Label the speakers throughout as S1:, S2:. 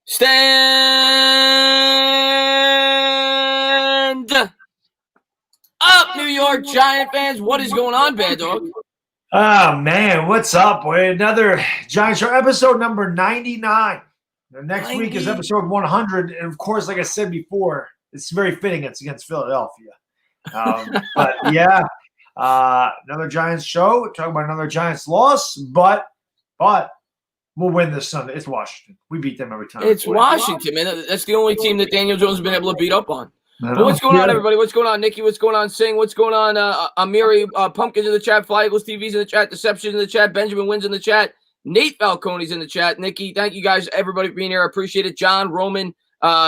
S1: Stand up, New York Giant fans. What is going on, Baddog?
S2: Oh, man, what's up? Boy? Another Giant Show, episode number 99. The next week is episode 100. And, of course, like I said before, it's very fitting it's against Philadelphia. But, yeah, another Giants show. Talking about another Giants loss. But we'll win this Sunday. It's Washington. We beat them every time.
S1: It's Washington, man. That's the only team that Daniel Jones has been able to beat up on. But what's going on, everybody? What's going on, Nikki? What's going on, Singh? What's going on, Amiri? Pumpkins in the chat. Fly Eagles TV's in the chat. Deception in the chat. Benjamin Wins in the chat. Nate Falcone's in the chat. Nikki, thank you guys, everybody, for being here. I appreciate it. John, Roman,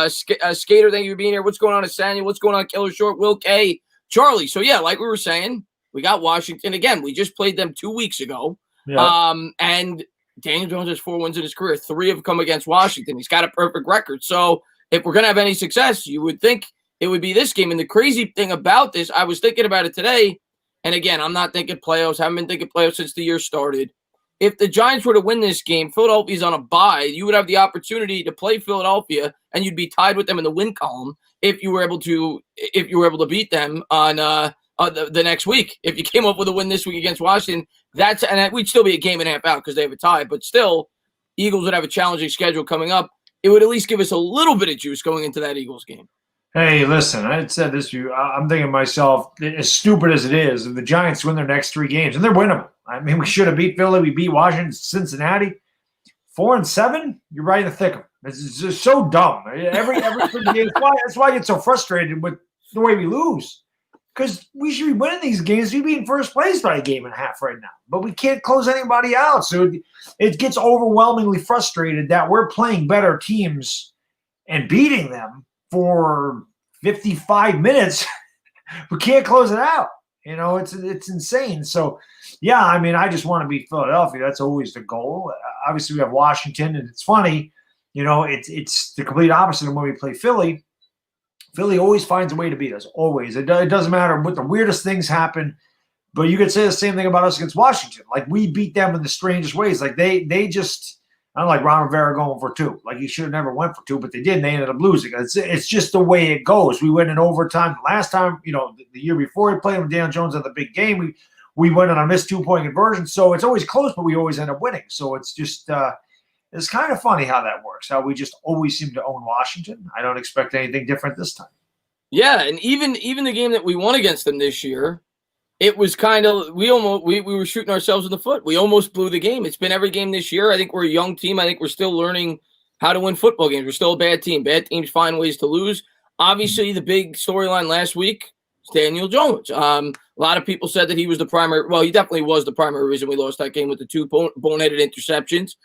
S1: Skater, thank you for being here. What's going on, Asania? What's going on, Killer Short? Will K. Charlie. So, yeah, like we were saying, we got Washington. Again, we just played them 2 weeks ago. Yeah. And Daniel Jones has 4 wins in his career. 3 have come against Washington. He's got a perfect record. So, if we're going to have any success, you would think it would be this game. And the crazy thing about this, I was thinking about it today, and again, I'm not thinking playoffs. I haven't been thinking playoffs since the year started. If the Giants were to win this game, Philadelphia's on a bye, you would have the opportunity to play Philadelphia, and you'd be tied with them in the win column if you were able to beat them on the next week. If you came up with a win this week against Washington, and we'd still be a game and a half out because they have a tie, but still, Eagles would have a challenging schedule coming up. It would at least give us a little bit of juice going into that Eagles game.
S2: Hey, listen, I had said this to you. I'm thinking to myself, as stupid as it is, if the Giants win their next 3 games, and they're winnable. I mean, we should have beat Philly. We beat Washington, Cincinnati. 4-7, you're right in the thick of it. It's just so dumb. Every game. That's why I get so frustrated with the way we lose. Because we should be winning these games. We'd be in first place by a game and a half right now. But we can't close anybody out. So it gets overwhelmingly frustrated that we're playing better teams and beating them for 55 minutes. We can't close it out. You know, it's insane. So, yeah, I mean, I just want to beat Philadelphia. That's always the goal. Obviously, we have Washington, and it's funny. You know, it's the complete opposite of when we play Philly. Philly always finds a way to beat us, always. It doesn't matter what the weirdest things happen, but you could say the same thing about us against Washington. Like, we beat them in the strangest ways. Like, they just – I don't like Ron Rivera going for 2. Like, he should have never went for 2, but they did, and they ended up losing. It's just the way it goes. We went in overtime. Last time, you know, the year before we played with Daniel Jones at the big game, we went on a missed 2-point conversion. So it's always close, but we always end up winning. So it's just it's kind of funny how that works, how we just always seem to own Washington. I don't expect anything different this time.
S1: Yeah, and even the game that we won against them this year, it was kind of we were shooting ourselves in the foot. We almost blew the game. It's been every game this year. I think we're a young team. I think we're still learning how to win football games. We're still a bad team. Bad teams find ways to lose. Obviously, the big storyline last week is Daniel Jones. A lot of people said that he was the primary. Well, he definitely was the primary reason we lost that game with the 2 boneheaded interceptions.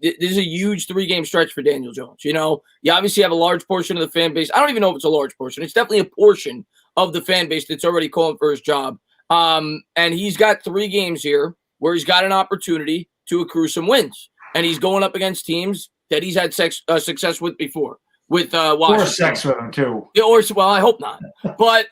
S1: This is a huge 3-game stretch for Daniel Jones. You know, you obviously have a large portion of the fan base. I don't even know if it's a large portion. It's definitely a portion of the fan base that's already calling for his job. And he's got 3 games here where he's got an opportunity to accrue some wins. And he's going up against teams that he's had success with before. With Washington.
S2: Or sex with him, too.
S1: Yeah, well, I hope not. But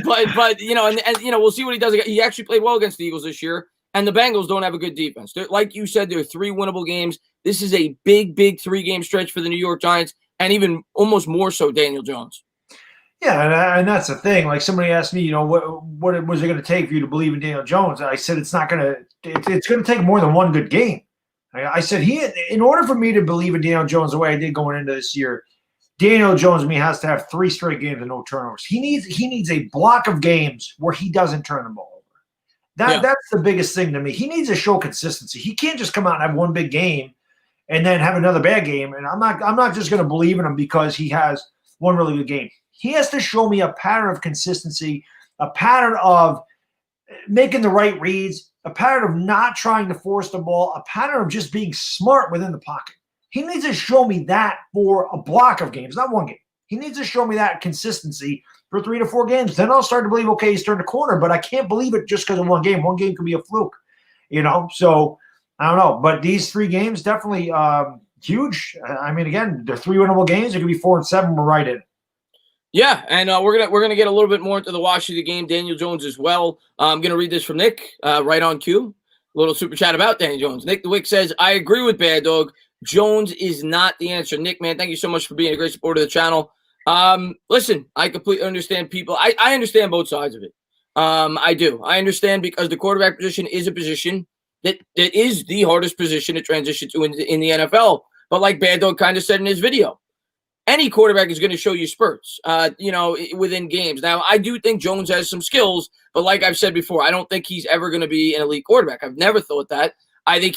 S1: but you know, and you know, we'll see what he does. He actually played well against the Eagles this year. And the Bengals don't have a good defense. Like you said, there are 3 winnable games. This is a big 3-game stretch for the New York Giants, and even almost more so Daniel Jones.
S2: Yeah, and that's the thing. Like, somebody asked me, you know, what was it going to take for you to believe in Daniel Jones? I said it's not going to. It's going to take more than 1 good game. I said in order for me to believe in Daniel Jones the way I did going into this year, Daniel Jones to me has to have 3 straight games and no turnovers. He needs a block of games where he doesn't turn the ball over. That's the biggest thing to me. He needs to show consistency. He can't just come out and have 1 big game and then have another bad game. And I'm not just going to believe in him because he has 1 really good game. He has to show me a pattern of consistency, a pattern of making the right reads, a pattern of not trying to force the ball, a pattern of just being smart within the pocket. He needs to show me that for a block of games, not 1 game. He needs to show me that consistency for 3 to 4 games. Then I'll start to believe, okay, he's turned the corner, but I can't believe it just because of 1 game. 1 game could be a fluke, you know? So I don't know. But these 3 games, definitely huge. I mean, again, they're 3 winnable games. It could be 4-7. We're right in.
S1: Yeah, and we're gonna get a little bit more into the Washington game, Daniel Jones as well. I'm gonna read this from Nick, right on cue. A little super chat about Daniel Jones. Nick the Wick says, I agree with Baddog. Jones is not the answer. Nick, man, thank you so much for being a great supporter of the channel. Listen, I completely understand people. I understand both sides of it. I do. I understand because the quarterback position is a position that is the hardest position to transition to in the NFL. But like Baddog kind of said in his video, any quarterback is going to show you spurts, within games. Now, I do think Jones has some skills, but like I've said before, I don't think he's ever going to be an elite quarterback. I've never thought that. I think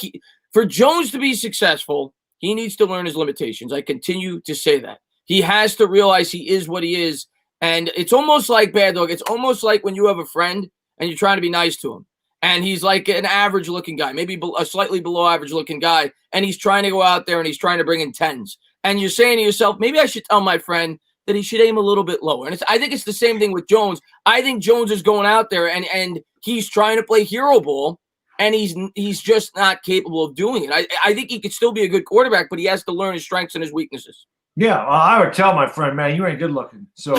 S1: for Jones to be successful, he needs to learn his limitations. I continue to say that. He has to realize he is what he is. And it's almost like Baddog. It's almost like when you have a friend and you're trying to be nice to him. And he's like an average-looking guy, maybe a slightly below average-looking guy, and he's trying to go out there and he's trying to bring in 10s. And you're saying to yourself, maybe I should tell my friend that he should aim a little bit lower. And I think it's the same thing with Jones. I think Jones is going out there and he's trying to play hero ball, and he's just not capable of doing it. I think he could still be a good quarterback, but he has to learn his strengths and his weaknesses.
S2: Yeah, well, I would tell my friend, man, you ain't good looking. So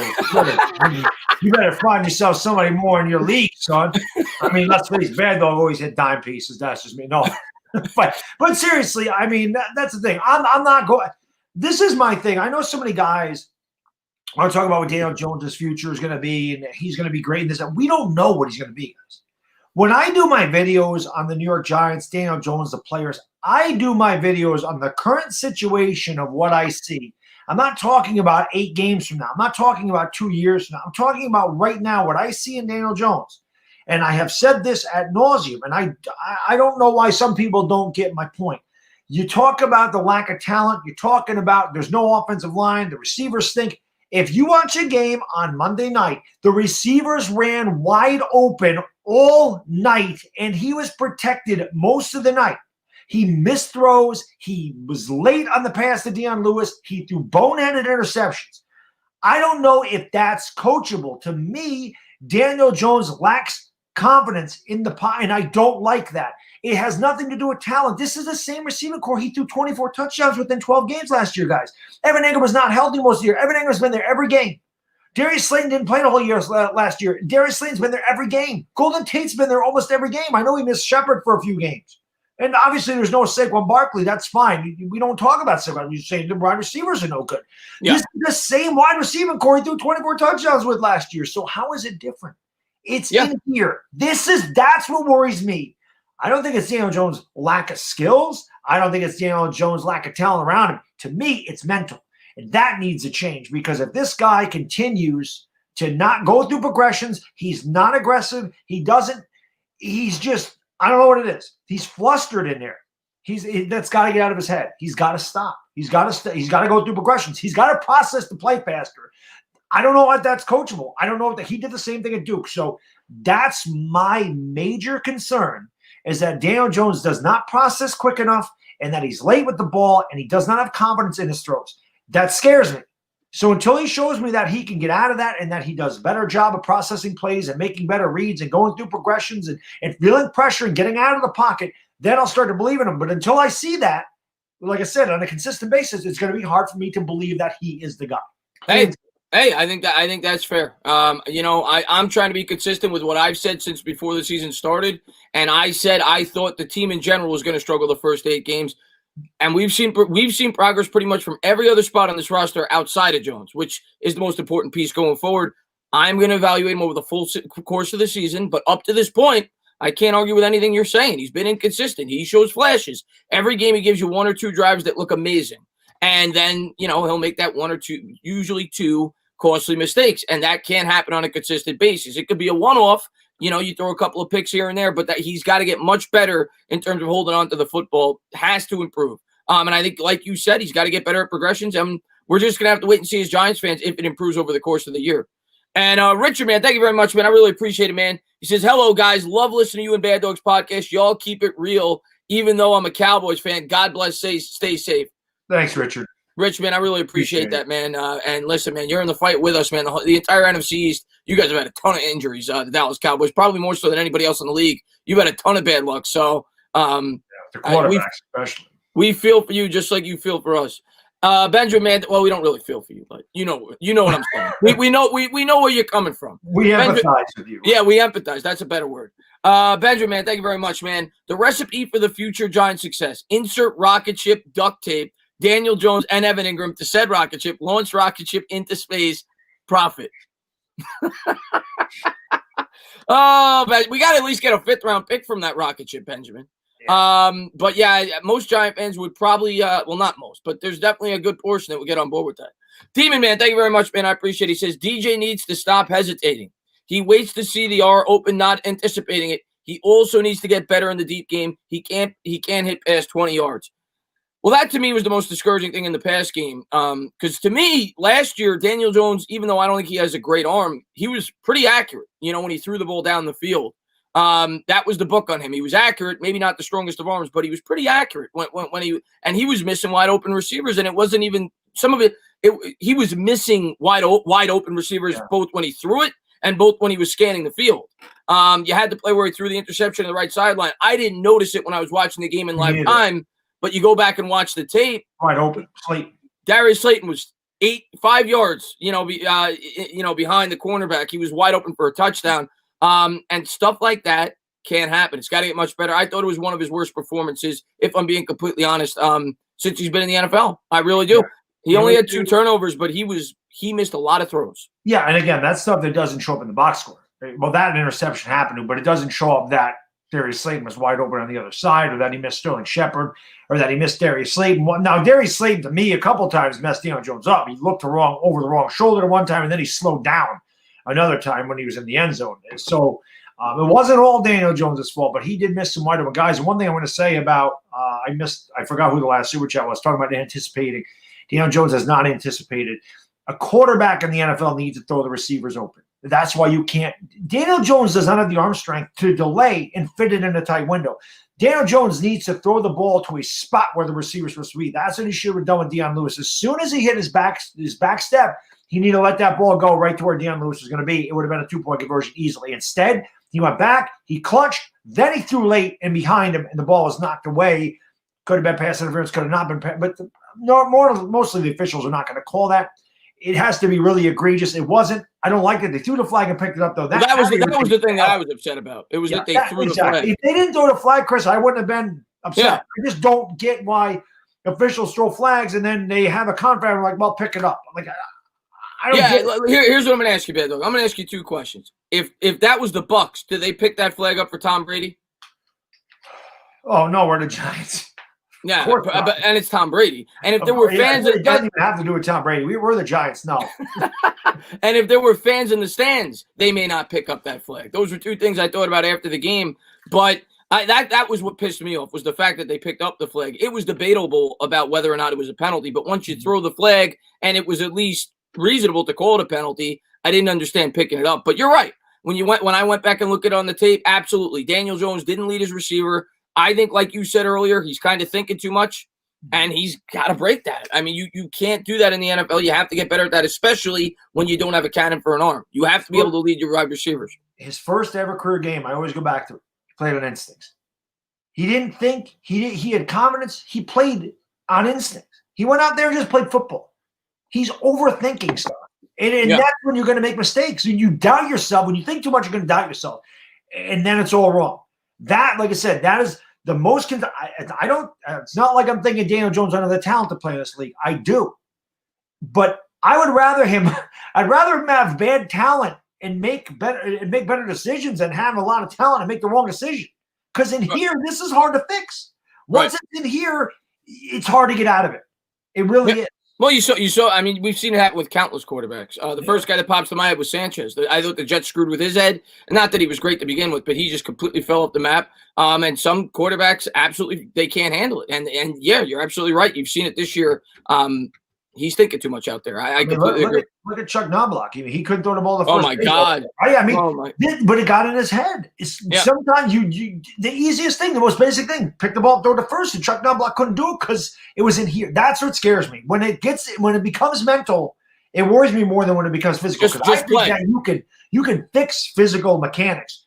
S2: you better find yourself somebody more in your league, son. I mean, let's face it, Baddog always hit dime pieces. That's just me. No. but seriously, I mean, that's the thing. I'm not going – this is my thing. I know so many guys are talking about what Daniel Jones' future is going to be, and he's going to be great in this. We don't know what he's going to be, guys. When I do my videos on the New York Giants, Daniel Jones, the players, I do my videos on the current situation of what I see. I'm not talking about 8 games from now. I'm not talking about 2 years from now. I'm talking about right now what I see in Daniel Jones. And I have said this ad nauseum, and I don't know why some people don't get my point. You talk about the lack of talent. You're talking about there's no offensive line. The receivers stink. If you watch a game on Monday night, the receivers ran wide open all night, and he was protected most of the night. He missed throws. He was late on the pass to Deion Lewis. He threw boneheaded interceptions. I don't know if that's coachable. To me, Daniel Jones lacks confidence in the pot, and I don't like that. It has nothing to do with talent. This is the same receiving core. He threw 24 touchdowns within 12 games last year, guys. Evan Ingram was not healthy most of the year. Evan Ingram's been there every game. Darius Slayton didn't play the whole year last year. Darius Slayton's been there every game. Golden Tate's been there almost every game. I know he missed Shepard for a few games. And obviously there's no Saquon Barkley. That's fine. We don't talk about Saquon. We say the wide receivers are no good. Yeah. This is the same wide receiving core he threw 24 touchdowns with last year. So how is it different? It's in here. That's what worries me. I don't think it's Daniel Jones' lack of skills. I don't think it's Daniel Jones' lack of talent around him. To me, it's mental. And that needs to change, because if this guy continues to not go through progressions, he's not aggressive. He's just, I don't know what it is. He's flustered in there. That's got to get out of his head. He's got to stop. He's got to go through progressions. He's got to process the play faster. I don't know if that's coachable. I don't know if he did the same thing at Duke. So that's my major concern, is that Daniel Jones does not process quick enough, and that he's late with the ball, and he does not have confidence in his throws. That scares me. So until he shows me that he can get out of that, and that he does a better job of processing plays and making better reads and going through progressions and feeling pressure and getting out of the pocket, then I'll start to believe in him. But until I see that, like I said, on a consistent basis, it's going to be hard for me to believe that he is the guy.
S1: Hey, I think that's fair. I'm trying to be consistent with what I've said since before the season started, and I said I thought the team in general was going to struggle the first 8 games, and we've seen progress pretty much from every other spot on this roster outside of Jones, which is the most important piece going forward. I'm going to evaluate him over the full course of the season, but up to this point, I can't argue with anything you're saying. He's been inconsistent. He shows flashes. Every game he gives you 1 or 2 drives that look amazing, and then he'll make that 1 or 2, usually 2. Costly mistakes, and that can't happen on a consistent basis. It could be a one-off, you throw a couple of picks here and there, but that he's got to get much better in terms of holding on to the football. Has to improve. And I think, like you said, he's got to get better at progressions, and we're just going to have to wait and see as Giants fans if it improves over the course of the year. And Richard, man, thank you very much, man. I really appreciate it, man. He says, hello, guys. Love listening to you and Bad Dogs podcast. Y'all keep it real, even though I'm a Cowboys fan. God bless. Stay safe.
S2: Thanks, Richard.
S1: Rich, man, I really appreciate that, man. And listen, man, you're in the fight with us, man. The entire NFC East, you guys have had a ton of injuries. The Dallas Cowboys, probably more so than anybody else in the league. You've had a ton of bad luck. So,
S2: the quarterbacks especially.
S1: We feel for you just like you feel for us. Benjamin, man, well, we don't really feel for you, but you know what I'm saying. we know where you're coming from.
S2: We empathize with you.
S1: Yeah, we empathize. That's a better word. Benjamin, man, thank you very much, man. The recipe for the future Giant success: insert rocket ship, duct tape, Daniel Jones and Evan Ingram to said rocket ship, launch rocket ship into space, profit. Oh, but we got to at least get a 5th-round pick from that rocket ship, Benjamin. Yeah. But yeah, most Giant fans would probably, well, not most, but there's definitely a good portion that would get on board with that. Demon Man, thank you very much, man. I appreciate it. He says DJ needs to stop hesitating. He waits to see the R open, not anticipating it. He also needs to get better in the deep game. He can't hit past 20 yards. Well, that to me was the most discouraging thing in the pass game. Because to me, last year, Daniel Jones, even though I don't think he has a great arm, he was pretty accurate, when he threw the ball down the field. That was the book on him. He was accurate, maybe not the strongest of arms, but he was pretty accurate when he was missing wide open receivers, and it wasn't even some of it. He was missing wide open receivers both when he threw it and both when he was scanning the field. You had to play where he threw the interception on the right sideline. I didn't notice it when I was watching the game in live time, but you go back and watch the tape.
S2: Wide open, Slayton.
S1: Darius Slayton was 5 yards, behind the cornerback. He was wide open for a touchdown. And stuff like that can't happen. It's got to get much better. I thought it was one of his worst performances, if I'm being completely honest, since he's been in the NFL. I really do. Yeah. He only had 2 turnovers, but he missed a lot of throws. Yeah,
S2: and again, that's stuff that doesn't show up in the box score. Well, that interception happened, but it doesn't show up that Darius Slayton was wide open on the other side, or that he missed Sterling Shepard, or that he missed Darius Slayton. Now, Darius Slayton, to me, a couple times messed Daniel Jones up. He looked over the wrong shoulder one time, and then he slowed down another time when he was in the end zone. So it wasn't all Daniel Jones' fault, but he did miss some wide open guys. And one thing I want to say about I forgot who the last super chat was talking about anticipating. Daniel Jones has not anticipated. A quarterback in the NFL needs to throw the receivers open. That's why you can't. Daniel Jones does not have the arm strength to delay and fit it in a tight window. Daniel Jones needs to throw the ball to a spot where the receiver's supposed to be. That's what he should have done with Deion Lewis. As soon as he hit his back step, he needed to let that ball go right to where Deion Lewis was going to be. It would have been a 2-point conversion easily. Instead, he went back, he clutched, then he threw late and behind him, and the ball was knocked away. Could have been pass interference, could have not been. But mostly the officials are not going to call that. It has to be really egregious. It wasn't. I don't like it. They threw the flag and picked it up, though. That was
S1: the thing that I was upset about. It was that they threw the flag.
S2: If they didn't throw the flag, Chris, I wouldn't have been upset. Yeah. I just don't get why officials throw flags and then they have a contract and like, well, pick it up. I'm like, I don't get it.
S1: Here's what I'm going to ask you, Baddog. I'm going to ask you 2 questions. If that was the Bucs, did they pick that flag up for Tom Brady?
S2: Oh, no, we're the Giants.
S1: Yeah, and it's Tom Brady. And if there were fans,
S2: it doesn't even have to do with Tom Brady. We're the Giants, no.
S1: And if there were fans in the stands, they may not pick up that flag. Those were 2 things I thought about after the game. But that was what pissed me off, was the fact that they picked up the flag. It was debatable about whether or not it was a penalty, but once you throw the flag and it was at least reasonable to call it a penalty, I didn't understand picking it up. But you're right. When I went back and looked at it on the tape, absolutely. Daniel Jones didn't lead his receiver. I think, like you said earlier, he's kind of thinking too much, and he's got to break that. I mean, you can't do that in the NFL. You have to get better at that, especially when you don't have a cannon for an arm. You have to be able to lead your wide receivers.
S2: His first ever career game, I always go back to it. He played on instincts. He didn't think. He had confidence. He played on instincts. He went out there and just played football. He's overthinking stuff. And that's when you're going to make mistakes. When you doubt yourself, when you think too much, you're going to doubt yourself. And then it's all wrong. That, like I said, that is the most I don't – it's not like I'm thinking Daniel Jones under the talent to play in this league. I do. But I would rather him – I'd rather him have bad talent and make better decisions than have a lot of talent and make the wrong decision. Because in here, this is hard to fix. Once it's in here, it's hard to get out of it. It really is.
S1: Well, you saw. I mean, we've seen it happen with countless quarterbacks. The first guy that pops to my head was Sanchez. I thought the Jets screwed with his head. Not that he was great to begin with, but he just completely fell off the map. And some quarterbacks absolutely they can't handle it. And yeah, you're absolutely right. You've seen it this year. He's thinking too much out there. I completely agree.
S2: Look at Chuck Knobloch. He couldn't throw the ball the first.
S1: Oh my God!
S2: But it got in his head. Sometimes you the easiest thing, the most basic thing, pick the ball up, throw the first, and Chuck Knobloch couldn't do it because it was in here. That's what scares me. When it becomes mental, it worries me more than when it becomes physical.
S1: Just play.
S2: That you can fix physical mechanics.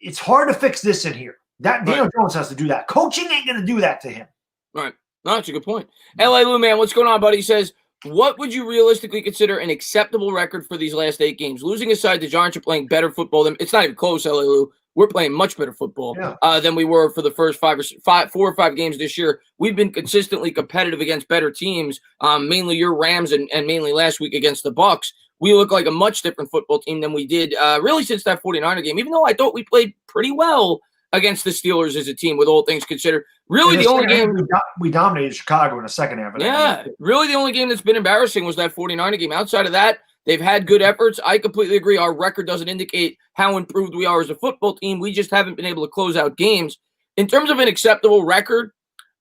S2: It's hard to fix this in here. Daniel Jones has to do that. Coaching ain't going to do that to him.
S1: Right. No, that's a good point. L.A. Lou, man, what's going on, buddy? He says, what would you realistically consider an acceptable record for these last 8 games? Losing aside, the Giants are playing better football than – it's not even close, L.A. Lou. we're playing much better football than we were for the first 4 or 5 games this year. We've been consistently competitive against better teams, mainly your Rams and mainly last week against the Bucs. We look like a much different football team than we did really since that 49er game, even though I thought we played pretty well against the Steelers as a team, with all things considered. Really, the only game
S2: we dominated Chicago in the second half of that game.
S1: Really the only game that's been embarrassing was that 49er game. Outside of that, they've had good efforts. I completely agree. Our record doesn't indicate how improved we are as a football team. We just haven't been able to close out games. In terms of an acceptable record,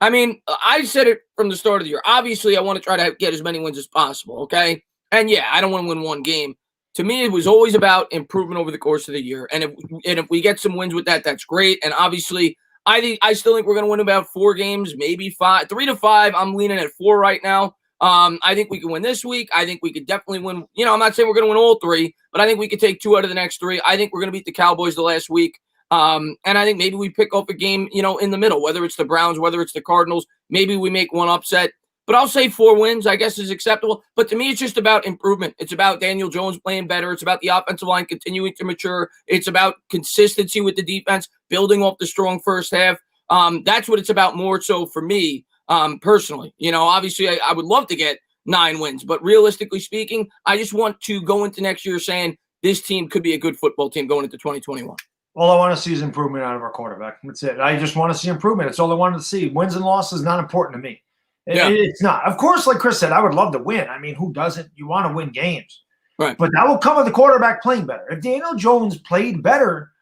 S1: I mean, I said it from the start of the year. Obviously, I want to try to get as many wins as possible, okay? And yeah, I don't want to win one game. To me, it was always about improvement over the course of the year. And if we get some wins with that, that's great. And obviously, I still think we're going to win about 4 games, maybe 5, 3 to 5. I'm leaning at 4 right now. I think we can win this week. I think we could definitely win. You know, I'm not saying we're going to win all 3, but I think we could take 2 out of the next 3. I think we're going to beat the Cowboys the last week. And I think maybe we pick up a game, you know, in the middle, whether it's the Browns, whether it's the Cardinals. Maybe we make one upset. But I'll say 4 wins, I guess, is acceptable. But to me, it's just about improvement. It's about Daniel Jones playing better. It's about the offensive line continuing to mature. It's about consistency with the defense, building off the strong first half. That's what it's about more so for me, personally. You know, obviously, I would love to get 9 wins. But realistically speaking, I just want to go into next year saying this team could be a good football team going into 2021.
S2: All I want to see is improvement out of our quarterback. That's it. I just want to see improvement. It's all I wanted to see. Wins and losses not important to me. It's not. Of course, like Chris said, I would love to win. I mean, who doesn't? You want to win games.
S1: Right.
S2: But that will come with the quarterback playing better. If Daniel Jones played better,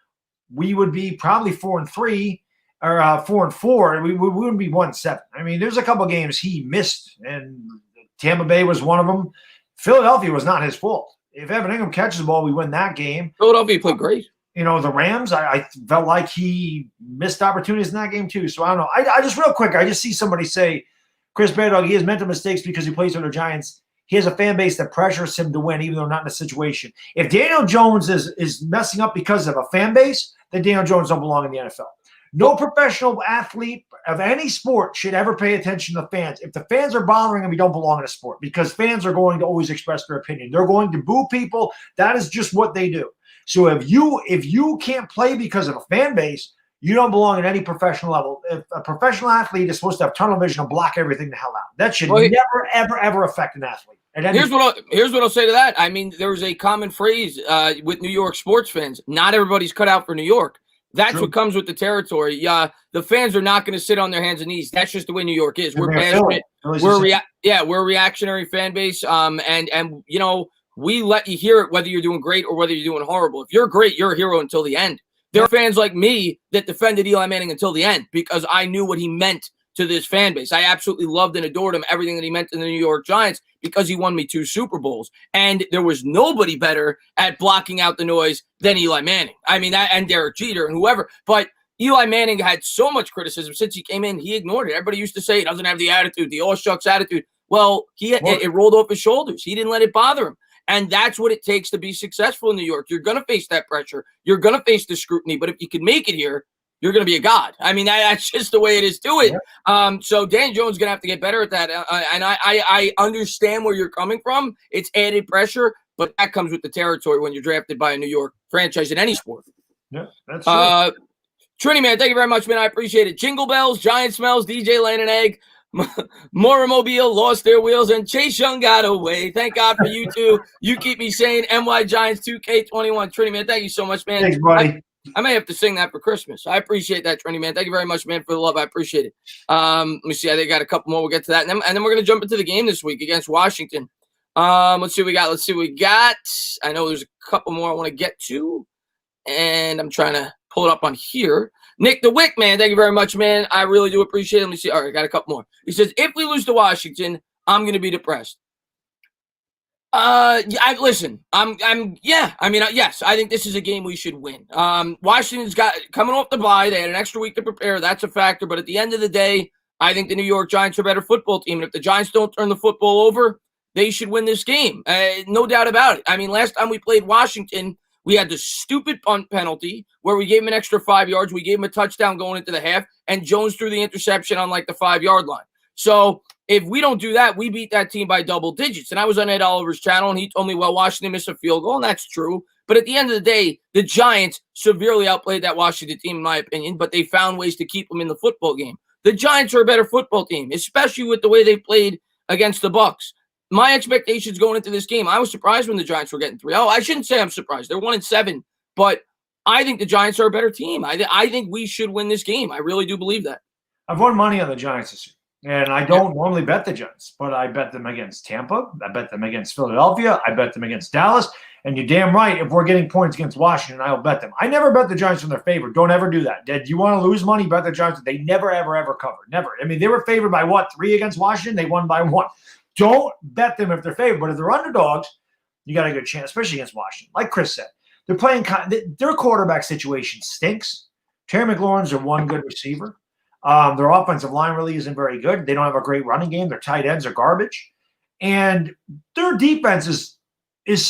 S2: we would be probably 4-3 or 4-4. We wouldn't be 1-7. I mean, there's a couple games he missed, and Tampa Bay was one of them. Philadelphia was not his fault. If Evan Ingram catches the ball, we win that game.
S1: Philadelphia played great.
S2: You know, the Rams, I felt like he missed opportunities in that game too. So I don't know. I just real quick, I just see somebody say, Chris Baddog, he has mental mistakes because he plays for the Giants. He has a fan base that pressures him to win, even though not in a situation. If Daniel Jones is messing up because of a fan base, then Daniel Jones don't belong in the NFL. No professional athlete of any sport should ever pay attention to fans. If the fans are bothering him, he don't belong in a sport, because fans are going to always express their opinion. They're going to boo people. That is just what they do. So if you can't play because of a fan base, you don't belong at any professional level. If a professional athlete is supposed to have tunnel vision and block everything the hell out, that should never, ever, ever affect an athlete. Here's
S1: what I'll say to that. I mean, there's a common phrase with New York sports fans. Not everybody's cut out for New York. That's what comes with the territory. The fans are not going to sit on their hands and knees. That's just the way New York is. We're passionate. We're a reactionary fan base. And you know, we let you hear it whether you're doing great or whether you're doing horrible. If you're great, you're a hero until the end. There are fans like me that defended Eli Manning until the end because I knew what he meant to this fan base. I absolutely loved and adored him, everything that he meant to the New York Giants, because he won me 2 Super Bowls. And there was nobody better at blocking out the noise than Eli Manning. I mean, and Derek Jeter and whoever. But Eli Manning had so much criticism since he came in. He ignored it. Everybody used to say he doesn't have the attitude, the all shucks attitude. Well, it rolled off his shoulders. He didn't let it bother him. And that's what it takes to be successful in New York. You're going to face that pressure. You're going to face the scrutiny. But if you can make it here, you're going to be a god. I mean, that's just the way it is to it. Yeah. So Dan Jones is going to have to get better at that. And I understand where you're coming from. It's added pressure, but that comes with the territory when you're drafted by a New York franchise in any sport.
S2: Yeah, that's true.
S1: Trini, man, thank you very much, man. I appreciate it. Jingle bells, giant smells, DJ laying an egg. Motormobile lost their wheels and Chase Young got away. Thank God for you two. You keep me sane. NY Giants 2K21. Trini, man, thank you so much, man.
S2: Thanks, buddy.
S1: I may have to sing that for Christmas. I appreciate that, Trini, man. Thank you very much, man, for the love. I appreciate it. Let me see. I think I got a couple more. We'll get to that. And then we're going to jump into the game this week against Washington. Let's see what we got. I know there's a couple more I want to get to. And I'm trying to pull it up on here. Nick the Wick, man, thank you very much, man. I really do appreciate it. Let me see. All right, I got a couple more. He says, if we lose to Washington, I'm going to be depressed. Yes. I think this is a game we should win. Washington's got coming off the bye. They had an extra week to prepare. That's a factor. But at the end of the day, I think the New York Giants are a better football team. And if the Giants don't turn the football over, they should win this game. No doubt about it. I mean, last time we played Washington, we had the stupid punt penalty where we gave him an extra 5 yards. We gave him a touchdown going into the half, and Jones threw the interception on like the 5-yard line. So if we don't do that, we beat that team by double digits. And I was on Ed Oliver's channel, and he told me, well, Washington missed a field goal, and that's true. But at the end of the day, the Giants severely outplayed that Washington team, in my opinion, but they found ways to keep them in the football game. The Giants are a better football team, especially with the way they played against the Bucs. My expectations going into this game, I was surprised when the Giants were getting 3-0. I shouldn't say I'm surprised. They're 1-7, but I think the Giants are a better team. I think we should win this game. I really do believe that.
S2: I've won money on the Giants this year, and I don't normally bet the Giants, but I bet them against Tampa. I bet them against Philadelphia. I bet them against Dallas. And you're damn right, if we're getting points against Washington, I'll bet them. I never bet the Giants in their favor. Don't ever do that. Did you want to lose money? Bet the Giants. They never, ever, ever covered. Never. I mean, they were favored by what? 3 against Washington? They won by 1. Don't bet them if they're favored. But if they're underdogs, you got a good chance, especially against Washington. Like Chris said, they're playing their quarterback situation stinks. Terry McLaurin's one good receiver. Their offensive line really isn't very good. They don't have a great running game. Their tight ends are garbage. And their defense is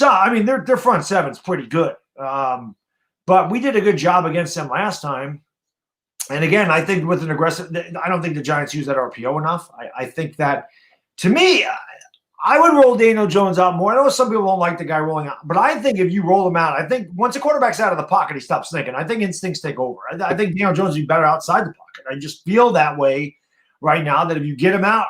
S2: I mean, their front seven's pretty good. But we did a good job against them last time. And again, I think with an aggressive – I don't think the Giants use that RPO enough. I think that, to me, I would roll Daniel Jones out more. I know some people don't like the guy rolling out. But I think if you roll him out, I think once a quarterback's out of the pocket, he stops thinking. I think instincts take over. I think Daniel Jones would be better outside the pocket. I just feel that way right now, that if you get him out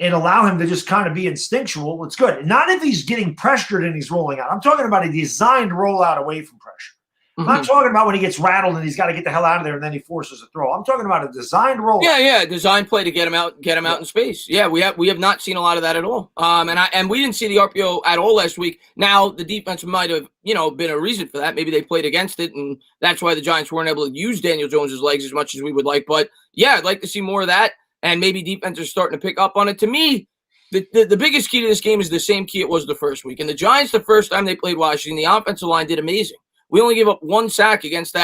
S2: and allow him to just kind of be instinctual, it's good. Not if he's getting pressured and he's rolling out. I'm talking about a designed rollout away from pressure. I'm not talking about when he gets rattled and he's got to get the hell out of there and then he forces a throw. I'm talking about a designed rollout.
S1: Yeah, designed play to get him out in space. Yeah, we have not seen a lot of that at all. And we didn't see the RPO at all last week. Now the defense might have, been a reason for that. Maybe they played against it, and that's why the Giants weren't able to use Daniel Jones's legs as much as we would like. But yeah, I'd like to see more of that. And maybe defense are starting to pick up on it. To me, the biggest key to this game is the same key it was the first week. And the Giants, the first time they played Washington, the offensive line did amazing. We only gave up 1 sack against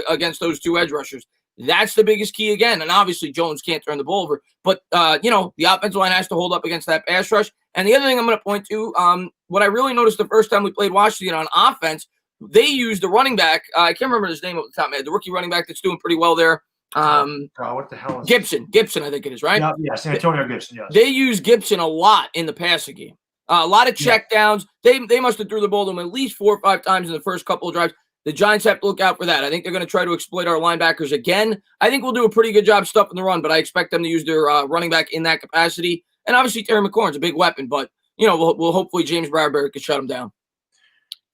S1: against those 2 edge rushers. That's the biggest key again. And obviously Jones can't turn the ball over. But, the offensive line has to hold up against that pass rush. And the other thing I'm going to point to, what I really noticed the first time we played Washington on offense, they used the running back. I can't remember his name off the top of my head. The rookie running back that's doing pretty well there.
S2: What the hell is
S1: Gibson, I think it is, right?
S2: Yes, Antonio Gibson, yes.
S1: They use Gibson a lot in the passing game. A lot of check downs. They must have threw the ball to him at least 4 or 5 times in the first couple of drives. The Giants have to look out for that. I think they're going to try to exploit our linebackers again. I think we'll do a pretty good job stuffing the run, but I expect them to use their running back in that capacity. And obviously Terry McLaurin's a big weapon, but we'll hopefully James Bradbury can shut him down.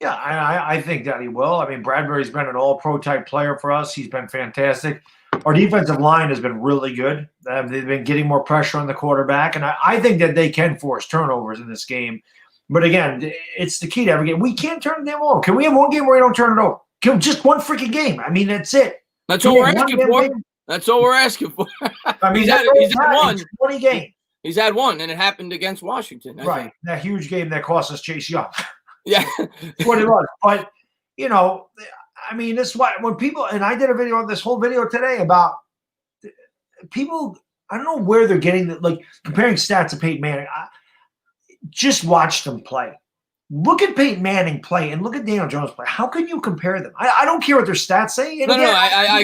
S2: Yeah, I think that he will. I mean, Bradbury's been an all-pro type player for us. He's been fantastic. Our defensive line has been really good. They've been getting more pressure on the quarterback, and I think that they can force turnovers in this game. But again, it's the key to every game. We can't turn the game over. Can we have one game where we don't turn it over? Just one freaking game. I mean, that's it.
S1: That's all we're asking for. That's all we're asking for.
S2: I mean,
S1: he's had one.
S2: 20 games.
S1: He's had one, and it happened against Washington.
S2: I think. That huge game that cost us Chase Young.
S1: Yeah.
S2: That's what it was. But, I mean, this is why when people – and I did a video on this whole video today about people – I don't know where they're getting – like comparing stats to Peyton Manning. Just watch them play. Look at Peyton Manning play and look at Daniel Jones play. How can you compare them? I don't care what their stats say. And
S1: I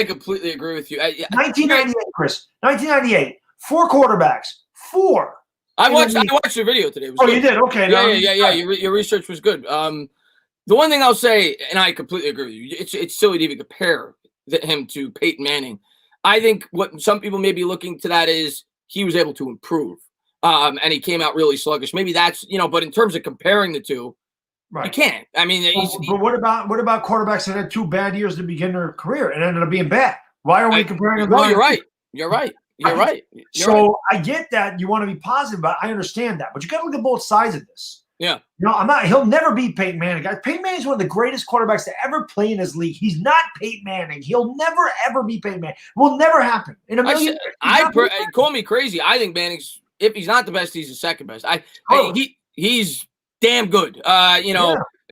S1: completely agree with you.
S2: 1998, Chris. 1998. 4 quarterbacks. 4.
S1: I watched the video today.
S2: Oh, good. You did? Okay.
S1: Yeah. Your research was good. The one thing I'll say, and I completely agree with you, it's silly to even compare him to Peyton Manning. I think what some people may be looking to that is he was able to improve. And he came out really sluggish. Maybe that's, but in terms of comparing the two, right. You can't. I mean,
S2: but what about quarterbacks that had 2 bad years to begin their career and ended up being bad? Why are we comparing them?
S1: No, you're right.
S2: I get that you want to be positive, but I understand that. But you got to look at both sides of this.
S1: Yeah.
S2: He'll never beat Peyton Manning. Guys, Peyton Manning is one of the greatest quarterbacks to ever play in his league. He's not Peyton Manning. He'll never, ever be Peyton Manning. It will never happen. In a million years.
S1: Call me crazy. I think Manning's, if he's not the best, he's the second best. He's damn good.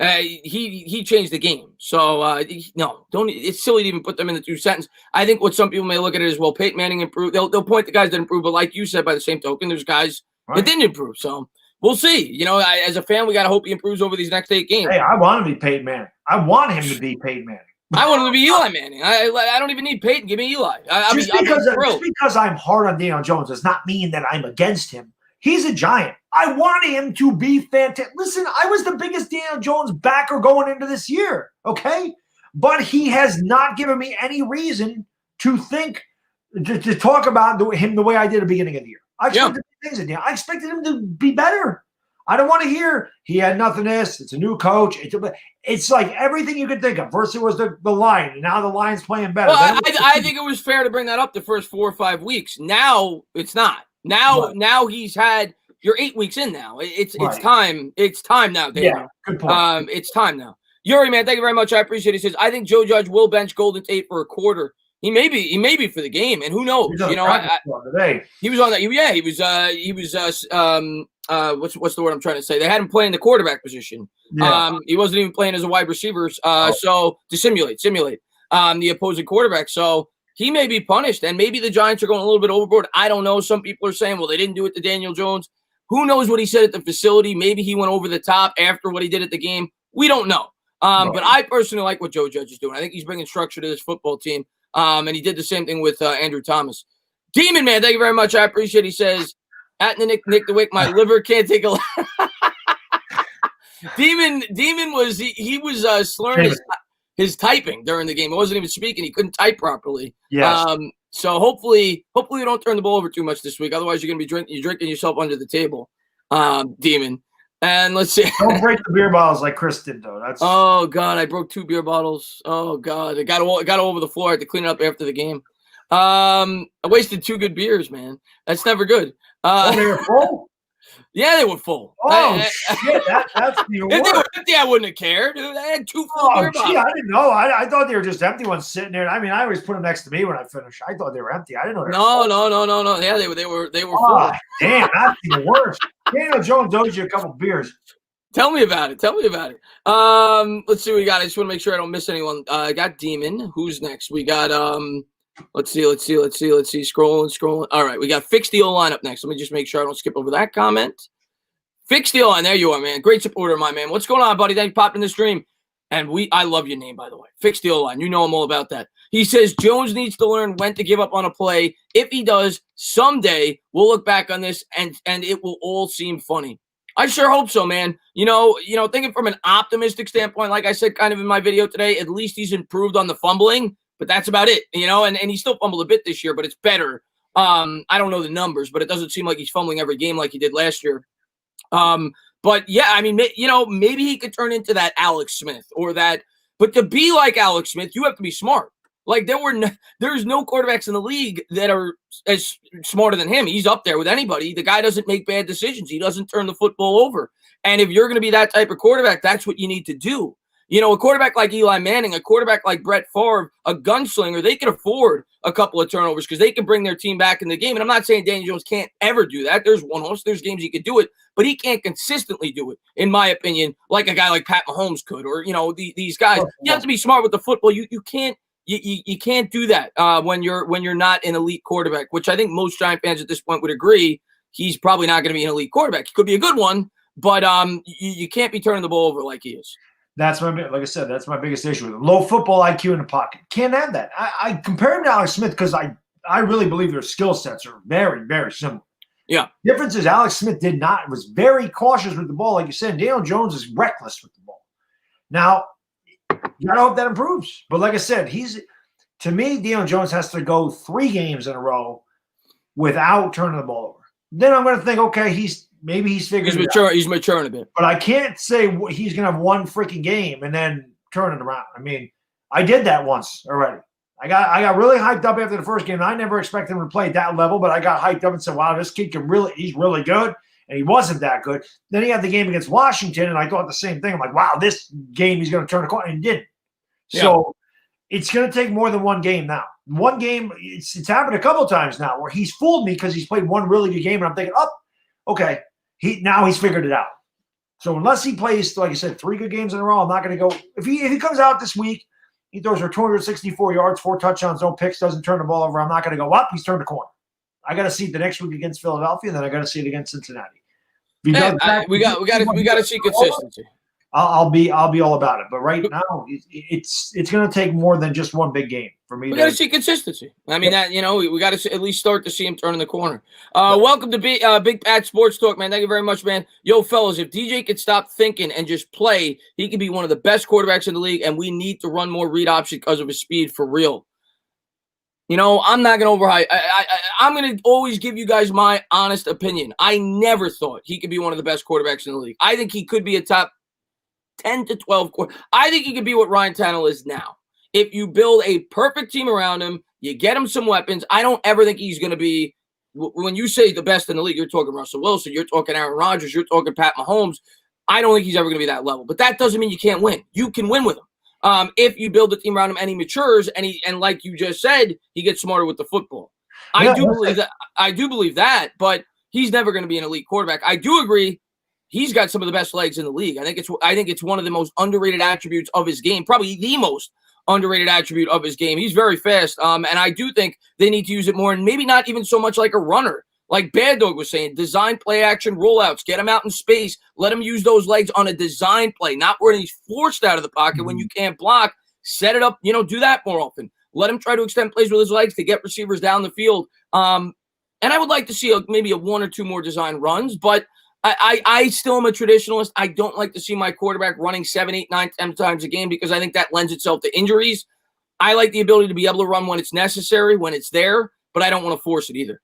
S1: He changed the game. So don't. It's silly to even put them in the 2 sentences. I think what some people may look at it as, well, Peyton Manning improved. They'll point the guys that improved, but like you said, by the same token, there's guys that didn't improve. So we'll see. As a fan, we got to hope he improves over these next 8 games.
S2: Hey, I want to be Peyton Manning. I want him to be Peyton Manning.
S1: I want him to be Eli Manning. I don't even need Peyton. Give me Eli.
S2: Just because I'm hard on Daniel Jones does not mean that I'm against him. He's a Giant. I want him to be fantastic. Listen, I was the biggest Daniel Jones backer going into this year, okay? But he has not given me any reason to think, to talk about him the way I did at the beginning of the year. I expected things in him. I expected him to be better. I don't want to hear he had nothing this. It's a new coach. It's like everything you could think of. First it was the line, and now the line's playing better.
S1: Well, I think it was fair to bring that up the first 4 or 5 weeks. Now it's not. Now he's had – you're 8 weeks in now. It's time. It's time now, Daniel.
S2: Yeah, good point.
S1: It's time now. Yuri, man, thank you very much. I appreciate it. He says, I think Joe Judge will bench Golden Tate for a quarter. He may be for the game, and who knows? He was on that. Yeah, he was. What's the word I'm trying to say? They had him playing the quarterback position. Yeah. He wasn't even playing as a wide receiver. So to simulate the opposing quarterback. So he may be punished, and maybe the Giants are going a little bit overboard. I don't know. Some people are saying, well, they didn't do it to Daniel Jones. Who knows what he said at the facility? Maybe he went over the top after what he did at the game. We don't know. But I personally like what Joe Judge is doing. I think he's bringing structure to this football team. And he did the same thing with Andrew Thomas. Demon Man, thank you very much. I appreciate it. He says, at Nick the Wick, my liver can't take a Demon was he was slurring his typing during the game. He wasn't even speaking. He couldn't type properly. Yes. So hopefully you don't turn the ball over too much this week. Otherwise, you're gonna be drinking yourself under the table, Demon. And let's see.
S2: Don't break the beer bottles like Chris did, though.
S1: Oh God, I broke 2 beer bottles. Oh God, it got all over the floor. I had to clean it up after the game. I wasted 2 good beers, man. That's never good.
S2: They were full?
S1: Yeah, they were full.
S2: Oh shit, that's the worst.
S1: If they were empty, I wouldn't have cared. I had 2 full beer bottles.
S2: I didn't know. I thought they were just empty ones sitting there. I mean, I always put them next to me when I finish. I thought they were empty. I didn't know.
S1: No. Yeah, they were full.
S2: Damn, that's the worst. Daniel Jones owes you a couple beers.
S1: Tell me about it. Let's see what we got. I just want to make sure I don't miss anyone. I got Demon. Who's next? We got let's see. Scrolling. All right, we got Fix the O-line up next. Let me just make sure I don't skip over that comment. Fix the O-line. There you are, man. Great supporter, my man. What's going on, buddy? Thanks for popping in the stream. And I love your name, by the way. Fix the O-line. You know I'm all about that. He says Jones needs to learn when to give up on a play. If he does, someday we'll look back on this and it will all seem funny. I sure hope so, man. You know, thinking from an optimistic standpoint, like I said kind of in my video today, at least he's improved on the fumbling, but that's about it, and he still fumbled a bit this year, but it's better. I don't know the numbers, but it doesn't seem like he's fumbling every game like he did last year. But yeah, I mean, maybe he could turn into that Alex Smith or that, but to be like Alex Smith, you have to be smart. Like there's no quarterbacks in the league that are as smarter than him. He's up there with anybody. The guy doesn't make bad decisions. He doesn't turn the football over. And if you're going to be that type of quarterback, that's what you need to do. A quarterback like Eli Manning, a quarterback like Brett Favre, a gunslinger, they can afford a couple of turnovers because they can bring their team back in the game. And I'm not saying Daniel Jones can't ever do that. There's there's games he could do it, but he can't consistently do it, in my opinion, like a guy like Pat Mahomes could, or these guys. You have to be smart with the football. You can't. You can't do that when you're not an elite quarterback, which I think most Giant fans at this point would agree. He's probably not going to be an elite quarterback. He could be a good one, but you can't be turning the ball over like he is.
S2: Like I said, that's my biggest issue with him. Low football IQ in the pocket. Can't have that. I compare him to Alex Smith because I really believe their skill sets are very, very similar.
S1: Yeah.
S2: Difference is Alex Smith was very cautious with the ball, like you said. Daniel Jones is reckless with the ball. Now, you gotta hope that improves. But like I said, to me, Daniel Jones has to go 3 games in a row without turning the ball over. Then I'm going to think, okay, he's figured it out.
S1: He's maturing a bit.
S2: But I can't say he's going to have 1 freaking game and then turn it around. I mean, I did that once already. I got really hyped up after the first game. I never expected him to play at that level, but I got hyped up and said, wow, this kid he's really good. And he wasn't that good. Then he had the game against Washington, and I thought the same thing. I'm like, wow, this game he's going to turn a corner, and he didn't. Yeah. So it's going to take more than 1 game now. 1 game, it's happened a couple of times now where he's fooled me because he's played 1 really good game, and I'm thinking, okay, he's figured it out. So unless he plays, like I said, 3 good games in a row, I'm not going to go. If he comes out this week, he throws for 264 yards, 4 touchdowns, no picks, doesn't turn the ball over, I'm not going to go, he's turned the corner. I got to see it the next week against Philadelphia, and then I got to see it against Cincinnati.
S1: We got to see consistency.
S2: I'll be all about it. But right now, it's going to take more than just one big game for me.
S1: We got to see consistency. I mean, that we got to at least start to see him turning the corner. Welcome to Big Pat Sports Talk, man. Thank you very much, man. Yo, fellas, if DJ could stop thinking and just play, he could be one of the best quarterbacks in the league, and we need to run more read option because of his speed for real. I'm not going to overhype. I'm going to always give you guys my honest opinion. I never thought he could be one of the best quarterbacks in the league. I think he could be a top 10 to 12 I think he could be what Ryan Tannehill is now. If you build a perfect team around him, you get him some weapons. I don't ever think he's going to be, when you say the best in the league, you're talking Russell Wilson, you're talking Aaron Rodgers, you're talking Pat Mahomes. I don't think he's ever going to be that level. But that doesn't mean you can't win. You can win with him. If you build a team around him and he matures and like you just said, he gets smarter with the football. I do believe that, but he's never going to be an elite quarterback. I do agree. He's got some of the best legs in the league. I think it's one of the most underrated attributes of his game, probably the most underrated attribute of his game. He's very fast, and I do think they need to use it more, and maybe not even so much like a runner. Like Baddog was saying, design play action rollouts, get him out in space, let him use those legs on a design play, not where he's forced out of the pocket when you can't block. Set it up, do that more often. Let him try to extend plays with his legs to get receivers down the field. And I would like to see maybe a one or two more design runs, but I still am a traditionalist. I don't like to see my quarterback running 7, 8, 9, 10 times a game because I think that lends itself to injuries. I like the ability to be able to run when it's necessary, when it's there, but I don't want to force it either.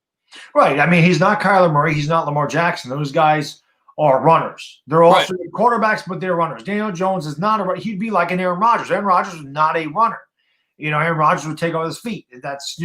S2: Right. I mean, he's not Kyler Murray. He's not Lamar Jackson. Those guys are runners. They're also quarterbacks, but they're runners. Daniel Jones is not a runner. He'd be like an Aaron Rodgers. Aaron Rodgers is not a runner. Aaron Rodgers would take off his feet. That's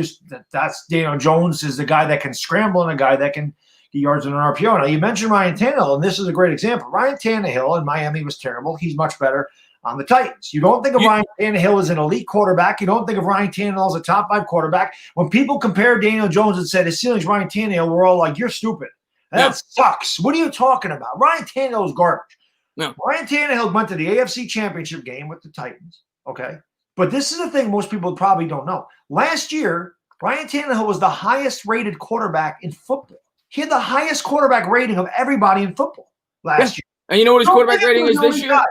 S2: Daniel Jones is the guy that can scramble and a guy that can get yards in an RPO. Now, you mentioned Ryan Tannehill, and this is a great example. Ryan Tannehill in Miami was terrible. He's much better on the Titans. You don't think of Ryan Tannehill as an elite quarterback. You don't think of Ryan Tannehill as a top 5 quarterback. When people compare Daniel Jones and said his ceiling's Ryan Tannehill, we're all like, you're stupid. That sucks. What are you talking about? Ryan Tannehill is garbage. No. Ryan Tannehill went to the AFC Championship game with the Titans, okay? But this is the thing most people probably don't know. Last year, Ryan Tannehill was the highest-rated quarterback in football. He had the highest quarterback rating of everybody in football last year.
S1: And you know what his quarterback rating is this year?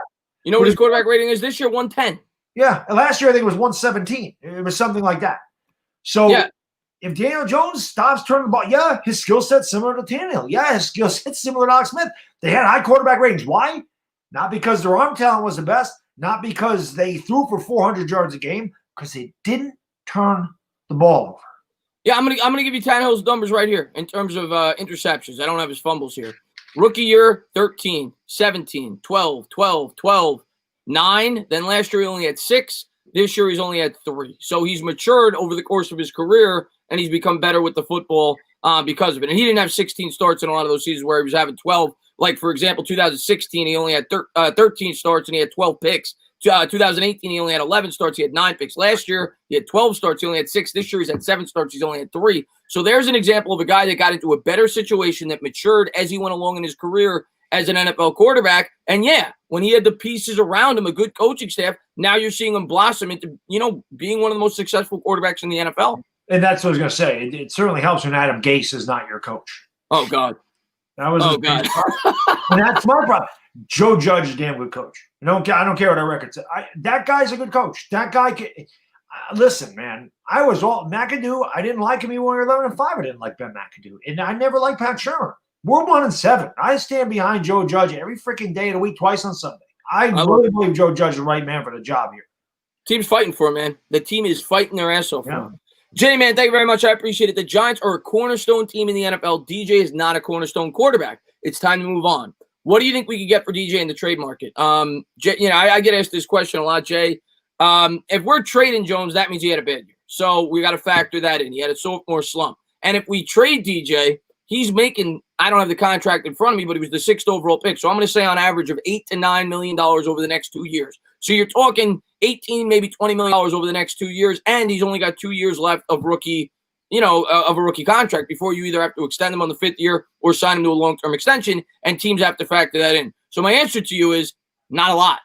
S1: You know what his quarterback rating is this year? 110.
S2: Yeah. And last year, I think it was 117. It was something like that. So if Daniel Jones stops turning the ball, his skill set's similar to Tannehill. Yeah, his skill set's similar to Alex Smith. They had high quarterback ratings. Why? Not because their arm talent was the best, not because they threw for 400 yards a game, because they didn't turn the ball over.
S1: Yeah, I'm gonna give you Tannehill's numbers right here in terms of interceptions. I don't have his fumbles here. Rookie year, 13, 17, 12, 12, 12, 9. Then last year he only had 6. This year he's only had 3. So he's matured over the course of his career, and he's become better with the football because of it. And he didn't have 16 starts in a lot of those seasons where he was having 12. Like, for example, 2016, he only had 13 starts and he had 12 picks. 2018, he only had 11 starts. He had 9 picks. Last year, he had 12 starts. He only had 6. This year, he's had 7 starts. He's only had 3. So there's an example of a guy that got into a better situation that matured as he went along in his career as an NFL quarterback. And when he had the pieces around him, a good coaching staff, now you're seeing him blossom into, being one of the most successful quarterbacks in the NFL.
S2: And that's what I was going to say. It certainly helps when Adam Gase is not your coach.
S1: Oh, God.
S2: That was God. And that's my problem. Joe Judge is a damn good coach. I don't care what our record says. That guy's a good coach. That guy can listen, man. I was all McAdoo. I didn't like him even when we were 11-5. I didn't like Ben McAdoo. And I never liked Pat Shermer. We're 1-7. I stand behind Joe Judge every freaking day of the week, twice on Sunday. I really believe Joe Judge is the right man for the job here.
S1: Team's fighting for him, man. The team is fighting their ass off for him. Jay, man, thank you very much. I appreciate it. The Giants are a cornerstone team in the NFL. DJ is not a cornerstone quarterback. It's time to move on. What do you think we could get for DJ in the trade market? Jay, I get asked this question a lot, Jay. If we're trading Jones, that means he had a bad year. So we got to factor that in. He had a sophomore slump. And if we trade DJ, he's making, I don't have the contract in front of me, but he was the 6th overall pick. So I'm going to say on average of $8 to $9 million over the next 2 years. So you're talking 18, maybe $20 million over the next 2 years. And he's only got 2 years left of rookie, of a rookie contract before you either have to extend him on the 5th year or sign him to a long-term extension, and teams have to factor that in. So my answer to you is not a lot.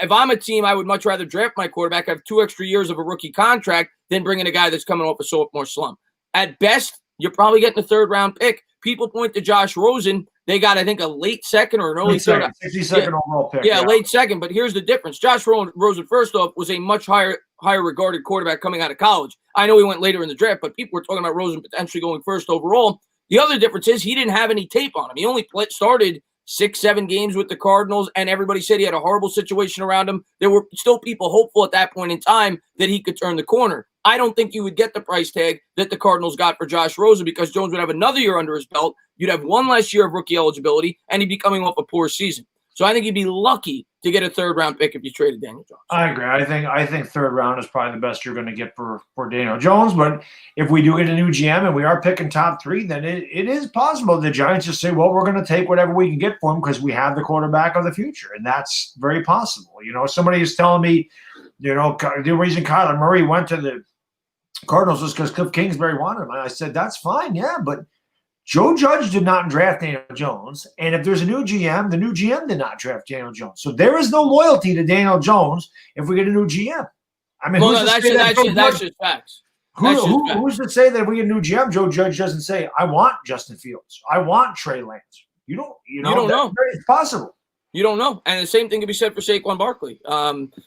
S1: If I'm a team, I would much rather draft my quarterback, have 2 extra years of a rookie contract than bring in a guy that's coming off a sophomore slump. At best, you're probably getting a 3rd-round pick people point to Josh Rosen. They got, I think, a late second or an early third.
S2: 62nd overall pick.
S1: Yeah, late second. But here's the difference. Josh Rosen, first off, was a much higher regarded quarterback coming out of college. I know he went later in the draft, but people were talking about Rosen potentially going first overall. The other difference is he didn't have any tape on him. He only started 6-7 games with the Cardinals, and everybody said he had a horrible situation around him. There were still people hopeful at that point in time that he could turn the corner. I don't think you would get the price tag that the Cardinals got for Josh Rosen because Jones would have another year under his belt. You'd have one less year of rookie eligibility, and he'd be coming off a poor season. So I think you'd be lucky to get a third-round pick if you traded Daniel Jones. I
S2: agree. I think third round is probably the best you're going to get for Daniel Jones. But if we do get a new GM and we are picking top 3, then it is possible the Giants just say, well, we're going to take whatever we can get for him because we have the quarterback of the future. And that's very possible. Somebody is telling me, the reason Kyler Murray went to the Cardinals was because Cliff Kingsbury wanted him. And I said, that's fine, yeah, but Joe Judge did not draft Daniel Jones, and if there's a new GM, the new GM did not draft Daniel Jones. So there is no loyalty to Daniel Jones if we get a new GM. I mean,
S1: that's just facts.
S2: Who's to say that if we get a new GM, Joe Judge doesn't say, I want Justin Fields, I want Trey Lance. You don't know. It's possible.
S1: You don't know. And the same thing can be said for Saquon Barkley,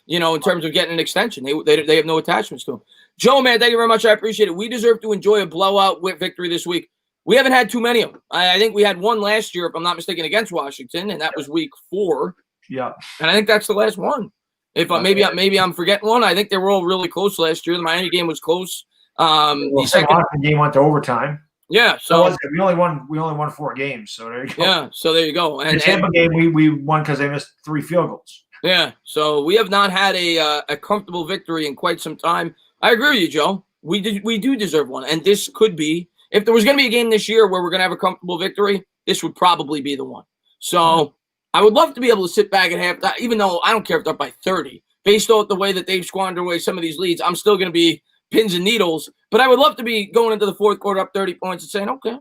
S1: in terms of getting an extension. They have no attachments to him. Joe, man, thank you very much. I appreciate it. We deserve to enjoy a blowout victory this week. We haven't had too many of them. I think we had one last year, if I'm not mistaken, against Washington, and that was week 4.
S2: Yeah.
S1: And I think that's the last one. If maybe I'm forgetting one. I think they were all really close last year. The Miami game was close. The
S2: second game went to overtime.
S1: Yeah, so
S2: we only won 4 games. So there you go.
S1: Yeah, so there you go.
S2: And the Tampa game we won because they missed 3 field goals.
S1: Yeah, so we have not had a comfortable victory in quite some time. I agree with you, Joe. We do deserve one, and this could be. If there was going to be a game this year where we're going to have a comfortable victory, this would probably be the one. So I would love to be able to sit back at halftime, even though I don't care if they're up by 30. Based on the way that they've squandered away some of these leads, I'm still going to be pins and needles. But I would love to be going into the fourth quarter up 30 points and saying, okay,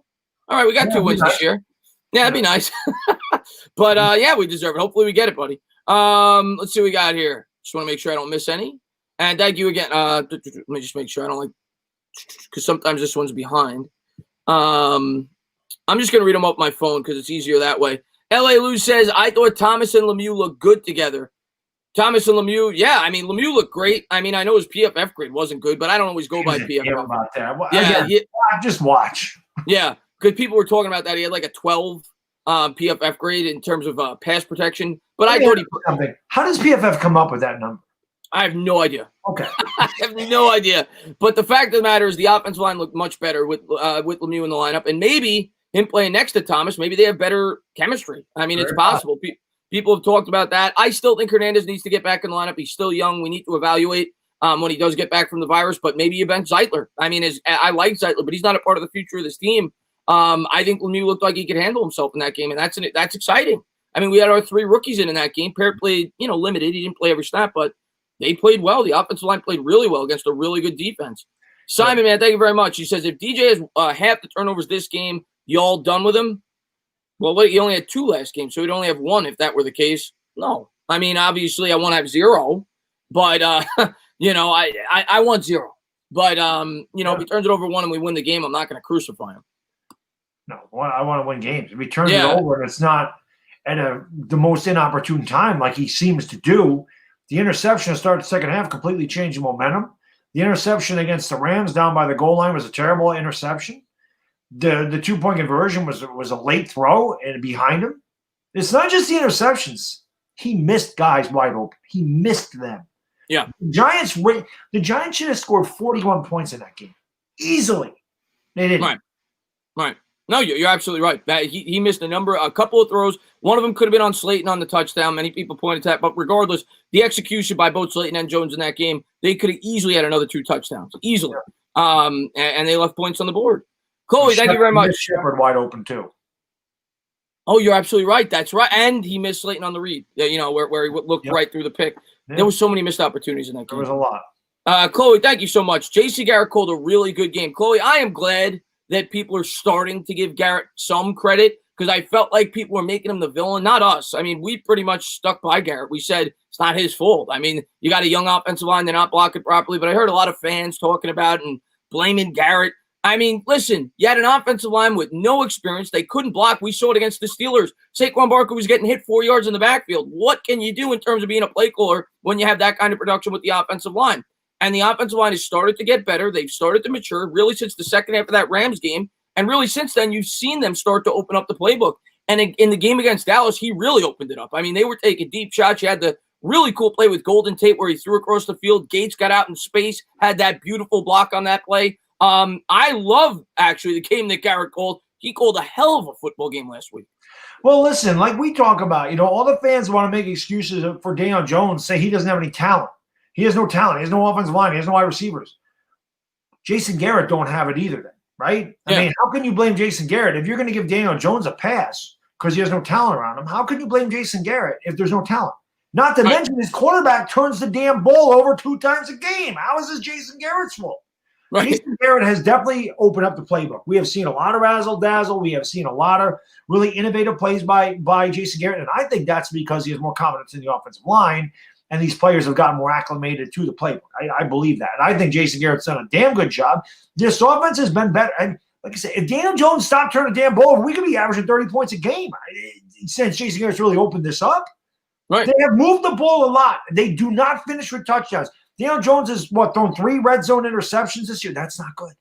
S1: all right, we got 2 wins this year. Yeah, that'd be nice. But, yeah, we deserve it. Hopefully we get it, buddy. Let's see what we got here. Just want to make sure I don't miss any. And thank you again. Let me just make sure I don't because sometimes this one's behind. I'm just going to read them off my phone because it's easier that way. L.A. Lou says, I thought Thomas and Lemieux looked good together. Thomas and Lemieux, yeah. I mean, Lemieux looked great. I mean, I know his PFF grade wasn't good, but I don't always go by PFF.
S2: About that. Well,
S1: yeah,
S2: just watch.
S1: Yeah, because people were talking about that. He had like a 12 PFF grade in terms of pass protection. But I thought he put
S2: something. How does PFF come up with that number?
S1: I have no idea.
S2: Okay.
S1: I have no idea. But the fact of the matter is the offensive line looked much better with Lemieux in the lineup. And maybe him playing next to Thomas, maybe they have better chemistry. I mean, it's possible. People have talked about that. I still think Hernandez needs to get back in the lineup. He's still young. We need to evaluate when he does get back from the virus. But maybe you bench Zeitler. I mean, I like Zeitler, but he's not a part of the future of this team. I think Lemieux looked like he could handle himself in that game, and that's exciting. I mean, we had our 3 rookies in that game. Parrott played, limited. He didn't play every snap, but they played well. The offensive line played really well against a really good defense. Simon, man, thank you very much. He says, if DJ has half the turnovers this game, you all done with him? Well, wait, he only had 2 last game, so he'd only have 1 if that were the case. No. I mean, obviously, I want to have 0, but, I want 0. But, if he turns it over 1 and we win the game, I'm not going to crucify him.
S2: No, I want to win games. If he turns it over and it's not at the most inopportune time like he seems to do, the interception to start the second half completely changed the momentum. The interception against the Rams down by the goal line was a terrible interception. The 2-point conversion was a late throw and behind him. It's not just the interceptions. He missed guys wide open. He missed them.
S1: Yeah.
S2: The Giants should have scored 41 points in that game. Easily. They didn't.
S1: Right. No, you're absolutely right. He missed a couple of throws. One of them could have been on Slayton on the touchdown. Many people pointed to that. But regardless, the execution by both Slayton and Jones in that game, they could have easily had another 2 touchdowns. Easily. And they left points on the board. Chloe, thank you very much.
S2: Shepard wide open, too.
S1: Oh, you're absolutely right. That's right. And he missed Slayton on the read, where he looked right through the pick. Yeah. There was so many missed opportunities in that game.
S2: There was a lot.
S1: Chloe, thank you so much. J.C. Garrett called a really good game. Chloe, I am glad that people are starting to give Garrett some credit because I felt like people were making him the villain, not us. I mean, we pretty much stuck by Garrett. We said it's not his fault. I mean, you got a young offensive line, they're not blocking properly, but I heard a lot of fans talking about it and blaming Garrett. I mean, listen, you had an offensive line with no experience. They couldn't block. We saw it against the Steelers. Saquon Barkley was getting hit 4 yards in the backfield. What can you do in terms of being a play caller when you have that kind of production with the offensive line? And the offensive line has started to get better. They've started to mature really since the second half of that Rams game. And really since then, you've seen them start to open up the playbook. And in the game against Dallas, he really opened it up. I mean, they were taking deep shots. You had the really cool play with Golden Tate where he threw across the field. Gates got out in space, had that beautiful block on that play. I love, actually, the game that Garrett called. He called a hell of a football game last week.
S2: Well, listen, like we talk about, all the fans want to make excuses for Daniel Jones, say he doesn't have any talent. He has no talent. He has no offensive line. He has no wide receivers. Jason Garrett don't have it either then, right?
S1: Yeah.
S2: I mean, how can you blame Jason Garrett? If you're going to give Daniel Jones a pass because he has no talent around him, how can you blame Jason Garrett if there's no talent? Not to mention his quarterback turns the damn ball over 2 times a game. How is this Jason Garrett's fault? Right. Jason Garrett has definitely opened up the playbook. We have seen a lot of razzle-dazzle. We have seen a lot of really innovative plays by Jason Garrett, and I think that's because he has more confidence in the offensive line, and these players have gotten more acclimated to the playbook. I believe that. And I think Jason Garrett's done a damn good job. This offense has been better. And like I said, if Daniel Jones stopped turning the damn ball over, we could be averaging 30 points a game. Since Jason Garrett's really opened this up. Right. They have moved the ball a lot. They do not finish with touchdowns. Daniel Jones has thrown 3 red zone interceptions this year. That's not good.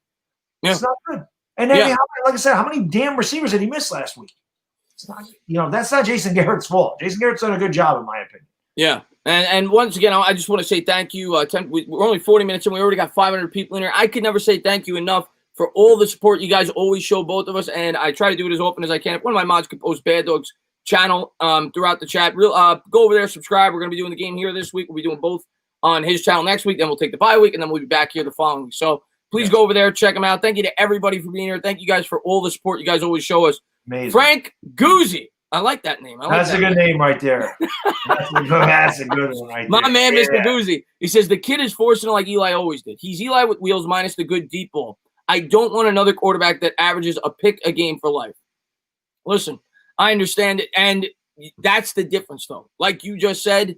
S2: Yeah. It's not good. And then, like I said, how many damn receivers did he miss last week? It's not. That's not Jason Garrett's fault. Jason Garrett's done a good job, in my opinion.
S1: Yeah. And once again, I just want to say thank you. We're only 40 minutes in. We already got 500 people in here. I could never say thank you enough for all the support you guys always show both of us. And I try to do it as often as I can. If one of my mods could post Baddog's channel throughout the chat, go over there, subscribe. We're going to be doing the game here this week. We'll be doing both on his channel next week. Then we'll take the bye week, and then we'll be back here the following week. So please go over there, check him out. Thank you to everybody for being here. Thank you guys for all the support you guys always show us.
S2: Amazing.
S1: Frank Guzzi. I like that name.
S2: That's a good name right there. That's a good one right there.
S1: My man, Mr. Guzzi. He says, the kid is forcing it like Eli always did. He's Eli with wheels minus the good deep ball. I don't want another quarterback that averages a pick a game for life. Listen, I understand it, and that's the difference, though. Like you just said,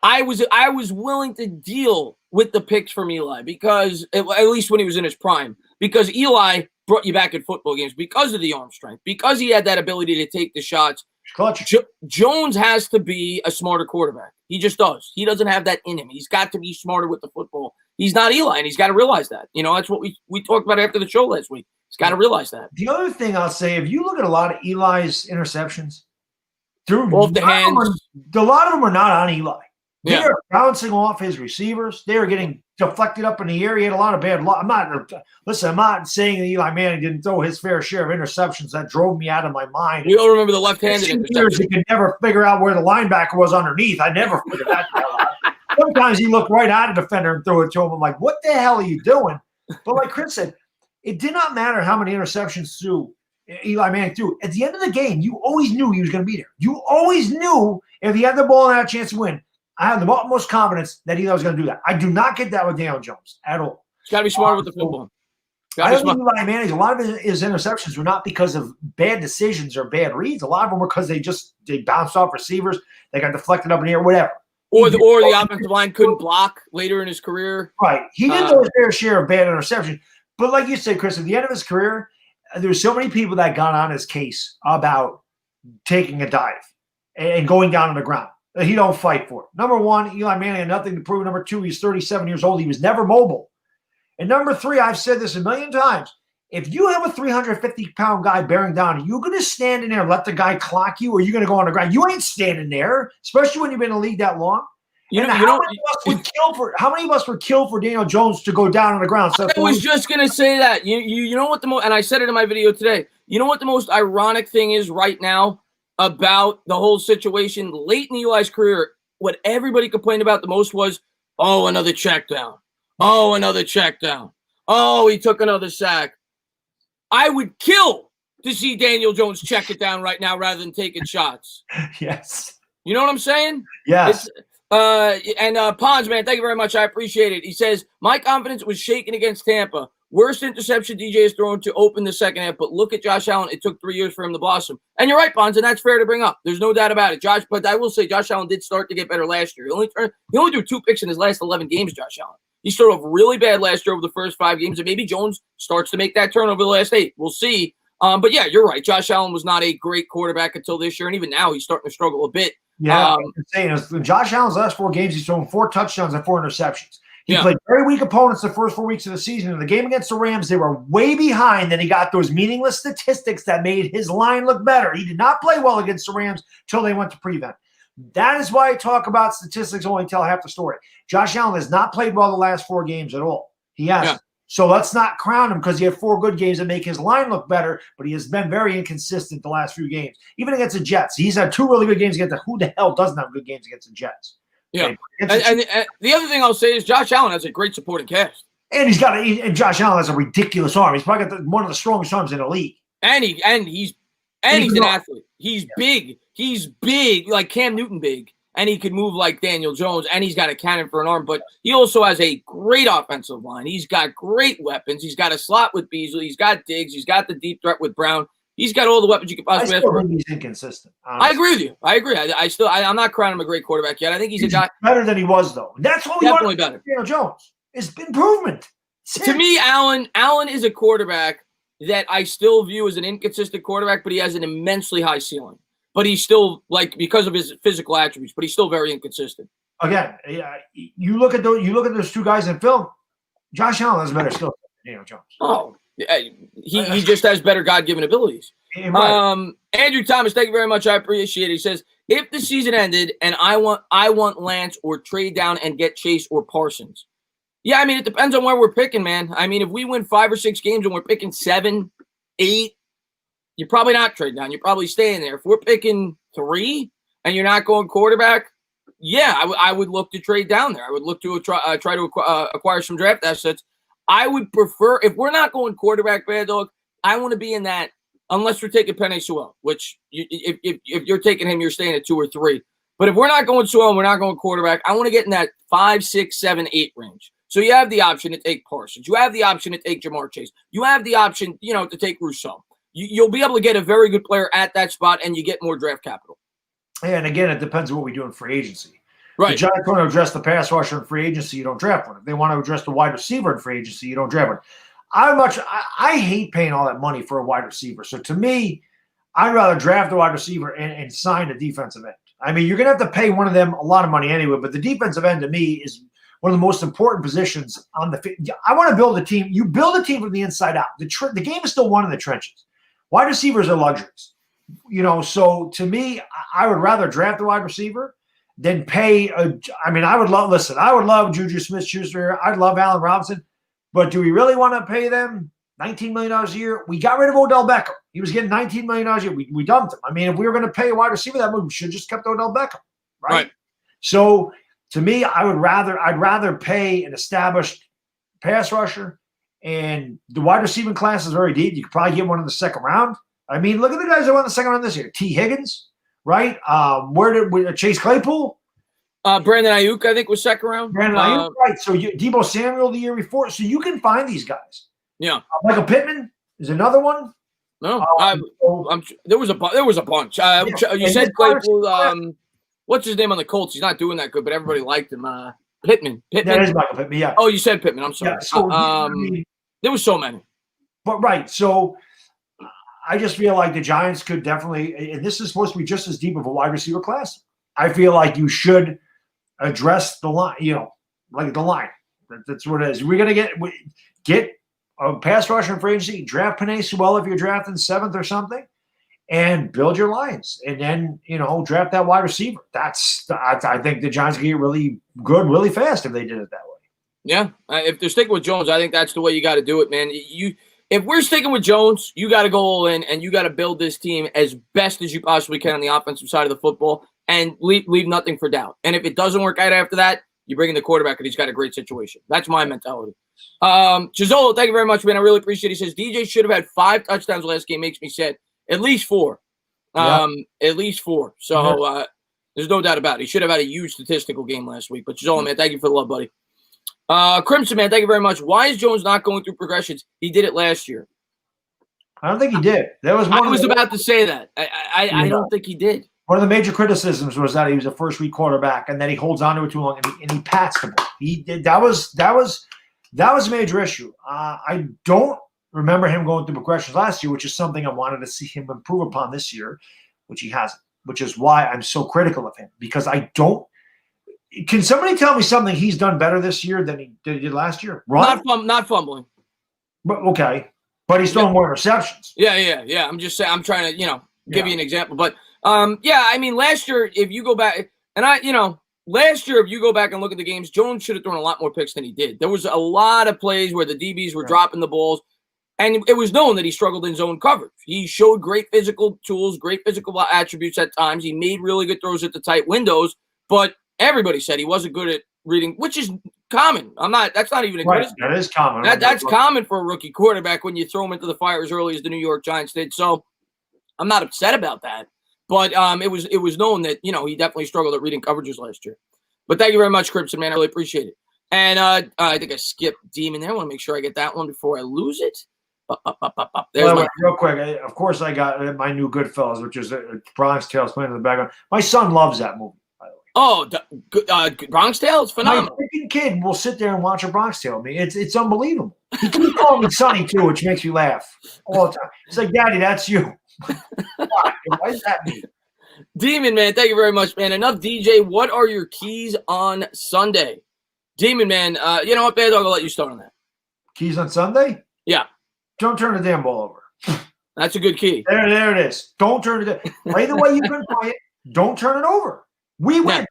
S1: I was willing to deal with the picks from Eli because, at least when he was in his prime, because Eli brought you back in football games because of the arm strength, because he had that ability to take the shots.
S2: Clutch.
S1: Jones has to be a smarter quarterback. He just does. He doesn't have that in him. He's got to be smarter with the football. He's not Eli, and he's got to realize that. That's what we talked about after the show last week. He's got to realize that.
S2: The other thing I'll say, if you look at a lot of Eli's interceptions,
S1: off the hands,
S2: a lot of them are not on Eli. They
S1: Yeah.
S2: are bouncing off his receivers. They are getting deflected up in the air. He had a lot of bad luck. I'm not saying that Eli Manning didn't throw his fair share of interceptions. That drove me out of my mind.
S1: We all remember the left-handed interception.
S2: He could never figure out where the linebacker was underneath. I never figured that out. Sometimes he looked right at a defender and threw it to him. I'm like, what the hell are you doing? But like Chris said, it did not matter how many interceptions Eli Manning threw. At the end of the game, you always knew he was going to be there. You always knew if he had the ball and had a chance to win. I have the utmost confidence that Eli was going to do that. I do not get that with Daniel Jones at all.
S1: He's got to be smarter with the football.
S2: I don't think Eli Manning, a lot of his interceptions were not because of bad decisions or bad reads. A lot of them were because they bounced off receivers. They got deflected up in the air, whatever.
S1: Or the offensive line couldn't block later in his career.
S2: Right. He did throw his fair share of bad interceptions. But like you said, Chris, at the end of his career, there's so many people that got on his case about taking a dive and going down on the ground. He don't fight for it. Number one, Eli Manning had nothing to prove. Number two, he's 37 years old. He was never mobile. And number three, I've said this a million times. If you have a 350-pound guy bearing down, are you going to stand in there and let the guy clock you, or are you going to go on the ground? You ain't standing there, especially when you've been in the league that long. How many of us were killed for Daniel Jones to go down on the ground?
S1: I was just going to say that. You know what and I said it in my video today. You know what the most ironic thing is right now about the whole situation late in Eli's career? What everybody complained about the most was, oh, another check down. Oh, another check down. Oh, he took another sack. I would kill to see Daniel Jones check it down right now rather than taking shots.
S2: Yes.
S1: You know what I'm saying?
S2: Yes.
S1: Pons, man, thank you very much. I appreciate it. He says, my confidence was shaken against Tampa. Worst interception DJ has thrown to open the second half, but look at Josh Allen. It took 3 years for him to blossom. And you're right, Pons, and that's fair to bring up. There's no doubt about it. But I will say Josh Allen did start to get better last year. He only threw 2 picks in his last 11 games, Josh Allen. He started off really bad last year over the first 5 games, and maybe Jones starts to make that turn over the last 8. We'll see. But yeah, you're right. Josh Allen was not a great quarterback until this year, and even now he's starting to struggle a bit.
S2: Yeah, I'm saying Josh Allen's last 4 games, he's thrown 4 touchdowns and 4 interceptions. He played very weak opponents the first 4 weeks of the season. In the game against the Rams, they were way behind. Then he got those meaningless statistics that made his line look better. He did not play well against the Rams until they went to prevent. That is why I talk about statistics only tell half the story. Josh Allen has not played well the last 4 games at all. He hasn't. Yeah. So let's not crown him because he had 4 good games that make his line look better, but he has been very inconsistent the last few games. Even against the Jets. He's had 2 really good games against who the hell doesn't have good games against the Jets?
S1: Yeah. Okay. And the other thing I'll say is Josh Allen has a great supporting cast.
S2: And and Josh Allen has a ridiculous arm. He's probably got one of the strongest arms in the league.
S1: And he's an athlete. He's big. He's big, like Cam Newton big. And he can move like Daniel Jones, and he's got a cannon for an arm. But he also has a great offensive line. He's got great weapons. He's got a slot with Beasley. He's got Diggs. He's got the deep threat with Brown. He's got all the weapons you could possibly ask for.
S2: He's inconsistent. Honestly.
S1: I agree with you. I agree. I'm not crowning him a great quarterback yet. I think he's a guy
S2: better than he was, though. That's what we
S1: definitely
S2: want.
S1: Better.
S2: Daniel Jones is improvement.
S1: To me, Allen is a quarterback that I still view as an inconsistent quarterback, but he has an immensely high ceiling. But he's still, because of his physical attributes, but he's still very inconsistent.
S2: Again, you look at those 2 guys in film. Josh Allen has better skill than Daniel Jones.
S1: Oh, he just has better God-given abilities.
S2: Right.
S1: Andrew Thomas, thank you very much. I appreciate it. He says, if the season ended and I want Lance or trade down and get Chase or Parsons. Yeah, I mean, it depends on where we're picking, man. I mean, if we win 5 or 6 games and we're picking 7, 8, you're probably not trading down. You're probably staying there. If we're picking 3 and you're not going quarterback, yeah, I would look to trade down there. I would look to try to acquire some draft assets. I would prefer, if we're not going quarterback, Baddog, I want to be in that, unless we're taking Penei Sewell, which if you're taking him, you're staying at 2 or 3. But if we're not going Sewell and we're not going quarterback, I want to get in that 5, 6, 7, 8 range. So you have the option to take Parsons. You have the option to take Jamar Chase. You have the option, to take Rousseau. You'll be able to get a very good player at that spot, and you get more draft capital.
S2: And again, it depends on what we do in free agency.
S1: Right.
S2: The Giants want to address the pass rusher in free agency, you don't draft one. If they want to address the wide receiver in free agency, you don't draft one. I hate paying all that money for a wide receiver. So to me, I'd rather draft a wide receiver and sign a defensive end. I mean, you're going to have to pay one of them a lot of money anyway, but the defensive end to me is one of the most important positions on the field. I want to build a team. You build a team from the inside out. The game is still won in the trenches. Wide receivers are luxuries. So to me, I would rather draft a wide receiver than pay I would love Juju Smith-Schuster. I'd love Allen Robinson. But do we really want to pay them $19 million a year? We got rid of Odell Beckham. He was getting $19 million a year. We dumped him. I mean, if we were going to pay a wide receiver that much, we should have just kept Odell Beckham, right? So to me, I'd rather pay an established pass rusher, and the wide receiving class is very deep. You could probably get one in the second round. I mean, look at the guys that won the second round this year. T. Higgins, right? Where did Chase Claypool?
S1: Brandon Ayuk, I think, was second round.
S2: Brandon Ayuk, right. So Deebo Samuel the year before. So you can find these guys.
S1: Yeah.
S2: Michael Pittman is another one.
S1: No, there was a bunch. You said Claypool. What's his name on the Colts? He's not doing that good, but everybody liked him. Pittman.
S2: That is Michael Pittman, yeah.
S1: Oh, you said Pittman. I'm sorry.
S2: Yeah,
S1: there was so many.
S2: But right, so I just feel like the Giants could definitely, and this is supposed to be just as deep of a wide receiver class. I feel like you should address the line, like the line. That's what it is. We're going to get a pass rusher in free agency, draft Penei Sewell if you're drafting 7th or something, and build your lines. And then, draft that wide receiver. I think the Giants can get really good really fast if they did it that way.
S1: Yeah. If they're sticking with Jones, I think that's the way you got to do it, man. If we're sticking with Jones, you got to go all in, and you got to build this team as best as you possibly can on the offensive side of the football and leave nothing for doubt. And if it doesn't work out after that, you bring in the quarterback, and he's got a great situation. That's my mentality. Chizolo, thank you very much, man. I really appreciate it. He says, DJ should have had 5 touchdowns last game. Makes me sad. At least 4. At least 4. So there's no doubt about it. He should have had a huge statistical game last week. But Chizolo, man, thank you for the love, buddy. Crimson, man, thank you very much. Why is Jones not going through progressions? He did it last year.
S2: I don't think he did. That was
S1: I was about to say that. I don't think he did.
S2: One of the major criticisms was that he was a first-week quarterback and that he holds on to it too long and he pats the ball. He did that was a major issue. I don't remember him going through progressions last year, which is something I wanted to see him improve upon this year, which he hasn't. Which is why I'm so critical of him, because I don't. Can somebody tell me something he's done better this year than he did last year?
S1: Not fumbling.
S2: But, okay, but he's throwing more interceptions.
S1: Yeah. I'm just saying. I'm trying to give you an example, but I mean, last year if you go back last year if you go back and look at the games, Jones should have thrown a lot more picks than he did. There was a lot of plays where the DBs were dropping the balls. And it was known that he struggled in zone coverage. He showed great physical tools, great physical attributes at times. He made really good throws at the tight windows, but everybody said he wasn't good at reading, which is common. That's not even a criticism.
S2: That is common.
S1: That's common for a rookie quarterback when you throw him into the fire as early as the New York Giants did. So I'm not upset about that. But it was known that, he definitely struggled at reading coverages last year. But thank you very much, Crimson, man. I really appreciate it. And I think I skipped Demon there. I want to make sure I get that one before I lose it.
S2: Real quick, of course, I got my new Goodfellas, which is Bronx Tales playing in the background. My son loves that movie, by the way.
S1: Oh, Bronx Tale is phenomenal.
S2: My freaking kid will sit there and watch a Bronx Tale. I mean, it's unbelievable. He keeps calling me Sonny too, which makes me laugh all the time. He's like, "Daddy, that's you." Why is that me?
S1: Demon, man, thank you very much, man. Enough DJ. What are your keys on Sunday? Demon, man, you know what, Baddog, I'll let you start on that.
S2: Keys on Sunday?
S1: Yeah.
S2: Don't turn the damn ball over.
S1: That's a good key.
S2: There it is. Don't turn it. Play the way you've been playing. Don't turn it over. We win. Yeah.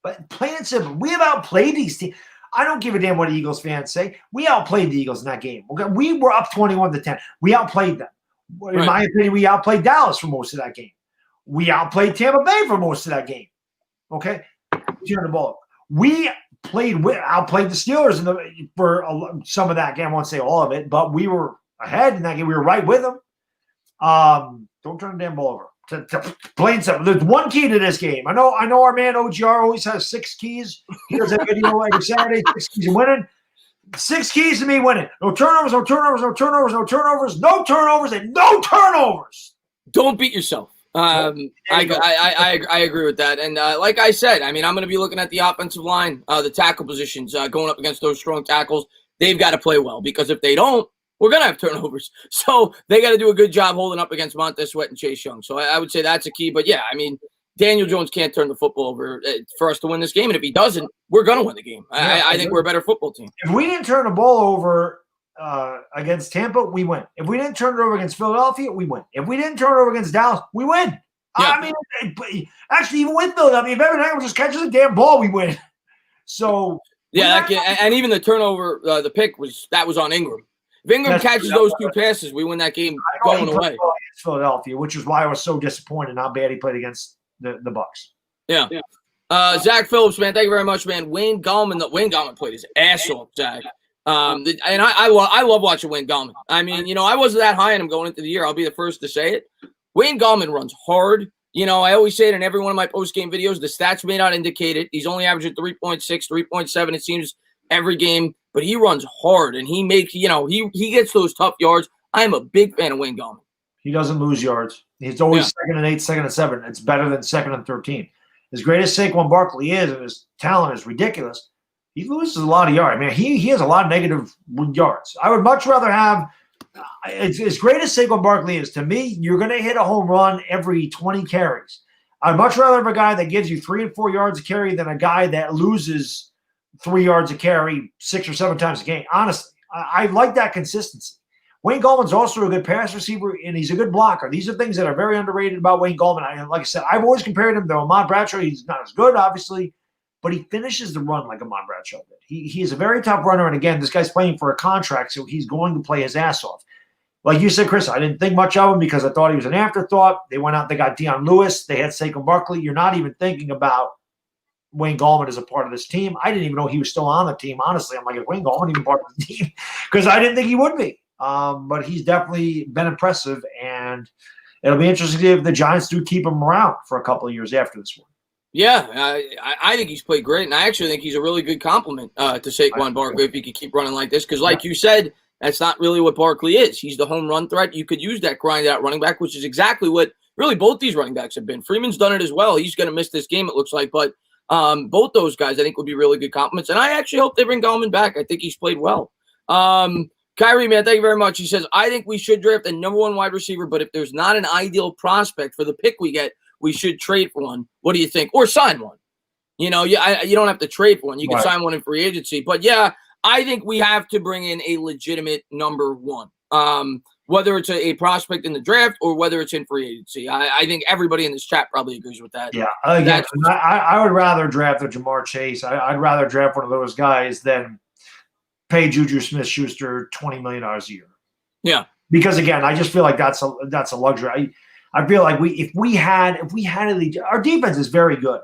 S2: But plain and simple, we have outplayed these teams. I don't give a damn what Eagles fans say. We outplayed the Eagles in that game. Okay? We were up 21-10. We outplayed them. In my opinion, we outplayed Dallas for most of that game. We outplayed Tampa Bay for most of that game. Okay? Turn the ball over. We outplayed the Steelers for some of that game. I won't say all of it, but we were ahead in that game. We were right with them. Don't turn the damn ball over. To plain simple. There's one key to this game. I know our man OGR always has 6 keys. He does that video every Saturday. 6 keys of winning. 6 keys to me winning. No turnovers, no turnovers, no turnovers, no turnovers, no turnovers, and no turnovers.
S1: Don't beat yourself. I agree with that. And like I said, I mean, I'm going to be looking at the offensive line, the tackle positions, going up against those strong tackles. They've got to play well, because if they don't, we're going to have turnovers. So they got to do a good job holding up against Montez Sweat and Chase Young. So I would say that's a key. But, yeah, I mean, Daniel Jones can't turn the football over for us to win this game. And if he doesn't, we're going to win the game. I think we're a better football team.
S2: If we didn't turn the ball over against Tampa, we win. If we didn't turn it over against Philadelphia, we win. If we didn't turn it over against Dallas, we win. Yeah. I mean, actually, even with Philadelphia, if Evan Engram just catches a damn ball, we win. So
S1: yeah, and even the turnover, the pick was on Ingram. If Ingram catches those 2 passes, we win that game going away.
S2: Against Philadelphia, which is why I was so disappointed how bad he played against the Bucs.
S1: Yeah. Zach Phillips, man, thank you very much, man. Wayne Gallman played his ass off, Zach. And I love watching Wayne Gallman. I mean, I wasn't that high on him going into the year. I'll be the first to say it. Wayne Gallman runs hard. I always say it in every one of my post-game videos. The stats may not indicate it. He's only averaging 3.6, 3.7, it seems, every game. But he runs hard, and he makes, he gets those tough yards. I am a big fan of Wayne Gallman.
S2: He doesn't lose yards. He's always 2nd and 8, 2nd and 7. It's better than 2nd and 13. As great as Saquon Barkley is, and his talent is ridiculous, he loses a lot of yards. I mean, he has a lot of negative yards. I would much rather have as great as Saquon Barkley is, to me, you're going to hit a home run every 20 carries. I'd much rather have a guy that gives you 3 and 4 yards a carry than a guy that loses 3 yards a carry 6 or 7 times a game. Honestly, I like that consistency. Wayne Gallman's also a good pass receiver, and he's a good blocker. These are things that are very underrated about Wayne Gallman. Like I said, I've always compared him to Ahmad Bradshaw. He's not as good, obviously, but he finishes the run like Ahmad Bradshaw did. He is a very top runner, and again, this guy's playing for a contract, so he's going to play his ass off. Like you said, Chris, I didn't think much of him because I thought he was an afterthought. They went out, they got Deion Lewis, they had Saquon Barkley. You're not even thinking about Wayne Gallman as a part of this team. I didn't even know he was still on the team. Honestly, I'm like, is Wayne Gallman even part of the team? Because I didn't think he would be. But he's definitely been impressive, and it'll be interesting to see if the Giants do keep him around for a couple of years after this one.
S1: Yeah, I think he's played great, and I actually think he's a really good compliment to Saquon Barkley if he could keep running like this. Because like you said, that's not really what Barkley is. He's the home run threat. You could use that grind out running back, which is exactly what really both these running backs have been. Freeman's done it as well. He's going to miss this game, it looks like, but both those guys I think would be really good compliments. And I actually hope they bring Gallman back. I think he's played well. Kyrie, man, thank you very much. He says, I think we should draft a number 1 wide receiver, but if there's not an ideal prospect for the pick we get, we should trade for one. What do you think? Or sign one. You know, you don't have to trade for one. You can sign one in free agency. But, yeah, I think we have to bring in a legitimate number 1, whether it's a prospect in the draft or whether it's in free agency. I think everybody in this chat probably agrees with that.
S2: Yeah, again, I would rather draft a Jamar Chase. I'd rather draft one of those guys than pay Juju Smith-Schuster $20 million a year.
S1: Yeah.
S2: Because, again, I just feel like that's a luxury. I feel like if we had our defense is very good,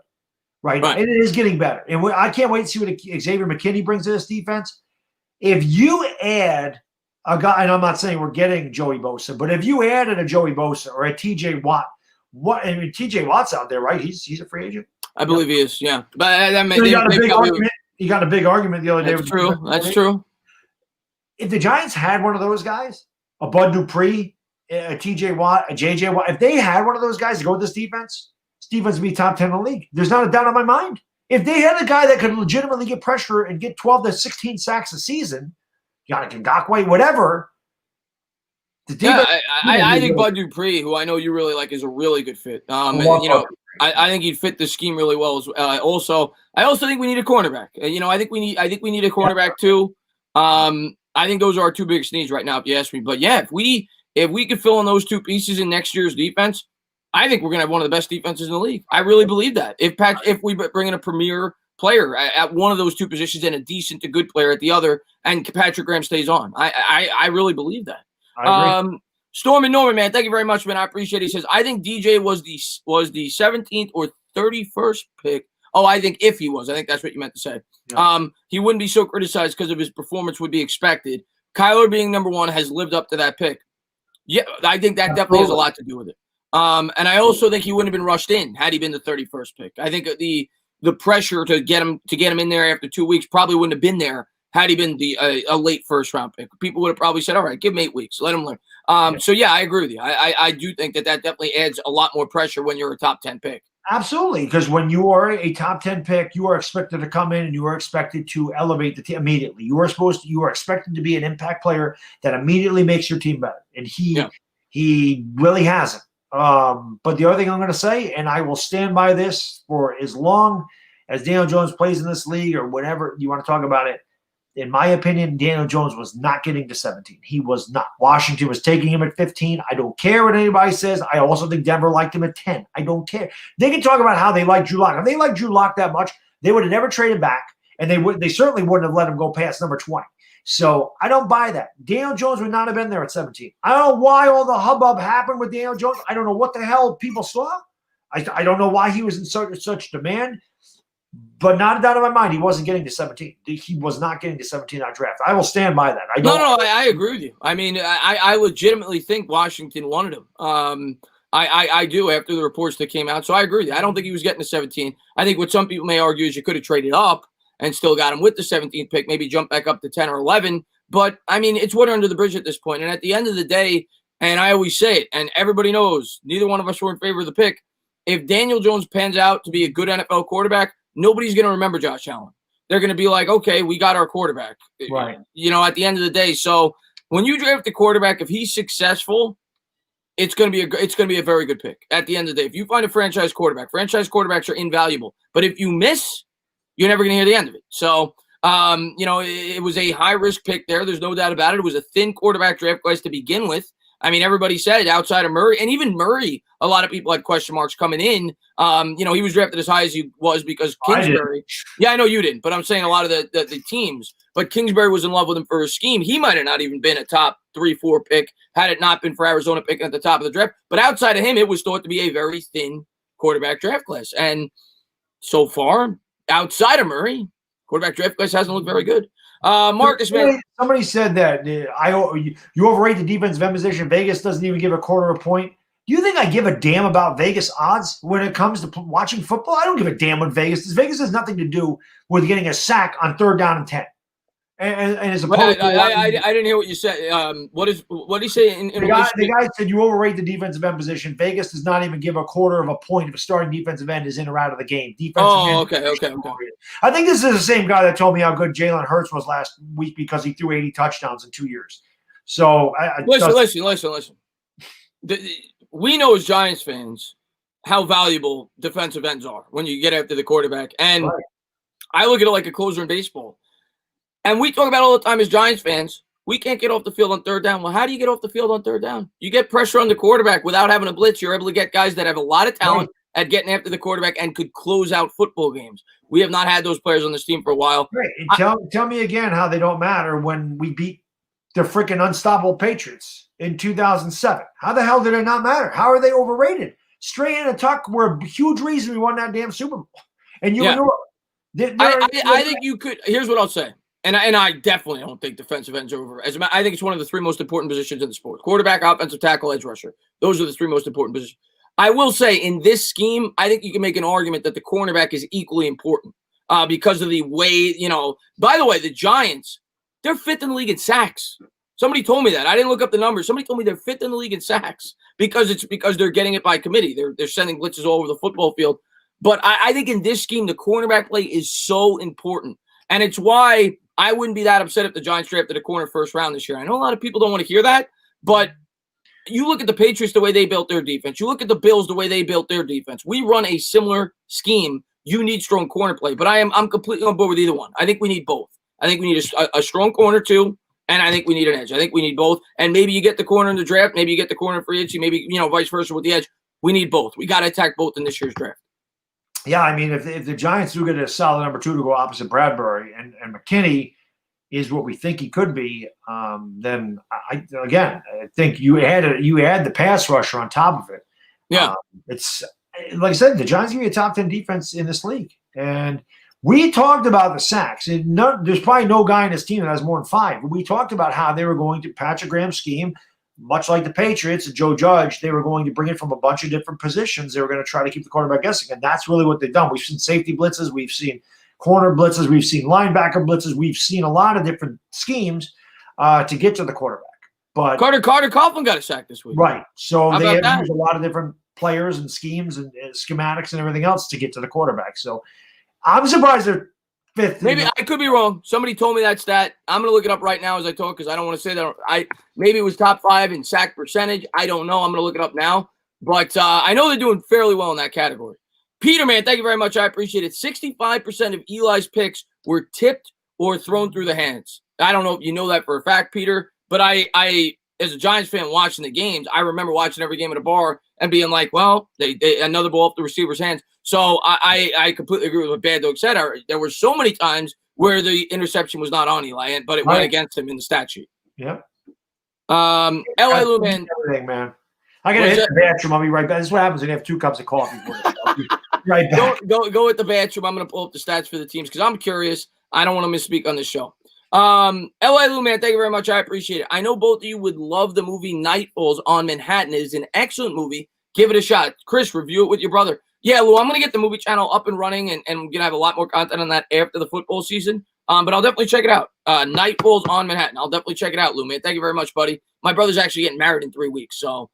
S2: right? And it is getting better. And I can't wait to see what Xavier McKinney brings to this defense. If you add a guy, and I'm not saying we're getting Joey Bosa, but if you added a Joey Bosa or a TJ Watt, TJ Watt's out there, right? He's a free agent.
S1: I believe he is, yeah. But
S2: you got a big argument the other day.
S1: That's true. That's true.
S2: If the Giants had one of those guys, a Bud Dupree, a TJ Watt, a JJ Watt, if they had one of those guys to go with this defense would be top 10 in the league. There's not a doubt in my mind. If they had a guy that could legitimately get pressure and get 12 to 16 sacks a season, Yannick Ngakoue, whatever.
S1: I think Bud Dupree, who I know you really like, is a really good fit. I think he'd fit the scheme really well. I also think we need a cornerback. I think we need a cornerback too. I think those are our 2 biggest needs right now, if you ask me. But yeah, if we could fill in those 2 pieces in next year's defense, I think we're gonna have one of the best defenses in the league. I really believe that. If we bring in a premier player at one of those 2 positions and a decent to good player at the other, and Patrick Graham stays on, I really believe that. Storm and Norman, man, thank you very much, man. I appreciate it. He says, I think DJ was the 17th or 31st pick. Oh, I think if he was. I think that's what you meant to say. Yeah. He wouldn't be so criticized because of his performance would be expected. Kyler being number 1 has lived up to that pick. Yeah, I think that definitely has a lot to do with it. And I also think he wouldn't have been rushed in had he been the 31st pick. I think the pressure to get him in there after 2 weeks probably wouldn't have been there had he been a late first-round pick. People would have probably said, all right, give him 8 weeks. Let him learn. So, yeah, I agree with you. I do think that definitely adds a lot more pressure when you're a top 10 pick.
S2: Absolutely, because when you are a top 10 pick, you are expected to come in and you are expected to elevate the team immediately. You are expected to be an impact player that immediately makes your team better. And he really hasn't. But the other thing I'm going to say, and I will stand by this for as long as Daniel Jones plays in this league or whatever you want to talk about it, in my opinion, Daniel Jones was not getting to 17. He was not. Washington was taking him at 15. I don't care what anybody says. I also think Denver liked him at 10. I don't care. They can talk about how they like Drew Lock. If they like Drew Lock that much, they would have never traded back, and they certainly wouldn't have let him go past number 20. So I don't buy that. Daniel Jones would not have been there at 17. I don't know why all the hubbub happened with Daniel Jones. I don't know what the hell people saw. I don't know why he was in such demand. But not a doubt in my mind, he wasn't getting to 17. He was not getting to 17 on draft. I will stand by that.
S1: I agree with you. I mean, I legitimately think Washington wanted him. I do after the reports that came out. So I agree with you. I don't think he was getting to 17. I think what some people may argue is you could have traded up and still got him with the 17th pick, maybe jump back up to 10 or 11. But, I mean, it's water under the bridge at this point. And at the end of the day, and I always say it, and everybody knows, neither one of us were in favor of the pick. If Daniel Jones pans out to be a good NFL quarterback, nobody's going to remember Josh Allen. They're going to be like, okay, we got our quarterback.
S2: Right.
S1: At the end of the day. So when you draft the quarterback, if he's successful, it's going to be a very good pick at the end of the day. If you find a franchise quarterbacks are invaluable. But if you miss, you're never going to hear the end of it. So, it was a high-risk pick there. There's no doubt about it. It was a thin quarterback draft class to begin with. I mean, everybody said outside of Murray, and even Murray, a lot of people had question marks coming in. He was drafted as high as he was because Kingsbury. Yeah, I know you didn't, but I'm saying a lot of the teams. But Kingsbury was in love with him for his scheme. He might have not even been a top 3-4 pick had it not been for Arizona picking at the top of the draft. But outside of him, it was thought to be a very thin quarterback draft class. And so far, outside of Murray, quarterback draft class hasn't looked very good. Marcus, man.
S2: Somebody said that you overrate the defensive end position. Vegas doesn't even give a quarter of a point. Do you think I give a damn about Vegas odds when it comes to watching football? I don't give a damn what Vegas does. Vegas has nothing to do with getting a sack on 3rd down and 10. And as
S1: Well,
S2: opposed to
S1: I didn't hear what you said. What did he say?
S2: the guy said you overrate the defensive end position. Vegas does not even give a quarter of a point if a starting defensive end is in or out of the game.
S1: Okay.
S2: I think this is the same guy that told me how good Jalen Hurts was last week because he threw 80 touchdowns in 2 years. So
S1: listen. We know as Giants fans how valuable defensive ends are when you get after the quarterback. And right. I look at it like a closer in baseball. And we talk about all the time as Giants fans, we can't get off the field on third down. Well, how do you get off the field on third down? You get pressure on the quarterback without having a blitz. You're able to get guys that have a lot of talent at getting after the quarterback and could close out football games. We have not had those players on this team for a while.
S2: Right. And tell me again how they don't matter when we beat the freaking unstoppable Patriots in 2007. How the hell did it not matter? How are they overrated? Strahan and Tuck were a huge reason we won that damn Super Bowl. And you know,
S1: I think you could. Here's what I'll say. And I definitely don't think defensive ends are over. I think it's one of the three most important positions in the sport. Quarterback, offensive tackle, edge rusher. Those are the three most important positions. I will say in this scheme, I think you can make an argument that the cornerback is equally important because of the way, by the way, the Giants, they're fifth in the league in sacks. Somebody told me that. I didn't look up the numbers. Somebody told me they're fifth in the league in sacks because they're getting it by committee. They're sending blitzes all over the football field. But I think in this scheme, the cornerback play is so important. And it's why I wouldn't be that upset if the Giants drafted a corner first round this year. I know a lot of people don't want to hear that, but you look at the Patriots the way they built their defense. You look at the Bills the way they built their defense. We run a similar scheme. You need strong corner play, but I'm completely on board with either one. I think we need both. I think we need a strong corner too, and I think we need an edge. I think we need both. And maybe you get the corner in the draft, maybe you get the corner in free agency, maybe vice versa with the edge. We need both. We got to attack both in this year's draft.
S2: Yeah, I mean, if the Giants do get a solid number 2 to go opposite Bradbury and McKinney is what we think he could be, then I think you add the pass rusher on top of it.
S1: Yeah,
S2: it's like I said, the Giants give you a top 10 defense in this league, and we talked about the sacks. There's probably no guy in this team that has more than 5. But we talked about how they were going to Patrick Graham's scheme. Much like the Patriots and Joe Judge, they were going to bring it from a bunch of different positions. They were going to try to keep the quarterback guessing, and that's really what they've done. We've seen safety blitzes. We've seen corner blitzes. We've seen linebacker blitzes. We've seen a lot of different schemes to get to the quarterback. But
S1: Carter Coughlin got a sack this week.
S2: Right. So they have used a lot of different players and schemes and schematics and everything else to get to the quarterback. So I'm surprised they're fifth.
S1: Maybe I could be wrong. Somebody told me that stat. I'm going to look it up right now as I talk because I don't want to say that. Maybe it was top 5 in sack percentage. I don't know. I'm going to look it up now. But I know they're doing fairly well in that category. Peter, man, thank you very much. I appreciate it. 65% of Eli's picks were tipped or thrown through the hands. I don't know if you know that for a fact, Peter, but I as a Giants fan watching the games, I remember watching every game at a bar and being like, well, they another ball off the receiver's hands. So I completely agree with what Baddog said. There were so many times where the interception was not on Eli, but it went against him in the stat sheet.
S2: Yep.
S1: L.A. Lumen.
S2: Everything, man. I got to hit the bathroom. I'll be right back. This is what happens when you have 2 cups of coffee. Right back.
S1: Go at the bathroom. I'm going to pull up the stats for the teams because I'm curious. I don't want to misspeak on this show. L.A. Lumen, thank you very much. I appreciate it. I know both of you would love the movie Nightfalls on Manhattan. It is an excellent movie. Give it a shot. Chris, review it with your brother. Yeah, Lou, I'm going to get the movie channel up and running, and we're going to have a lot more content on that after the football season. But I'll definitely check it out. Nightfalls on Manhattan. I'll definitely check it out, Lou, man. Thank you very much, buddy. My brother's actually getting married in 3 weeks, so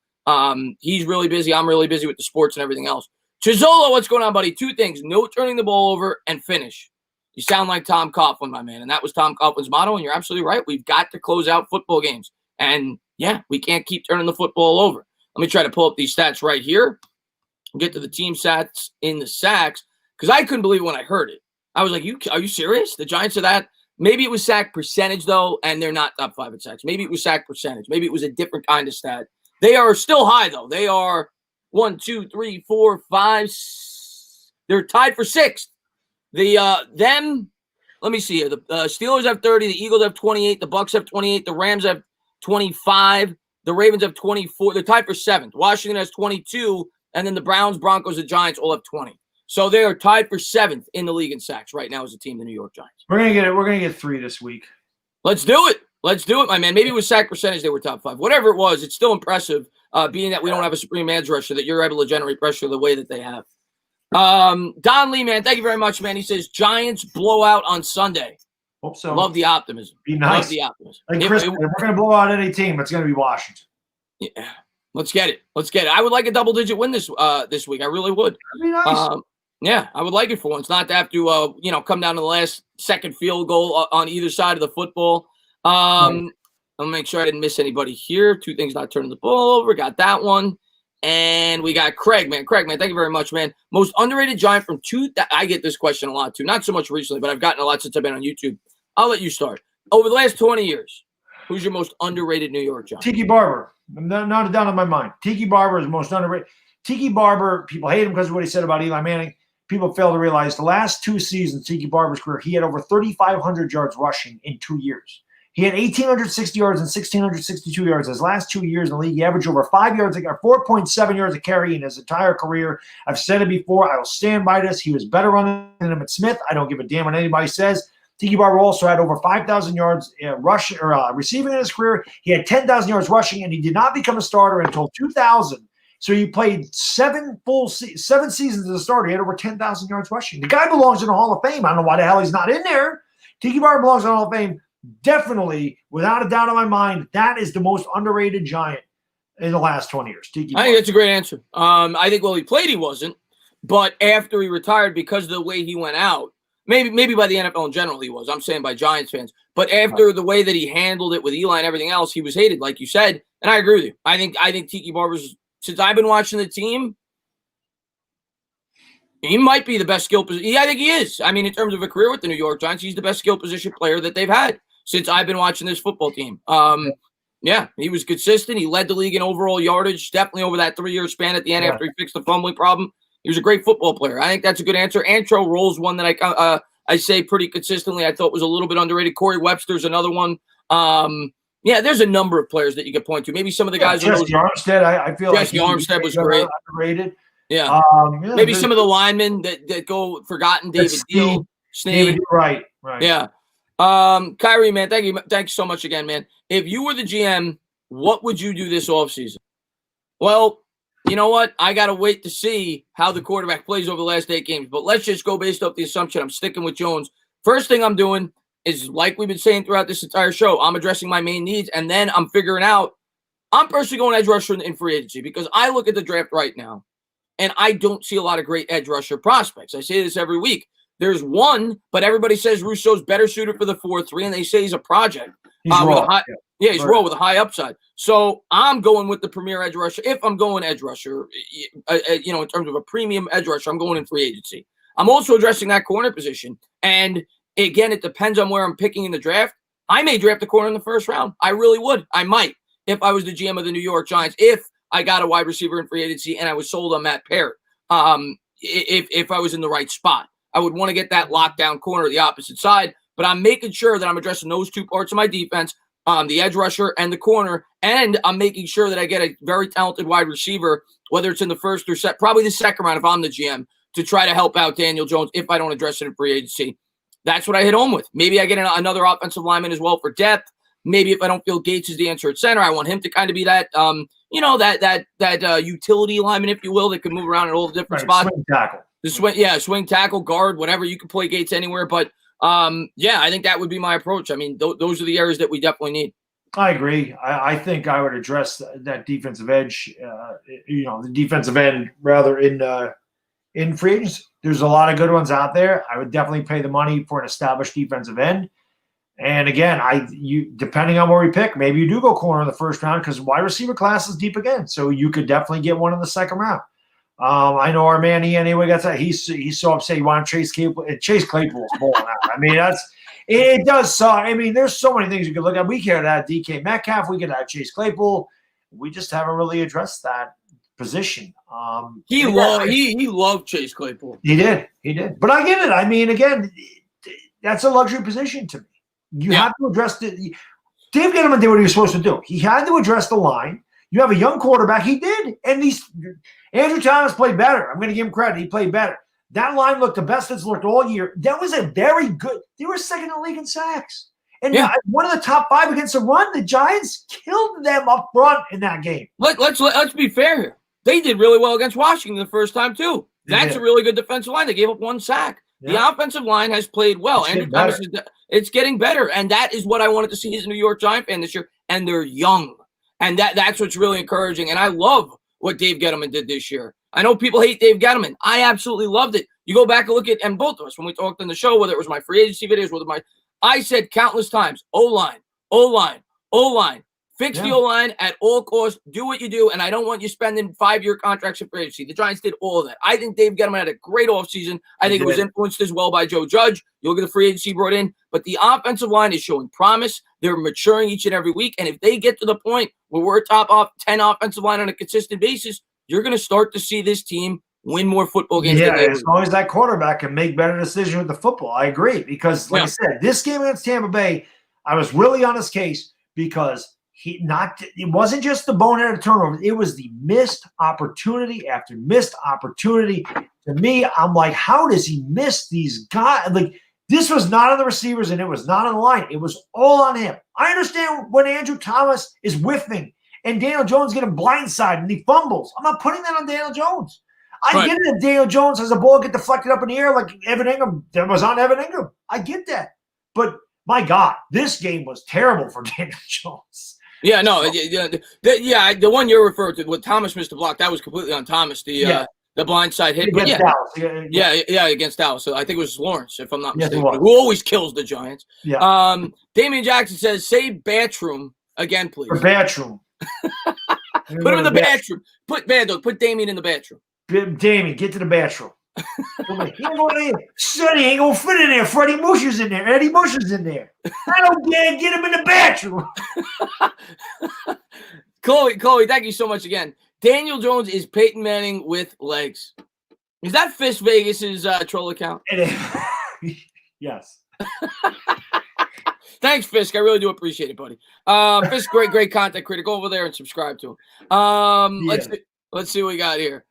S1: he's really busy. I'm really busy with the sports and everything else. Chizola, what's going on, buddy? 2 things. No turning the ball over and finish. You sound like Tom Coughlin, my man, and that was Tom Coughlin's motto, and you're absolutely right. We've got to close out football games. And, yeah, we can't keep turning the football over. Let me try to pull up these stats right here. Get to the team stats in the sacks because I couldn't believe it when I heard it. I was like, are you serious? The Giants are that? Maybe it was sack percentage, though, and they're not top 5 in sacks. Maybe it was sack percentage. Maybe it was a different kind of stat. They are still high, though. They are 1, 2, 3, 4, 5. They're tied for 6th. Let me see here. The Steelers have 30. The Eagles have 28. The Bucs have 28. The Rams have 25. The Ravens have 24. They're tied for 7th. Washington has 22. And then the Browns, Broncos, and Giants all have 20. So they are tied for 7th in the league in sacks right now as a team, the New York Giants.
S2: We're gonna get 3 this week.
S1: Let's do it. My man. Maybe it was sack percentage they were top 5. Whatever it was, it's still impressive, being that we don't have a supreme edge rusher, that you're able to generate pressure the way that they have. Don Lee, man, thank you very much, man. He says Giants blowout on Sunday.
S2: Hope so.
S1: Love the optimism.
S2: Be nice.
S1: Love the optimism.
S2: Like Chris, if we're going to blow out any team, it's going to be Washington.
S1: Yeah. Let's get it. I would like a double-digit win this week. I really would.
S2: That'd be nice.
S1: Yeah, I would like it for once. Not to have to, come down to the last second field goal on either side of the football. I'll make sure I didn't miss anybody here. 2 things not turning the ball over. Got that one. And we got Craig, man. Craig, man, thank you very much, man. Most underrated Giant from I get this question a lot, too. Not so much recently, but I've gotten a lot since I've been on YouTube. I'll let you start. Over the last 20 years, who's your most underrated New York Giant?
S2: Tiki Barber. Not a doubt in my mind. Tiki Barber is the most underrated. Tiki Barber, people hate him because of what he said about Eli Manning. People fail to realize the last 2 seasons, Tiki Barber's career, he had over 3,500 yards rushing in 2 years. He had 1,860 yards and 1,662 yards. His last 2 years in the league, he averaged over 4.7 yards a carry in his entire career. I've said it before. I will stand by this. He was better running than him at Smith. I don't give a damn what anybody says. Tiki Barber also had over 5,000 yards receiving in his career. He had 10,000 yards rushing, and he did not become a starter until 2000. So he played 7 seasons as a starter. He had over 10,000 yards rushing. The guy belongs in the Hall of Fame. I don't know why the hell he's not in there. Tiki Barber belongs in the Hall of Fame. Definitely, without a doubt in my mind, that is the most underrated Giant in the last 20 years. Tiki Barber.
S1: I think that's a great answer. I think while he played, he wasn't. But after he retired, because of the way he went out, maybe by the NFL in general he was. I'm saying by Giants fans. But after the way that he handled it with Eli and everything else, he was hated, like you said. And I agree with you. I think Tiki Barber's, since I've been watching the team, he might be the best skill position. I think he is. I mean, in terms of a career with the New York Giants, he's the best skill position player that they've had since I've been watching this football team. Yeah, he was consistent. He led the league in overall yardage, definitely over that 3-year span at the end after he fixed the fumbling problem. He was a great football player. I think that's a good answer. Antro Rolls, one that I say pretty consistently, I thought was a little bit underrated. Corey Webster's another one. Yeah, there's a number of players that you could point to. Maybe some of the guys.
S2: Jesse Armstead, I feel
S1: Jesse Armstead was great.
S2: Underrated.
S1: Yeah. Maybe some of the linemen that go forgotten. David Deal, Sneed.
S2: Right.
S1: Yeah. Kyrie, man, thanks so much again, man. If you were the GM, what would you do this offseason? Well, you know what? I got to wait to see how the quarterback plays over the last 8 games. But let's just go based off the assumption I'm sticking with Jones. First thing I'm doing is, like we've been saying throughout this entire show, I'm addressing my main needs, and then I'm figuring out I'm personally going edge rusher in free agency because I look at the draft right now, and I don't see a lot of great edge rusher prospects. I say this every week. There's one, but everybody says Russo's better suited for the 4-3, and they say he's a project.
S2: He's raw.
S1: He's raw with a high upside. So I'm going with the premier edge rusher. If I'm going edge rusher, in terms of a premium edge rusher, I'm going in free agency. I'm also addressing that corner position. And again, it depends on where I'm picking in the draft. I may draft a corner in the first round. I really would. I might if I was the GM of the New York Giants, if I got a wide receiver in free agency and I was sold on Matt Parrott. If I was in the right spot, I would want to get that lockdown corner the opposite side. But I'm making sure that I'm addressing those 2 parts of my defense, the edge rusher and the corner, and I'm making sure that I get a very talented wide receiver, whether it's in the first or probably the second round if I'm the GM, to try to help out Daniel Jones if I don't address it in free agency. That's what I hit home with. Maybe I get another offensive lineman as well for depth. Maybe if I don't feel Gates is the answer at center, I want him to kind of be that, that utility lineman, if you will, that can move around at all the different spots.
S2: Swing tackle.
S1: Swing tackle, guard, whatever. You can play Gates anywhere, but I think that would be my approach. I mean, those are the areas that we definitely need.
S2: I agree. I think I would address that defensive edge, the defensive end rather in free agency. There's a lot of good ones out there. I would definitely pay the money for an established defensive end. And again, depending on where we pick, maybe you do go corner in the first round because wide receiver class is deep again. So you could definitely get one in the second round. I know our man Ian anyway got that. He's so upset he wanted Chase Claypool. Chase Claypool's balling out. I mean, it does suck. I mean, there's so many things you could look at. We could have DK Metcalf. We could have Chase Claypool. We just haven't really addressed that position.
S1: He loved Chase Claypool.
S2: He did. But I get it. I mean, again, that's a luxury position to me. You have to address it. Dave Gettleman did what he was supposed to do. He had to address the line. You have a young quarterback. He did. And Andrew Thomas played better. I'm going to give him credit. He played better. That line looked the best it's looked all year. That was a very good – they were second in the league in sacks. And one of the top 5 against the run, the Giants killed them up front in that game.
S1: Let's be fair here. They did really well against Washington the first time too. That's a really good defensive line. They gave up 1 sack. The offensive line has played well. Andrew Thomas it's getting better, and that is what I wanted to see as a New York Giant fan this year. And they're young, and that's what's really encouraging. And I love what Dave Gettleman did this year. I know people hate Dave Gettleman. I absolutely loved it. You go back and look at, and both of us when we talked on the show, whether it was my free agency videos, I said countless times, O-line, O-line, O-line. Fix the O-line at all costs. Do what you do, and I don't want you spending 5-year contracts in free agency. The Giants did all of that. I think Dave Gettleman had a great offseason. I think it was influenced as well by Joe Judge. You look at the free agency he brought in, but the offensive line is showing promise. They're maturing each and every week, and if they get to the point where we're a top 10 offensive line on a consistent basis, you're going to start to see this team win more football games.
S2: Yeah, as long as that quarterback can make better decisions with the football. I agree, because like I said, this game against Tampa Bay, I was really on his case because it wasn't just the boneheaded turnover. It was the missed opportunity after missed opportunity. To me, I'm like, how does he miss these guys? Like, this was not on the receivers and it was not on the line. It was all on him. I understand when Andrew Thomas is whiffing and Daniel Jones getting blindsided and he fumbles. I'm not putting that on Daniel Jones. I get it if Daniel Jones has a ball get deflected up in the air like Evan Ingram. That was on Evan Ingram. I get that. But, my God, this game was terrible for Daniel Jones.
S1: Yeah, no, the one you're referring to, when Thomas missed the block, that was completely on Thomas. The blindside hit,
S2: against Dallas.
S1: Against Dallas. So I think it was Lawrence, if I'm not mistaken, who always kills the Giants.
S2: Yeah.
S1: Damian Jackson says, "Say bathroom again, please."
S2: Or bathroom.
S1: Put him in the bathroom. Put Damian in the bathroom.
S2: Damian, get to the bathroom. Sonny ain't gonna fit in there. Freddie Musher's in there. Eddie Musher's in there. I don't care. Get him in the bathroom.
S1: Chloe, thank you so much again. Daniel Jones is Peyton Manning with legs. Is that Fish Vegas's troll account?
S2: Yes.
S1: Thanks, Fisk. I really do appreciate it, buddy. Fisk, great content creator. Go over there and subscribe to him. Let's see what we got here.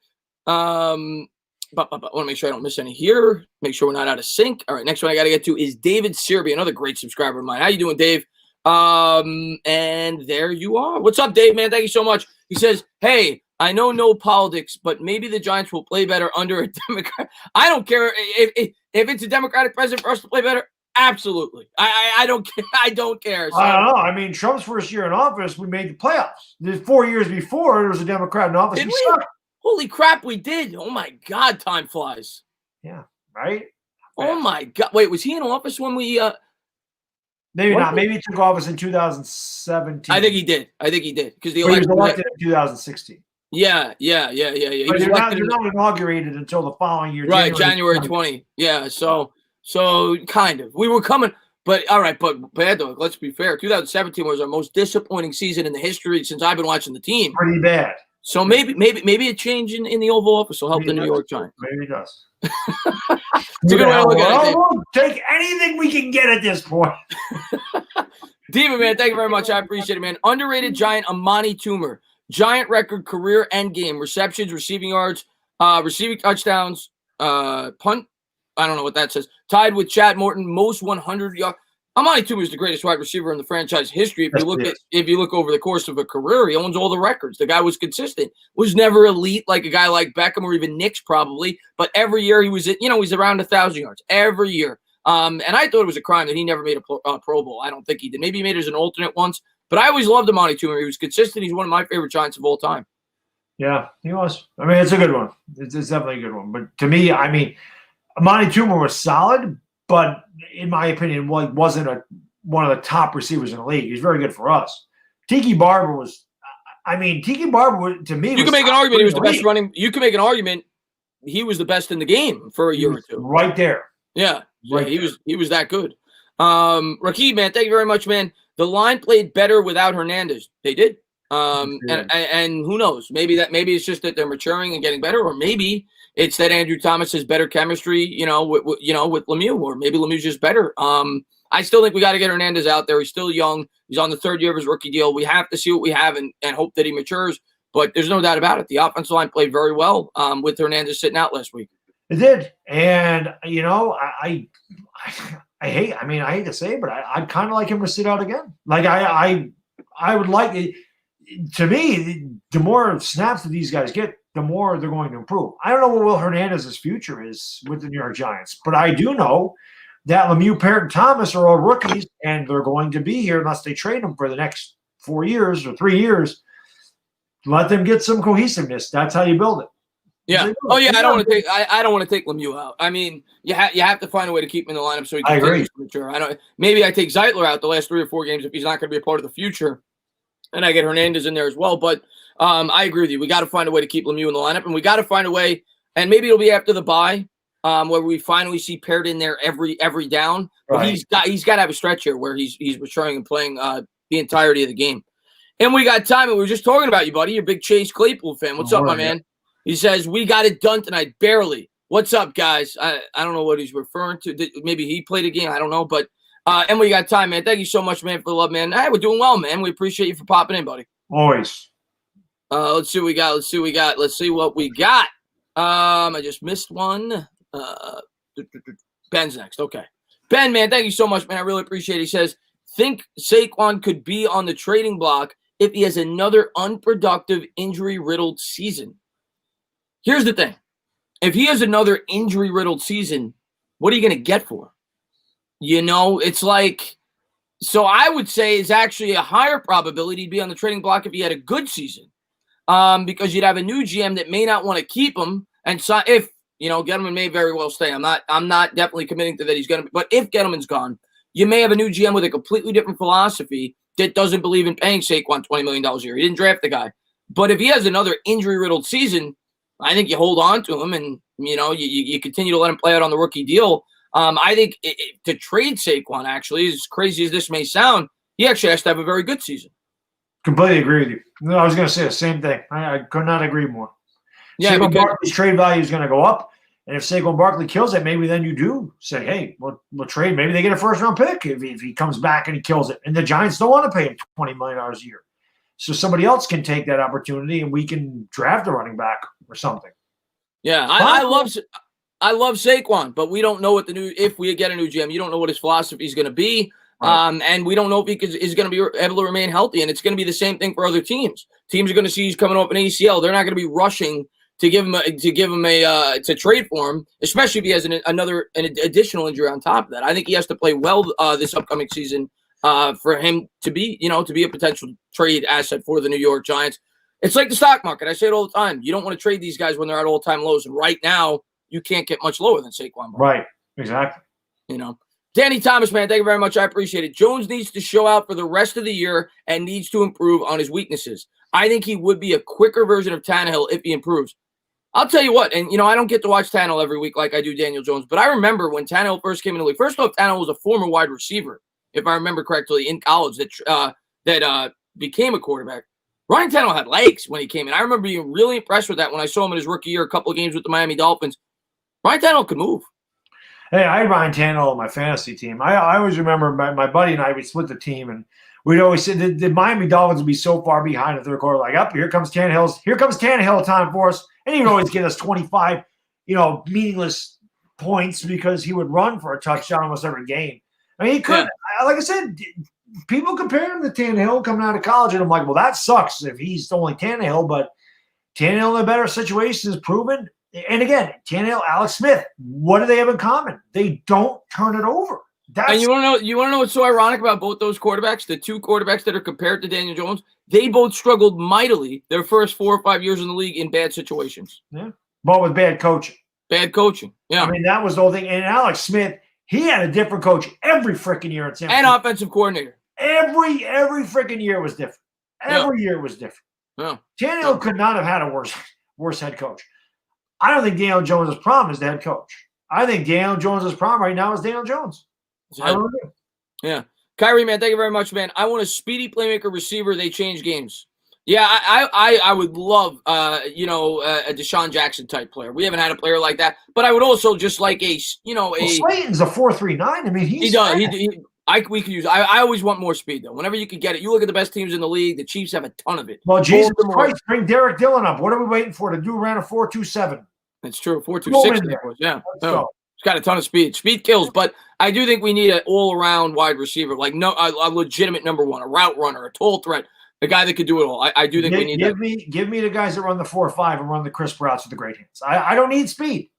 S1: But I want to make sure I don't miss any here. Make sure we're not out of sync. All right, next one I got to get to is David Serby, another great subscriber of mine. How you doing, Dave? And there you are. What's up, Dave, man? Thank you so much. He says, hey, I know no politics, but maybe the Giants will play better under a Democrat. I don't care if it's a Democratic president for us to play better. Absolutely. I don't care. I don't care. So,
S2: I don't know. I mean, Trump's first year in office, we made the playoffs. The 4 years before, there was a Democrat in office.
S1: Did we? Holy crap, we did. Oh, my God, time flies.
S2: Yeah, right?
S1: Oh, my God. Wait, was he in office when we
S2: Maybe not. Maybe he took office in 2017.
S1: I think he did. Because the
S2: election was elected in 2016.
S1: Yeah.
S2: But you're not inaugurated until the following year.
S1: Right, January 20. Yeah, so kind of. We were coming. But, all right, but Baddog, let's be fair. 2017 was our most disappointing season in the history since I've been watching the team.
S2: Pretty bad.
S1: So maybe a change in the Oval Office will help the New York Giants.
S2: Maybe it does.
S1: It's a good way to look at it.
S2: We'll take anything we can get at this point.
S1: Demon, man, thank you very much. I appreciate it, man. Underrated Giant Amani Toomer. Giant record career end game. Receptions, receiving yards, receiving touchdowns, punt. I don't know what that says. Tied with Chad Morton, most 100 yards. Amani Toomer is the greatest wide receiver in the franchise history. If you look over the course of a career, he owns all the records. The guy was consistent. Was never elite like a guy like Beckham or even Knicks probably, but every year he was he's around 1,000 yards every year. And I thought it was a crime that he never made a Pro Bowl. I don't think he did. Maybe he made it as an alternate once, but I always loved Amani Toomer. He was consistent. He's one of my favorite Giants of all time.
S2: Yeah, he was. I mean, it's a good one. It's definitely a good one. But to me, I mean, Amani Toomer was solid, but in my opinion, wasn't one of the top receivers in the league. He was very good for us. Tiki Barber was. I mean, Tiki Barber to me.
S1: You can make an argument he was the best running. You can make an argument he was the best in the game for a year or two.
S2: Right there.
S1: Yeah, he was that good. Rakib, man, thank you very much, man. The line played better without Hernandez. They did. And who knows? Maybe it's just that they're maturing and getting better, or maybe it's that Andrew Thomas has better chemistry, with Lemieux, or maybe Lemieux's just better. I still think we got to get Hernandez out there. He's still young. He's on the third year of his rookie deal. We have to see what we have and hope that he matures. But there's no doubt about it. The offensive line played very well with Hernandez sitting out last week.
S2: It did, and I hate to say it, but I'd kind of like him to sit out again. Like I would like it. To me, the more snaps that these guys get, the more they're going to improve. I don't know what Will Hernandez's future is with the New York Giants, but I do know that Lemieux, Parrott, and Thomas are all rookies, and they're going to be here unless they trade them for the next 4 years or 3 years. Let them get some cohesiveness. That's how you build it.
S1: Yeah. Oh yeah. I don't want to take Lemieux out. I mean, you have to find a way to keep him in the lineup so he can continue to mature. Maybe I take Zeitler out the last 3 or 4 games if he's not going to be a part of the future, and I get Hernandez in there as well. But I agree with you. We got to find a way to keep Lemieux in the lineup, and we got to find a way. And maybe it'll be after the bye, where we finally see Parrott in there every down. But he's got to have a stretch here where he's maturing and playing the entirety of the game. And we got time, and we were just talking about you, buddy. You're a big Chase Claypool fan. What's up, my man? He says, we got it done tonight, barely. What's up, guys? I don't know what he's referring to. Maybe he played a game. I don't know. But and we got time, man. Thank you so much, man, for the love, man. Hey, we're doing well, man. We appreciate you for popping in, buddy.
S2: Always.
S1: Let's see what we got. Let's see what we got. I just missed one. Ben's next. Okay. Ben, man, thank you so much, man. I really appreciate it. He says, think Saquon could be on the trading block if he has another unproductive, injury-riddled season. Here's the thing. If he has another injury-riddled season, what are you going to get for him? It's like – so I would say it's actually a higher probability to be on the trading block if he had a good season, because you'd have a new GM that may not want to keep him. And so if, Gettleman may very well stay. I'm not definitely committing to that he's going to – but if Gettleman's gone, you may have a new GM with a completely different philosophy that doesn't believe in paying Saquon $20 million a year. He didn't draft the guy. But if he has another injury-riddled season – I think you hold on to him and, you continue to let him play out on the rookie deal. I think to trade Saquon, actually, as crazy as this may sound, he actually has to have a very good season.
S2: Completely agree with you. No, I was going to say the same thing. I could not agree more.
S1: Yeah,
S2: Saquon Barkley's trade value is going to go up. And if Saquon Barkley kills it, maybe then you do say, hey, we'll trade. Maybe they get a first-round pick if he comes back and he kills it. And the Giants don't want to pay him $20 million a year. So somebody else can take that opportunity and we can draft a running back or something.
S1: Yeah, I love Saquon, but we don't know what if we get a new GM, you don't know what his philosophy is going to be. Right. And we don't know if he is going to be able to remain healthy. And it's going to be the same thing for other teams. Teams are going to see he's coming off an ACL. They're not going to be rushing to give him to trade for him, especially if he has an additional injury on top of that. I think he has to play well this upcoming season for him to be a potential trade asset for the New York Giants. It's like the stock market. I say it all the time. You don't want to trade these guys when they're at all-time lows. And right now, you can't get much lower than Saquon Barkley.
S2: Right. Exactly.
S1: Danny Thomas, man, thank you very much. I appreciate it. Jones needs to show out for the rest of the year and needs to improve on his weaknesses. I think he would be a quicker version of Tannehill if he improves. I'll tell you what, and I don't get to watch Tannehill every week like I do Daniel Jones, but I remember when Tannehill first came in the league. First off, Tannehill was a former wide receiver, if I remember correctly, in college that became a quarterback. Ryan Tannehill had legs when he came in. I remember being really impressed with that when I saw him in his rookie year, a couple of games with the Miami Dolphins. Ryan Tannehill could move.
S2: Hey, I had Ryan Tannehill on my fantasy team. I always remember my buddy and I, we split the team, and we'd always say the Miami Dolphins would be so far behind the third quarter, like, up, here comes Tannehill time for us. And he'd always get us 25, meaningless points because he would run for a touchdown almost every game. I mean, he could, like I said, people compare him to Tannehill coming out of college, and I'm like, well, that sucks if he's only Tannehill, but Tannehill in a better situation is proven. And again, Tannehill, Alex Smith, what do they have in common? They don't turn it over.
S1: And you want to know what's so ironic about both those quarterbacks, the two quarterbacks that are compared to Daniel Jones? They both struggled mightily their first 4 or 5 years in the league in bad situations.
S2: Yeah, but with bad coaching.
S1: Bad coaching, yeah.
S2: I mean, that was the whole thing. And Alex Smith, he had a different coach every freaking year at San Francisco.
S1: And offensive coordinator.
S2: Every freaking year was different. Every year was different.
S1: Yeah.
S2: Tannehill could not have had a worse head coach. I don't think Daniel Jones' problem is the head coach. I think Daniel Jones' problem right now is Daniel Jones. I don't know.
S1: Yeah. Kyrie, man, thank you very much, man. I want a speedy playmaker receiver. They change games. Yeah, I would love, a Deshaun Jackson type player. We haven't had a player like that, but I would also just like
S2: Slayton's a 4.39. I mean,
S1: he does. We could use. I always want more speed though. Whenever you can get it, you look at the best teams in the league. The Chiefs have a ton of it.
S2: Well, Jesus Christ, bring Derek Dillon up. What are we waiting for? To do around a 4.27.
S1: That's true. 4.26. Yeah. He's got a ton of speed. Speed kills, but I do think we need an all-around wide receiver, like a legitimate number one, a route runner, a tall threat. A guy that could do it all. I do think we need that.
S2: Give me the guys that run the 4-5 and run the crisp routes with the great hands. I don't need speed.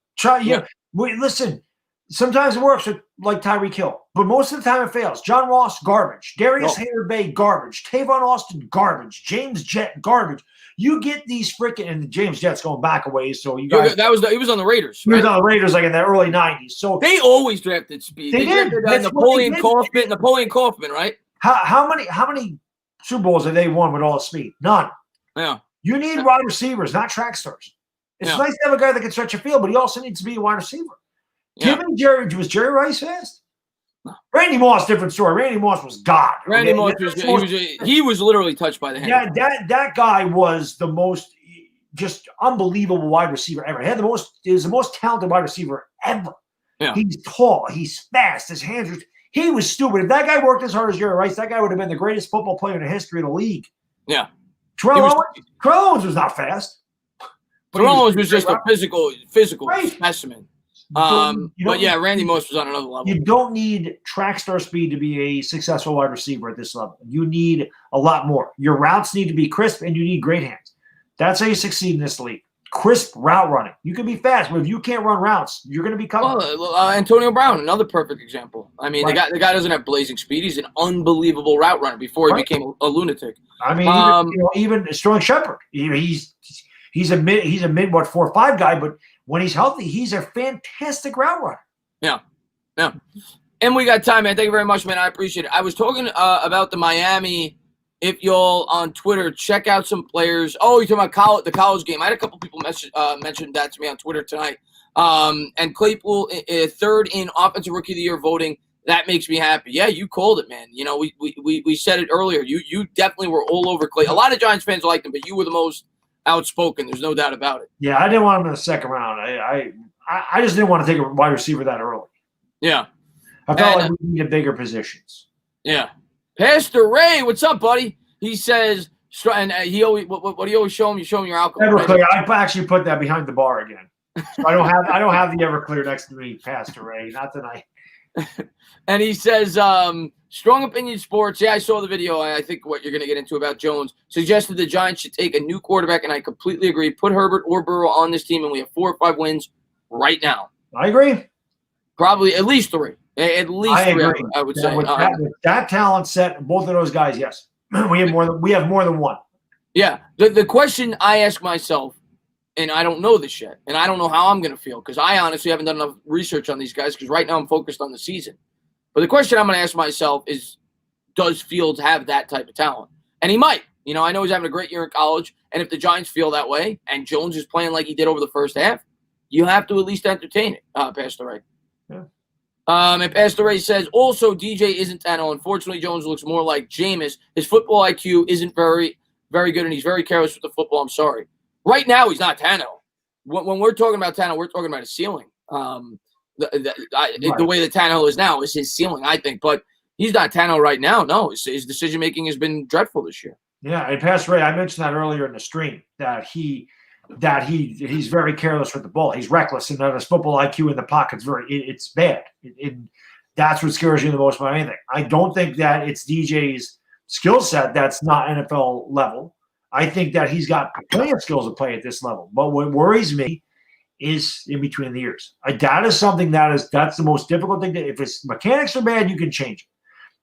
S2: Listen, sometimes it works with like Tyreek Hill, but most of the time it fails. John Ross, garbage. Darius Hayter-Bay, garbage. Tavon Austin, garbage. James Jett, garbage. You get these freaking, and James Jett's going back a ways, so you guys.
S1: He was on the Raiders.
S2: He was on the Raiders like in the early 90s. So
S1: they always drafted speed. They did. Napoleon Kaufman, right?
S2: How many Super Bowls have they won with all the speed? None.
S1: Yeah.
S2: You need wide receivers, not track stars. It's nice to have a guy that can stretch a field, but he also needs to be a wide receiver. Was Jerry Rice fast? No. Randy Moss, different story. Randy Moss was God.
S1: Randy Moss he was literally touched by the hand.
S2: Yeah, that guy was the most just unbelievable wide receiver ever. He was the most talented wide receiver ever. Yeah. He's tall, he's fast, his hands are. He was stupid. If that guy worked as hard as Jerry Rice, that guy would have been the greatest football player in the history of the league.
S1: Yeah.
S2: Terrell Owens was not fast.
S1: Terrell Owens was just a physical specimen. Randy Moss was on another level.
S2: You don't need track star speed to be a successful wide receiver at this level. You need a lot more. Your routes need to be crisp, and you need great hands. That's how you succeed in this league. Crisp route running. You can be fast, but if you can't run routes, you're going to be covered.
S1: Antonio Brown, another perfect example. I mean, the guy doesn't have blazing speed. He's an unbelievable route runner before he became a lunatic.
S2: I mean, even Sterling Shepard. He's a mid 4-5 guy, but when he's healthy, he's a fantastic route runner.
S1: Yeah. And we got time, man. Thank you very much, man. I appreciate it. I was talking about the Miami. If y'all on Twitter, check out some players. Oh, you're talking about the college game. I had a couple people mention that to me on Twitter tonight. And Claypool, third in Offensive Rookie of the Year voting. That makes me happy. Yeah, you called it, man. You know, we said it earlier. You definitely were all over Clay. A lot of Giants fans liked him, but you were the most outspoken. There's no doubt about it.
S2: Yeah, I didn't want him in the second round. I just didn't want to take a wide receiver that early.
S1: Yeah.
S2: I felt like we needed bigger positions.
S1: Yeah. Pastor Ray, what's up, buddy? He says, and he always, what do you always show him? You show him your alcohol.
S2: Everclear. I actually put that behind the bar again. So I don't have the Everclear next to me, Pastor Ray. Not tonight.
S1: And he says, Strong Opinion Sports. Yeah, I saw the video. I think what you're going to get into about Jones suggested the Giants should take a new quarterback, and I completely agree. Put Herbert or Burrow on this team, and we have 4 or 5 wins right now.
S2: I agree.
S1: Probably at least 3. At least 3, I would say.
S2: With that talent set, both of those guys, yes. We have more than one.
S1: Yeah. The question I ask myself, and I don't know this yet, and I don't know how I'm going to feel because I honestly haven't done enough research on these guys because right now I'm focused on the season. But the question I'm going to ask myself is, does Fields have that type of talent? And he might. You know, I know he's having a great year in college, and if the Giants feel that way and Jones is playing like he did over the first half, you have to at least entertain it, Pastor Ray.
S2: Yeah.
S1: And Pastor Ray says, also, DJ isn't Tannehill. Unfortunately, Jones looks more like Jameis. His football IQ isn't very, very good, and he's very careless with the football. I'm sorry. Right now, he's not Tannehill. When we're talking about Tannehill, we're talking about his ceiling. The way that Tannehill is now is his ceiling, I think. But he's not Tannehill right now. No, his decision-making has been dreadful this year.
S2: Yeah, and Pastor Ray, I mentioned that earlier in the stream, that he's very careless with the ball. He's reckless, and that his football IQ in the pocket's it's bad. That's what scares you the most about anything. I don't think that it's DJ's skill set that's not NFL level. I think that he's got plenty of skills to play at this level. But what worries me is in between the ears. That is something that's the most difficult thing. If his mechanics are bad, you can change it.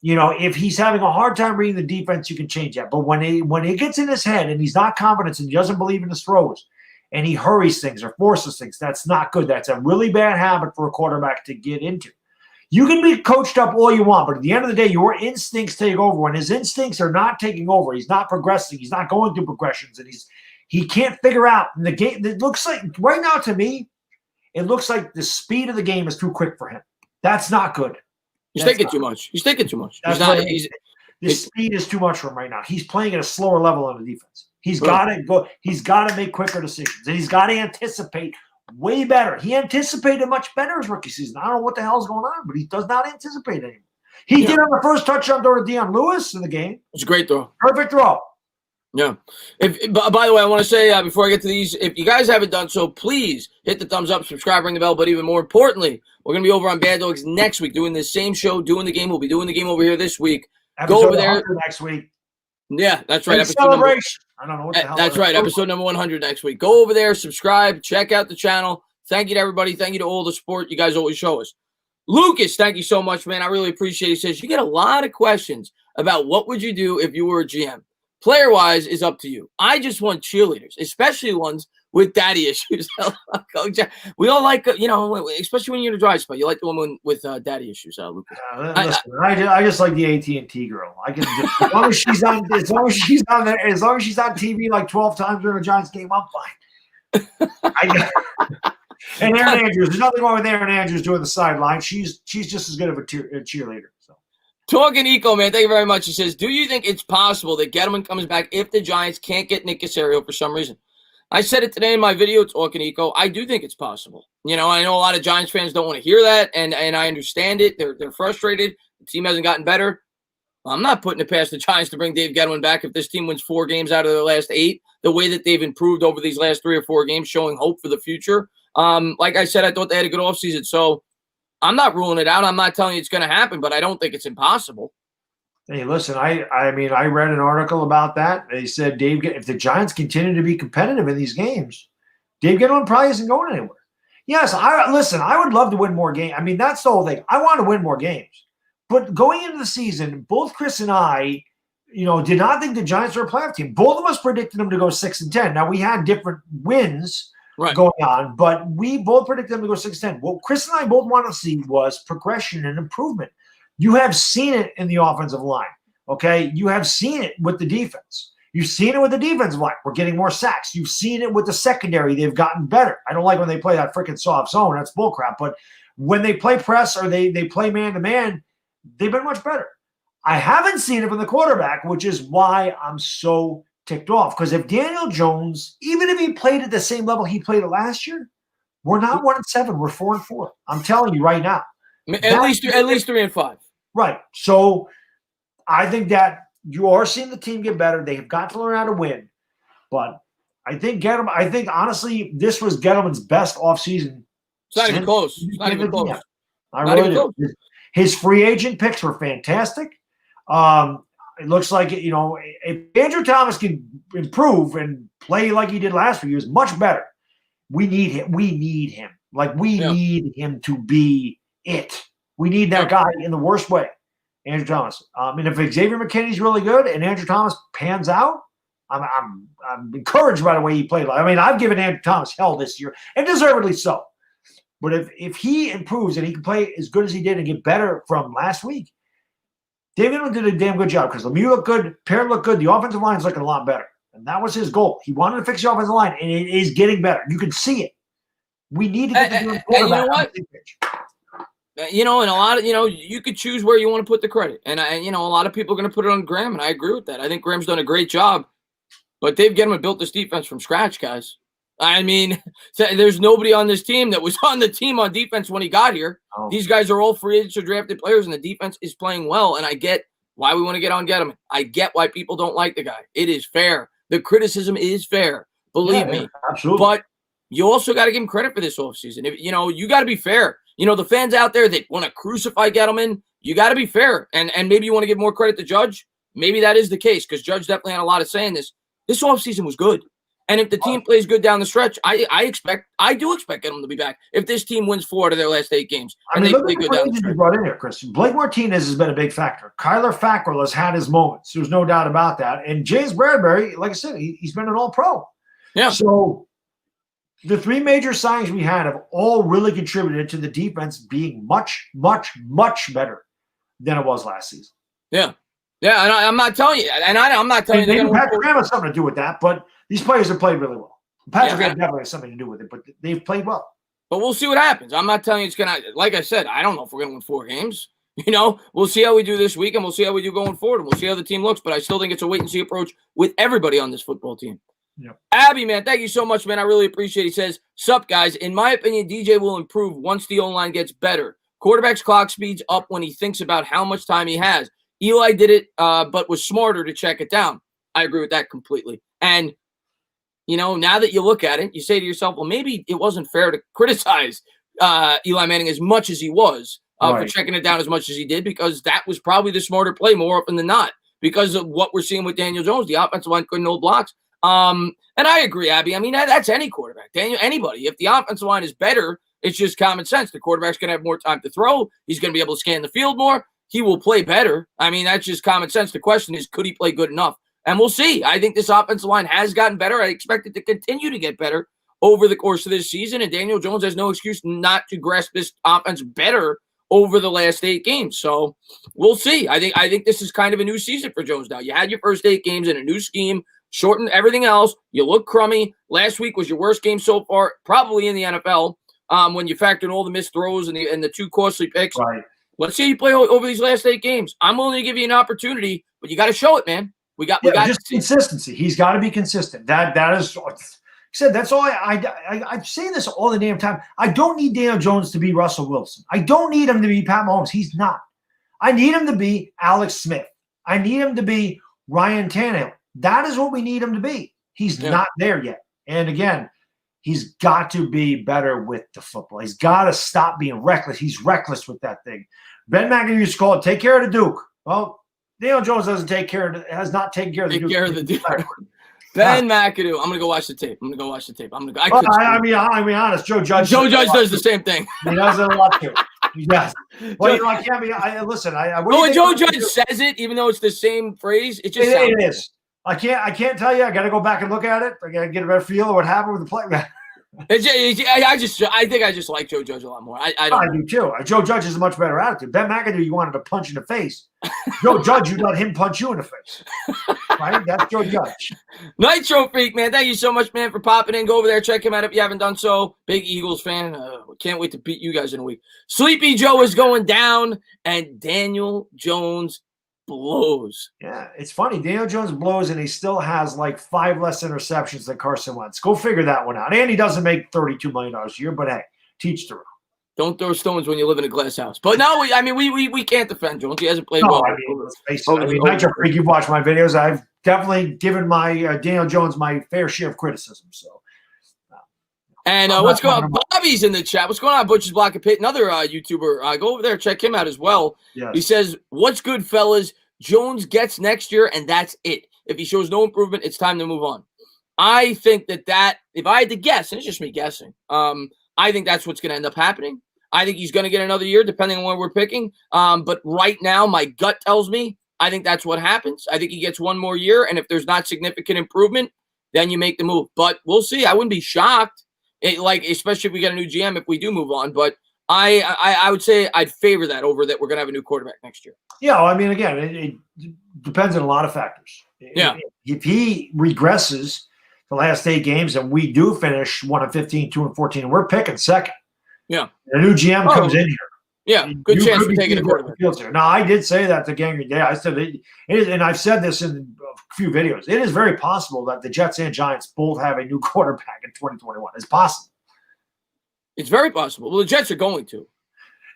S2: You know, if he's having a hard time reading the defense, you can change that. But when it gets in his head and he's not confident and he doesn't believe in his throws and he hurries things or forces things, that's not good. That's a really bad habit for a quarterback to get into. You can be coached up all you want, but at the end of the day, your instincts take over. When his instincts are not taking over, he's not progressing, he's not going through progressions, and he can't figure out the game. It looks like right now to me, it looks like the speed of the game is too quick for him. That's not good.
S1: He's thinking too much. He's thinking too much.
S2: The speed is too much for him right now. He's playing at a slower level on the defense. He's got to go. He's got to make quicker decisions, and he's got to anticipate way better. He anticipated much better his rookie season. I don't know what the hell's going on, but he does not anticipate anymore. He did on the first touchdown throw to Deion Lewis in the game.
S1: It's a great throw.
S2: Perfect throw.
S1: Yeah. By the way, I want to say before I get to these, if you guys haven't done so, please hit the thumbs up, subscribe, ring the bell. But even more importantly, we're going to be over on Baddogs next week doing the same show, doing the game. We'll be doing the game over here this week.
S2: Episode
S1: go over there
S2: next week.
S1: Yeah, that's right.
S2: Celebration. I don't know what the hell.
S1: That's right. Episode number 100 next week. Go over there, subscribe, check out the channel. Thank you to everybody. Thank you to all the support you guys always show us. Lucas, thank you so much, man. I really appreciate it. He says, you get a lot of questions about what would you do if you were a GM. Player-wise is up to you. I just want cheerleaders, especially ones with daddy issues. We all like, especially when you're in a dry spot. You like the woman with daddy issues, Lucas.
S2: Listen, I just like the AT&T girl. I can just, as long as she's on TV like 12 times during a Giants game, I'm fine. And Aaron Andrews, there's nothing wrong with Aaron Andrews doing the sideline. She's just as good of a cheerleader. So,
S1: Talkin Eco, man, thank you very much. He says, do you think it's possible that Gallman comes back if the Giants can't get Nick Caserio for some reason? I said it today in my video, Talkin Eco. I do think it's possible. I know a lot of Giants fans don't want to hear that, and I understand it. They're frustrated. The team hasn't gotten better. I'm not putting it past the Giants to bring Dave Gettleman back if this team wins 4 games out of their last 8, the way that they've improved over these last 3 or 4 games, showing hope for the future. Like I said, I thought they had a good offseason, so I'm not ruling it out. I'm not telling you it's going to happen, but I don't think it's impossible.
S2: Hey, listen, I mean, I read an article about that. They said if the Giants continue to be competitive in these games, Dave Gettleman probably isn't going anywhere. Yes, I would love to win more games. I mean, that's the whole thing. I want to win more games. But going into the season, both Chris and I, did not think the Giants were a playoff team. Both of us predicted them to go 6-10. Now, we had different wins going on, but we both predicted them to go 6-10. What Chris and I both wanted to see was progression and improvement. You have seen it in the offensive line, okay? You have seen it with the defense. You've seen it with the defensive line. We're getting more sacks. You've seen it with the secondary. They've gotten better. I don't like when they play that freaking soft zone. That's bullcrap. But when they play press or they play man-to-man, they've been much better. I haven't seen it from the quarterback, which is why I'm so ticked off. Because if Daniel Jones, even if he played at the same level he played at last year, we're not 1-7. We're 4-4. I'm telling you right now.
S1: At least 3-5.
S2: Right. So I think that you are seeing the team get better. They have got to learn how to win. But I think honestly, this was Gettleman's best offseason.
S1: It's not even close. It's not even close.
S2: I really do. His free agent picks were fantastic. It looks like, if Andrew Thomas can improve and play like he did last week, he was much better. We need him. We need him. Need him to be it. We need that guy in the worst way, Andrew Thomas. And if Xavier McKinney's really good and Andrew Thomas pans out, I'm encouraged by the way he played. I mean, I've given Andrew Thomas hell this year, and deservedly so. But if he improves and he can play as good as he did and get better from last week, David did a damn good job because Lemieux looked good, Perry looked good, the offensive line is looking a lot better. And that was his goal. He wanted to fix the offensive line, and it is getting better. You can see it. We need to get the quarterback.
S1: And you know what? And a lot of, you could choose where you want to put the credit. And a lot of people are going to put it on Graham, and I agree with that. I think Graham's done a great job. But Dave Gettleman built this defense from scratch, guys. I mean, there's nobody on this team that was on the team on defense when he got here. Oh. These guys are all free agents or drafted players, and the defense is playing well. And I get why we want to get on Gettleman. I get why people don't like the guy. It is fair. The criticism is fair. Believe me.
S2: Absolutely.
S1: But you also got to give him credit for this offseason. You got to be fair. The fans out there that want to crucify Gettleman, you got to be fair. And maybe you want to give more credit to Judge. Maybe that is the case because Judge definitely had a lot of say in this. This offseason was good. And if the team plays good down the stretch, I do expect Gettleman to be back. If this team wins 4 out of their last 8 games, and they play good down the stretch.
S2: Brought in here, Chris. Blake Martinez has been a big factor. Kyler Fackrell has had his moments. There's no doubt about that. And James Bradbury, like I said, he's been an all-pro. Yeah. So the 3 major signings we had have all really contributed to the defense being much, much, much better than it was last season.
S1: Yeah. Yeah, and I'm not telling you. And I'm not telling you.
S2: Patrick Graham has something to do with that, but these players have played really well. Patrick Graham definitely has something to do with it, but they've played well.
S1: But we'll see what happens. I'm not telling you it's going to – like I said, I don't know if we're going to win 4 games. We'll see how we do this week, and we'll see how we do going forward, and we'll see how the team looks. But I still think it's a wait-and-see approach with everybody on this football team.
S2: Yep.
S1: Abby, man, thank you so much, man. I really appreciate it. He says, sup, guys. In my opinion, DJ will improve once the O-line gets better. Quarterback's clock speeds up when he thinks about how much time he has. Eli did it, but was smarter to check it down. I agree with that completely. And, now that you look at it, you say to yourself, well, maybe it wasn't fair to criticize Eli Manning as much as he was for checking it down as much as he did, because that was probably the smarter play more often than not. because of what we're seeing with Daniel Jones. The offensive line couldn't hold blocks. And I agree, Abby. I mean, that's any quarterback. Anybody. If the offensive line is better, it's just common sense. The quarterback's going to have more time to throw. He's going to be able to scan the field more. He will play better. I mean, that's just common sense. The question is, could he play good enough? And we'll see. I think this offensive line has gotten better. I expect it to continue to get better over the course of this season. And Daniel Jones has no excuse not to grasp this offense better over the last 8 games. So we'll see. I think this is kind of a new season for Jones now. You had your first 8 games in a new scheme, shortened everything else. You look crummy. Last week was your worst game so far, probably in the NFL, when you factor in all the missed throws and the 2 costly picks.
S2: Right.
S1: Let's see you play over these last 8 games. I'm willing to give you an opportunity, but you got to show it, man. We got
S2: just consistency. He's got to be consistent. That is said. That's all I'm saying this all the damn time. I don't need Daniel Jones to be Russell Wilson. I don't need him to be Pat Mahomes. He's not. I need him to be Alex Smith. I need him to be Ryan Tannehill. That is what we need him to be. He's not there yet. And again, he's got to be better with the football. He's got to stop being reckless. He's reckless with that thing. Ben McAdoo used to call it, take care of the Duke. Well, Daniel Jones has not taken care of the Duke.
S1: Ben McAdoo. I'm gonna go watch the tape. I'm gonna.
S2: I mean, honest. Joe Judge
S1: does the same thing.
S2: He does it a lot too. He does. Well, I can't be. Listen.
S1: When Joe Judge says it, even though it's the same phrase, it just sounds.
S2: It is. I can't tell you. I got to go back and look at it. I got to get a better feel of what happened with the play.
S1: I think I just like Joe Judge a lot more. I
S2: do too. Joe Judge has a much better attitude. Ben McAdoo, you wanted to punch in the face. Joe Judge, you let him punch you in the face. Right? That's Joe Judge.
S1: Nitro Freak, man. Thank you so much, man, for popping in. Go over there, check him out if you haven't done so. Big Eagles fan. Can't wait to beat you guys in a week. Sleepy Joe is going down, and Daniel Jones blows.
S2: Yeah, it's funny. Daniel Jones blows, and he still has like 5 less interceptions than Carson Wentz. Go figure that one out. And he doesn't make $32 million a year, but hey, teach the room.
S1: Don't throw stones when you live in a glass house. But no, we can't defend Jones. He hasn't played well.
S2: Let's face it. Nitro Freak, you've watched my videos. I've definitely given my Daniel Jones my fair share of criticism. So.
S1: And what's going on? Bobby's in the chat. What's going on? Butcher's Block of Pit, another YouTuber. Go over there, check him out as well.
S2: Yes.
S1: He says, "What's good, fellas? Jones gets next year, and that's it. If he shows no improvement, it's time to move on." I think that if I had to guess, and it's just me guessing, I think that's what's going to end up happening. I think he's going to get another year, depending on where we're picking. But right now, my gut tells me I think that's what happens. I think he gets 1 more year, and if there's not significant improvement, then you make the move. But we'll see. I wouldn't be shocked. Especially if we get a new GM, if we do move on. But I would say I'd favor that over that we're going to have a new quarterback next year.
S2: Yeah, well, I mean, again, it depends on a lot of factors.
S1: Yeah.
S2: If he regresses the last 8 games and we do finish 1-15, 2-14, and we're picking second.
S1: Yeah.
S2: A new GM comes in here.
S1: Yeah, good chance for taking a quarterback.
S2: Now, I did say that to Gangry Day. I said it is, and I've said this in a few videos. It is very possible that the Jets and Giants both have a new quarterback in 2021. It's possible.
S1: It's very possible. Well, the Jets are going to.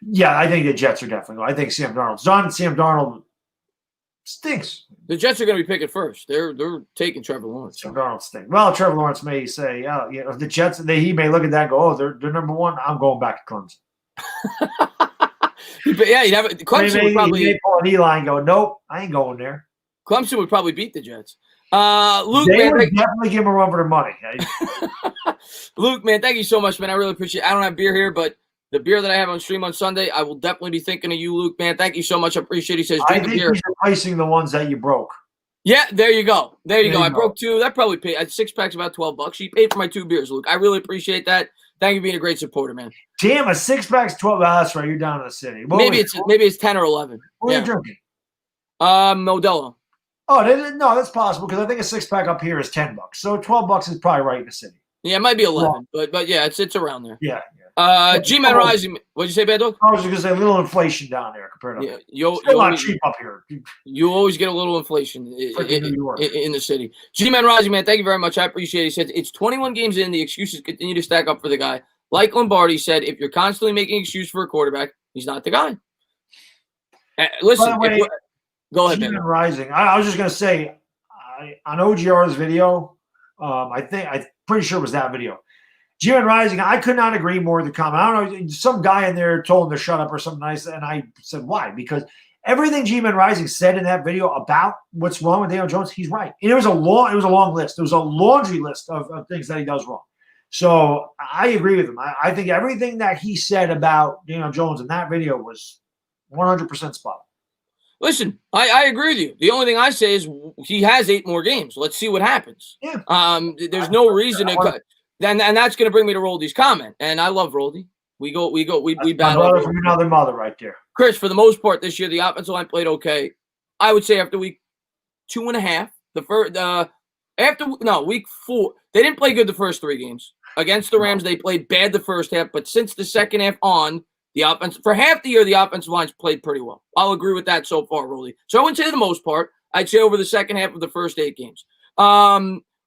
S2: Yeah, I think the Jets are definitely going. I think Sam Darnold stinks.
S1: The Jets are going to be picking first. They're taking Trevor Lawrence.
S2: Sam Darnold stinks. Well, Trevor Lawrence may say, the Jets, he may look at that and go, they're number 1. I'm going back to Clemson.
S1: Yeah, you'd have Clemson would probably
S2: may pull an Eli and go, nope, I ain't going there.
S1: Clemson would probably beat the Jets. Luke,
S2: they would definitely give him a run for their money.
S1: Luke, man, thank you so much, man. I really appreciate it. I don't have beer here, but the beer that I have on stream on Sunday, I will definitely be thinking of you, Luke, man. Thank you so much. I appreciate it. He says, drink
S2: I think
S1: beer.
S2: he's replacing the ones that you broke.
S1: Yeah, there you go. There you go. I broke 2. That probably paid. 6-pack's about $12. You paid for my 2 beers, Luke. I really appreciate that. Thank you for being a great supporter, man.
S2: Damn, a 6-pack's $12. That's right. You're down in the city.
S1: Maybe it's 10 or 11.
S2: What are you drinking?
S1: Modelo.
S2: Oh, no, that's possible because I think a 6-pack up here is $10. So $12 is probably right in the city.
S1: Yeah, it might be 11, but yeah, it's around there.
S2: Yeah.
S1: G-Man Rising. What'd you say, Baddog?
S2: I was going to say a little inflation down there compared to
S1: still
S2: not cheap up here.
S1: You always get a little inflation in the city. G-Man Rising, man, thank you very much. I appreciate it. He said it's 21 games in. The excuses continue to stack up for the guy. Like Lombardi said, if you're constantly making excuses for a quarterback, he's not the guy. Listen, go ahead,
S2: G-Man Rising. I was just going to say, on OGR's video, I'm pretty sure it was that video. G-Man Rising, I could not agree more with the comment. I don't know, some guy in there told him to shut up or something nice, and I said, why? Because everything G-Man Rising said in that video about what's wrong with Daniel Jones, he's right. And it was a long list. It was a laundry list of things that he does wrong. So I agree with him. I think everything that he said about Daniel Jones in that video was 100% spot on.
S1: Listen, I agree with you. The only thing I say is he has 8 more games. Let's see what happens.
S2: Yeah.
S1: There's no reason to cut. And that's going to bring me to Roldy's comment. And I love Roldy. We battle.
S2: Brother from another mother right there.
S1: Chris, for the most part this year, the offensive line played okay. I would say after week 2.5, week 4, they didn't play good the first 3 games. Against the Rams, they played bad the first half, but since the second half on, the offense for half the year, the offensive line's played pretty well. I'll agree with that so far, Roldy. So I wouldn't say the most part. I'd say over the second half of the first 8 games.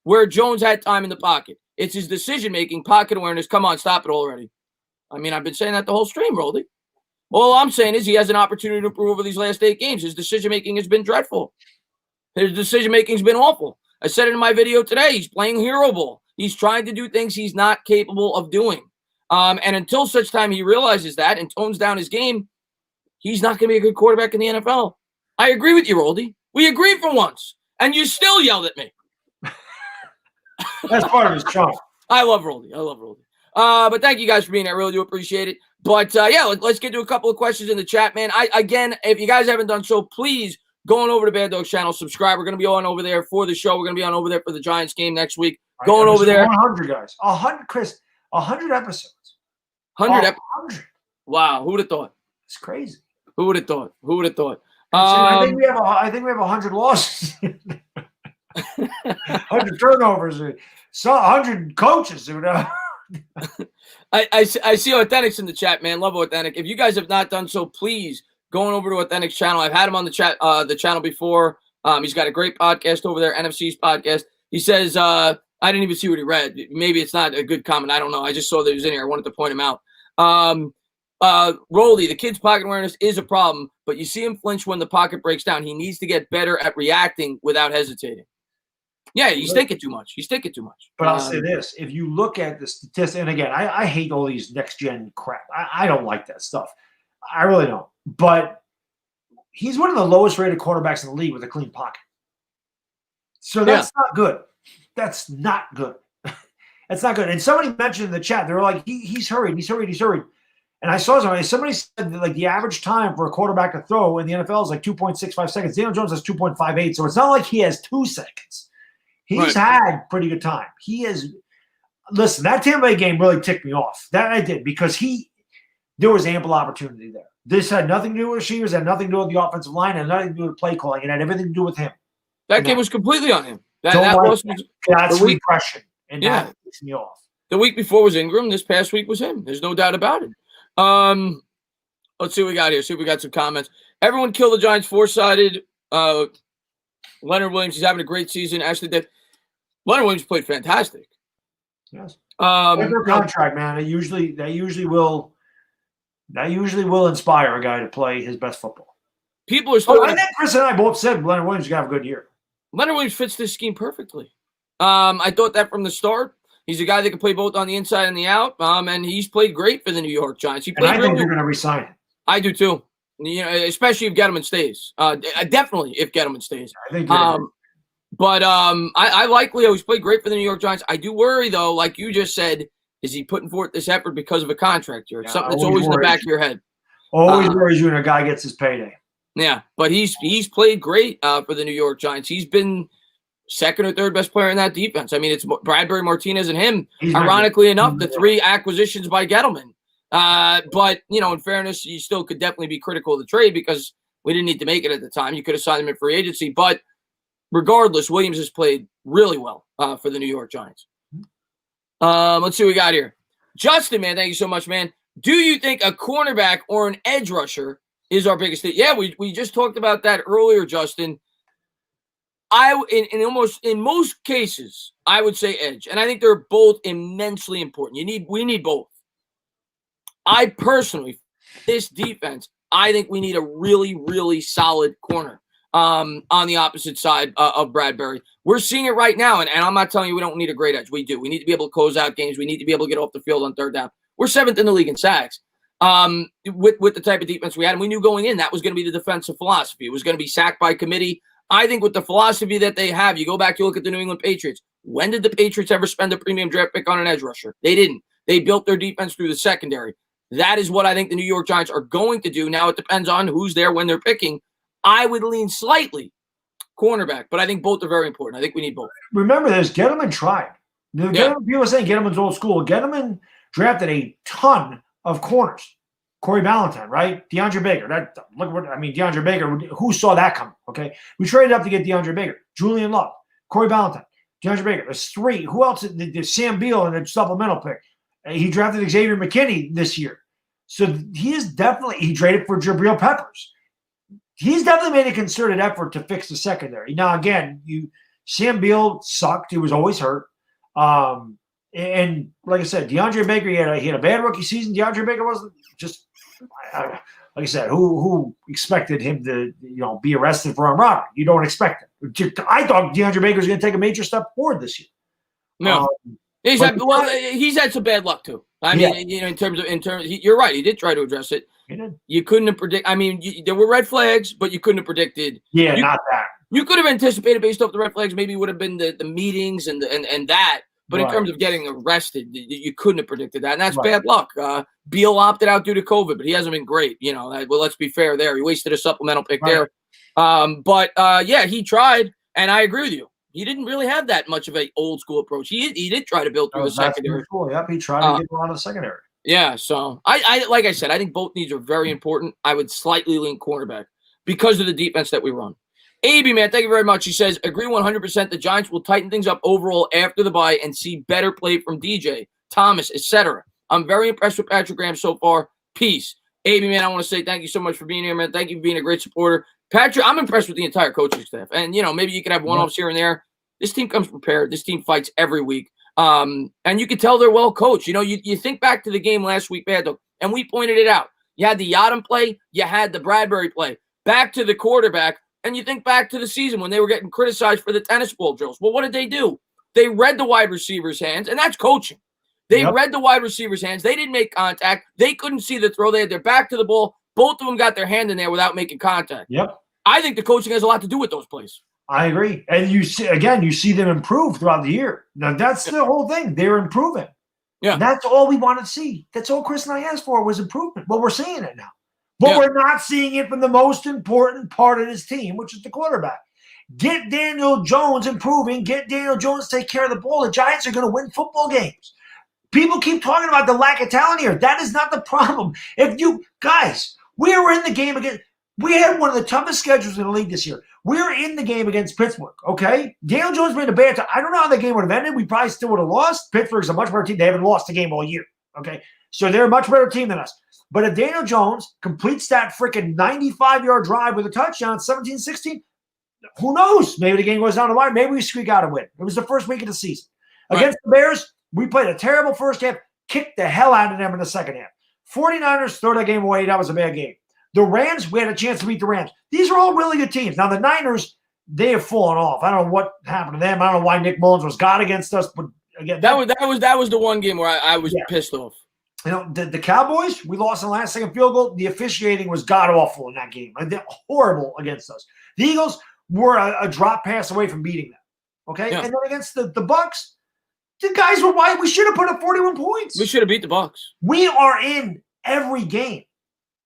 S1: Where Jones had time in the pocket. It's his decision-making, pocket awareness. Come on, stop it already. I mean, I've been saying that the whole stream, Roldy. All I'm saying is he has an opportunity to improve over these last 8 games. His decision-making has been dreadful. His decision-making has been awful. I said it in my video today. He's playing hero ball. He's trying to do things he's not capable of doing. And until such time he realizes that and tones down his game, he's not going to be a good quarterback in the NFL. I agree with you, Roldy. We agreed for once, and you still yelled at me.
S2: That's part of his charm.
S1: I love Roldy. But thank you guys for being here. I really do appreciate it. But, let's get to a couple of questions in the chat, man. Again, if you guys haven't done so, please go on over to Baddog's channel, subscribe. We're going to be on over there for the show. We're going to be on over there for the Giants game next week. Right, going over there.
S2: 100 guys. 100, Chris. 100 episodes.
S1: 100 episodes. Wow. Who would have thought?
S2: It's crazy.
S1: Who would have thought?
S2: I think we have 100 losses. 100 turnovers. 100 coaches.
S1: I see Authentics in the chat, man. Love Authentic. If you guys have not done so, please go on over to Authentic's channel. I've had him on the channel before. He's got a great podcast over there, NFC's podcast. He says, I didn't even see what he read. Maybe it's not a good comment. I don't know. I just saw that he was in here. I wanted to point him out. Roldy, the kid's pocket awareness is a problem, but you see him flinch when the pocket breaks down. He needs to get better at reacting without hesitating. Yeah, he's thinking too much.
S2: But I'll say this. If you look at the statistics, and again, I hate all these next-gen crap. I don't like that stuff. I really don't. But he's one of the lowest-rated quarterbacks in the league with a clean pocket. So that's not good. That's not good. That's not good. And somebody mentioned in the chat, they were like, he's hurried. And I saw somebody said that, like, the average time for a quarterback to throw in the NFL is like 2.65 seconds. Daniel Jones has 2.58, so it's not like he has 2 seconds. He's had pretty good time. Listen, that Tampa Bay game really ticked me off. That I did, because there was ample opportunity there. This had nothing to do with receivers, had nothing to do with the offensive line, had nothing to do with play calling. It had everything to do with him.
S1: That game was completely on him.
S2: That's repression, and that ticks me off.
S1: The week before was Ingram. This past week was him. There's no doubt about it. Let's see what we got here. See if we got some comments. Everyone killed the Giants four-sided. Leonard Williams, he's having a great season. Actually, Leonard Williams played fantastic.
S2: Yes. Their contract, man. That usually will inspire a guy to play his best football.
S1: People are still.
S2: I think Chris and I both said Leonard Williams is gonna have a good year.
S1: Leonard Williams fits this scheme perfectly. I thought that from the start. He's a guy that can play both on the inside and the out. And he's played great for the New York Giants. I
S2: think they're gonna resign him.
S1: I do too. You know, especially if Gallman stays. Definitely if Gallman stays.
S2: I think.
S1: But I like Leo. He's played great for the New York Giants. I do worry, though, like you just said, is he putting forth this effort because of a contract here? Something that's always in the back of your head.
S2: Always worries you when a guy gets his payday.
S1: Yeah, but he's played great for the New York Giants. He's been second or third best player in that defense. I mean, it's Bradbury, Martinez, and him. Ironically enough, the 3 acquisitions by Gallman. But, in fairness, you still could definitely be critical of the trade because we didn't need to make it at the time. You could have signed him in free agency. But regardless, Williams has played really well for the New York Giants. Let's see what we got here. Justin, man, thank you so much, man. Do you think a cornerback or an edge rusher is our biggest thing? Yeah, we just talked about that earlier, Justin. In most cases, I would say edge. And I think they're both immensely important. We need both. I personally, this defense, I think we need a really, really solid corner on the opposite side of Bradbury. We're seeing it right now, and I'm not telling you we don't need a great edge. We do. We need to be able to close out games. We need to be able to get off the field on third down. We're 7th in the league in sacks. with the type of defense we had. And we knew going in that was going to be the defensive philosophy. It was going to be sacked by committee. I think with the philosophy that they have, you go back, you look at the New England Patriots. When did the Patriots ever spend a premium draft pick on an edge rusher? They didn't. They built their defense through the secondary. That is what I think the New York Giants are going to do. Now it depends on who's there when they're picking. I would lean slightly cornerback, but I think both are very important. I think we need both.
S2: Remember this, Gallman tried. People are saying Gettleman's old school. Gettleman drafted a ton of corners. Corey Ballantyne, right? DeAndre Baker. DeAndre Baker, who saw that coming? Okay. We traded up to get DeAndre Baker. Julian Love, Corey Ballantyne, DeAndre Baker. There's three. Who else? There's Sam Beal in the supplemental pick. He drafted Xavier McKinney this year. So he traded for Jabril Peppers. He's definitely made a concerted effort to fix the secondary. Now, again, Sam Beal sucked. He was always hurt. And like I said, DeAndre Baker, he had a bad rookie season. DeAndre Baker wasn't just, like I said, who expected him to be arrested for armed robbery? You don't expect it. I thought DeAndre Baker was going to take a major step forward this year.
S1: No, he's had some bad luck too. I mean, in terms, you're right. He did try to address it.
S2: He did.
S1: You couldn't have predicted. I mean, there were red flags, but you couldn't have predicted.
S2: Yeah, not that.
S1: You could have anticipated based off the red flags. Maybe it would have been the meetings and that. But in terms of getting arrested, you couldn't have predicted that. And that's bad luck. Beal opted out due to COVID, but he hasn't been great. Let's be fair there. He wasted a supplemental pick there. But he tried, and I agree with you. He didn't really have that much of an old school approach. He did try to build through the secondary.
S2: Cool. Yep, he tried to get around the secondary.
S1: Yeah, so I like I said, I think both needs are very important. I would slightly lean cornerback because of the defense that we run. AB, man, thank you very much. He says, agree 100% the Giants will tighten things up overall after the bye and see better play from DJ, Thomas, etc. I'm very impressed with Patrick Graham so far. Peace. AB, man, I want to say thank you so much for being here, man. Thank you for being a great supporter. Patrick, I'm impressed with the entire coaching staff. And, maybe you could have one-offs here and there. This team comes prepared. This team fights every week. And you can tell they're well coached. You think back to the game last week, Baddog, and we pointed it out. You had the Yadam play. You had the Bradbury play. Back to the quarterback. And you think back to the season when they were getting criticized for the tennis ball drills. Well, what did they do? They read the wide receiver's hands, and that's coaching. They read the wide receiver's hands. They didn't make contact. They couldn't see the throw. They had their back to the ball. Both of them got their hand in there without making contact.
S2: Yep.
S1: I think the coaching has a lot to do with those plays.
S2: I agree. And you see them improve throughout the year. Now, that's the whole thing. They're improving. Yeah. And that's all we want to see. That's all Chris and I asked for was improvement. Well, we're seeing it now. But we're not seeing it from the most important part of this team, which is the quarterback. Get Daniel Jones improving. Get Daniel Jones to take care of the ball. The Giants are going to win football games. People keep talking about the lack of talent here. That is not the problem. We were in the game against – we had one of the toughest schedules in the league this year. We were in the game against Pittsburgh, okay? Daniel Jones made a bad time. I don't know how the game would have ended. We probably still would have lost. Pittsburgh's a much better team. They haven't lost a game all year, okay? So they're a much better team than us. But if Daniel Jones completes that freaking 95-yard drive with a touchdown, 17-16, who knows? Maybe the game goes down the wire. Maybe we squeak out a win. It was the first week of the season. Against the Bears, we played a terrible first half, kicked the hell out of them in the second half. 49ers throw that game away. That was a bad game. The Rams, we had a chance to beat the Rams. These are all really good teams. Now, the Niners, they have fallen off. I don't know what happened to them. I don't know why Nick Mullins was God against us. But again, that
S1: was the one game where I was pissed off.
S2: The Cowboys, we lost in the last second field goal. The officiating was god-awful in that game. They're horrible against us. The Eagles were a drop pass away from beating them. Okay? Yeah. And then against the Bucks, the guys were wide. We should have put up 41 points.
S1: We should have beat the Bucks.
S2: We are in every game.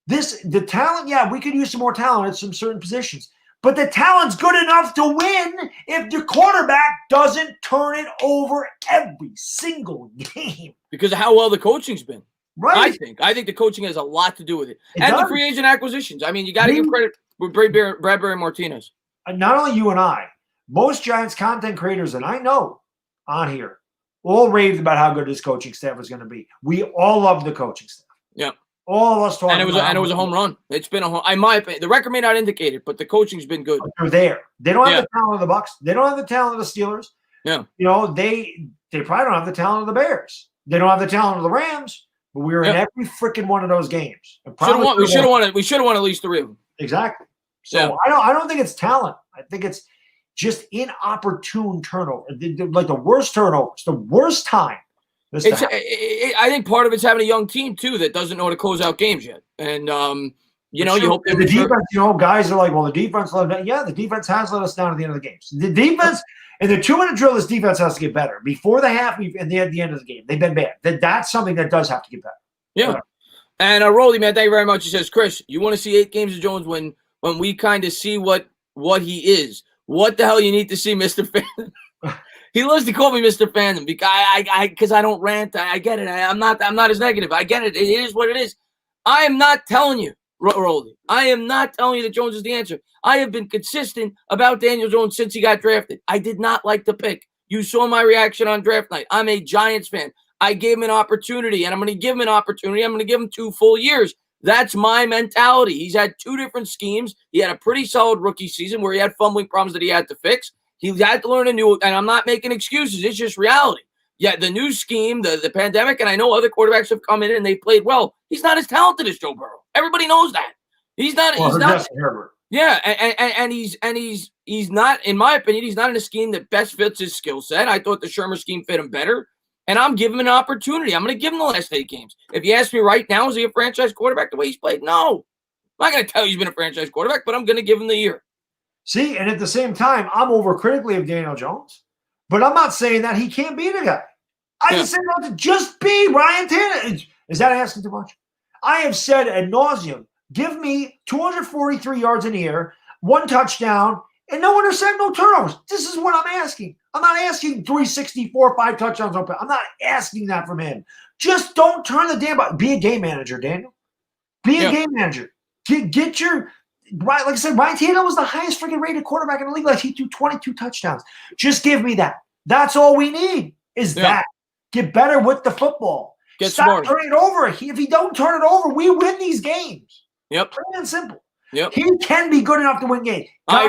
S2: The talent, we could use some more talent at some certain positions. But the talent's good enough to win if your quarterback doesn't turn it over every single game. Because
S1: of how well the coaching's been.
S2: Right.
S1: I think the coaching has a lot to do with it. The free agent acquisitions. I mean, you got to give credit with Bradbury Martinez.
S2: Not only you and I, most Giants content creators that I know on here all raved about how good this coaching staff is going to be. We all love the coaching staff.
S1: Yeah.
S2: All of us talking
S1: about it was a home run. It's been in my opinion. The record may not indicate it, but the coaching's been good.
S2: They're there. They don't have the talent of the Bucks. They don't have the talent of the Steelers.
S1: Yeah.
S2: They probably don't have the talent of the Bears. They don't have the talent of the Rams, but we were in every freaking one of those games.
S1: We should have won at least 3 of them.
S2: Exactly. So I don't think it's talent. I think it's just inopportune turnover. Like the worst turnovers, the worst time
S1: I think part of it's having a young team too that doesn't know how to close out games yet, and you hope
S2: the defense. Guys are like, well, the defense let down. Yeah, the defense has let us down at the end of the games. The defense in the 2-minute drill, this defense has to get better. Before the half and at the end of the game, they've been bad. That's something that does have to get better.
S1: Yeah.
S2: Whatever.
S1: And Rolly, man, thank you very much. He says, Chris, you want to see 8 games of Jones when we kind of see what he is. What the hell you need to see, Mr. Fandom? He loves to call me Mr. Fandom because I don't rant. I get it. I'm not as negative. I get it. It is what it is. I am not telling you, Rolly. I am not telling you that Jones is the answer. I have been consistent about Daniel Jones since he got drafted. I did not like the pick. You saw my reaction on draft night. I'm a Giants fan. I gave him an opportunity, and I'm going to give him an opportunity. I'm going to give him 2 full years. That's my mentality. He's had 2 different schemes. He had a pretty solid rookie season where he had fumbling problems that he had to fix. He had to learn a new, and I'm not making excuses. It's just reality. Yeah, the new scheme, the pandemic, and I know other quarterbacks have come in and they played well. He's not as talented as Joe Burrow. Everybody knows that. He's not.
S2: Well,
S1: he's not.
S2: Justin Herbert.
S1: Yeah, and he's not, in my opinion, he's not in a scheme that best fits his skill set. I thought the Shermer scheme fit him better, and I'm giving him an opportunity. I'm going to give him the last 8 games. If you ask me right now, is he a franchise quarterback the way he's played? No. I'm not going to tell you he's been a franchise quarterback, but I'm going to give him the year. See,
S2: and at the same time, I'm overcritically of Daniel Jones, but I'm not saying that he can't be the guy. I just said not to just be Ryan Tannehill. Is that asking too much? I have said ad nauseum, give me 243 yards in the air, 1 touchdown, and no intercept, no turnovers. This is what I'm asking. I'm not asking 364, 5 touchdowns. I'm not asking that from him. Just don't turn the damn ball. Be a game manager, Daniel. Be a game manager. Get your like I said, Ryan Tannehill was the highest freaking rated quarterback in the league. Like he threw 22 touchdowns. Just give me that. That's all we need is that. Get better with the football. Stop turning it over. If he don't turn it over, we win these games.
S1: Yep.
S2: Plain and simple.
S1: Yep.
S2: He can be good enough to win games.
S1: I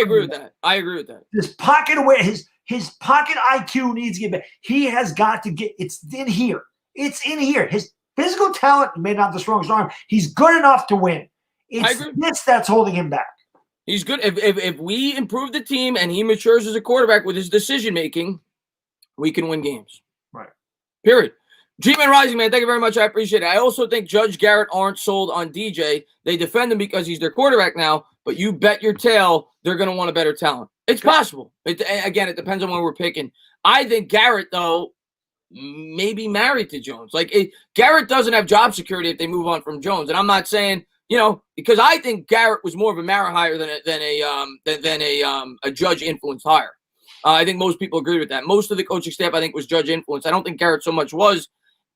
S1: agree with that. I agree with that.
S2: His pocket away, his pocket IQ needs to get better. He has got to get. It's in here. It's in here. His physical talent may not the strongest arm. He's good enough to win. It's this that's holding him back.
S1: He's good. If we improve the team and he matures as a quarterback with his decision making, we can win games.
S2: Right.
S1: Period. G-Man Rising, man, thank you very much. I appreciate it. I also think Judge Garrett aren't sold on DJ. They defend him because he's their quarterback now, but you bet your tail they're going to want a better talent. It's possible. Again, it depends on when we're picking. I think Garrett, though, may be married to Jones. Garrett doesn't have job security if they move on from Jones. And I'm not saying, because I think Garrett was more of a Mara hire than a Judge influenced hire. I think most people agree with that. Most of the coaching staff, I think, was Judge influenced. I don't think Garrett so much was.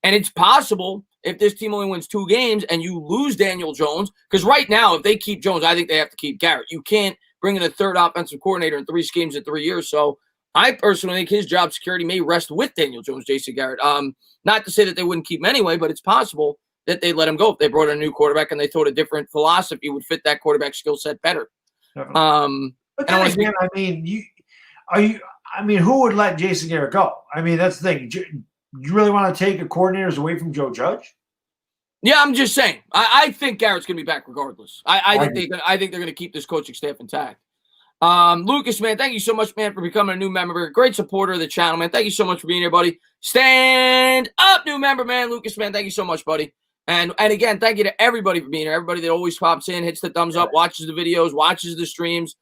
S1: And it's possible if this team only wins 2 games and you lose Daniel Jones, because right now, if they keep Jones, I think they have to keep Garrett. You can't bring in a 3rd offensive coordinator in 3 schemes in 3 years. So I personally think his job security may rest with Daniel Jones, Jason Garrett. Not to say that they wouldn't keep him anyway, but it's possible that they let him go if they brought in a new quarterback and they thought a different philosophy would fit that quarterback skill set better.
S2: But then again, who would let Jason Garrett go? I mean, that's the thing. You really want to take a coordinators away from Joe Judge?
S1: Yeah, I'm just saying. I think Garrett's going to be back regardless. I think they're going to keep this coaching staff intact. Lucas, man, thank you so much, man, for becoming a new member. Great supporter of the channel, man. Thank you so much for being here, buddy. Stand up, new member, man. Lucas, man, thank you so much, buddy. And again, thank you to everybody for being here. Everybody that always pops in, hits the thumbs up, watches the videos, watches the streams.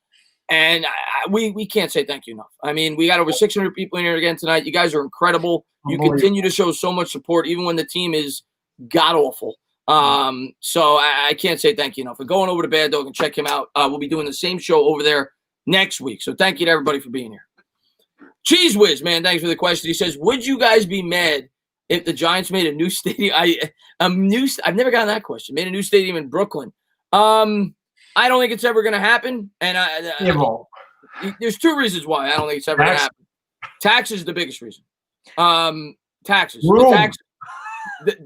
S1: And we can't say thank you enough. I mean, we got over 600 people in here again tonight. You guys are incredible. You continue to show so much support, even when the team is god-awful. So I can't say thank you enough. We're going over to Baddog and check him out. We'll be doing the same show over there next week. So thank you to everybody for being here. Cheese Whiz, man, thanks for the question. He says, would you guys be mad if the Giants made a new stadium? I've never gotten that question. Made a new stadium in Brooklyn. I don't think it's ever going to happen. And there's 2 reasons why I don't think it's ever going to happen. Taxes is the biggest reason. Taxes.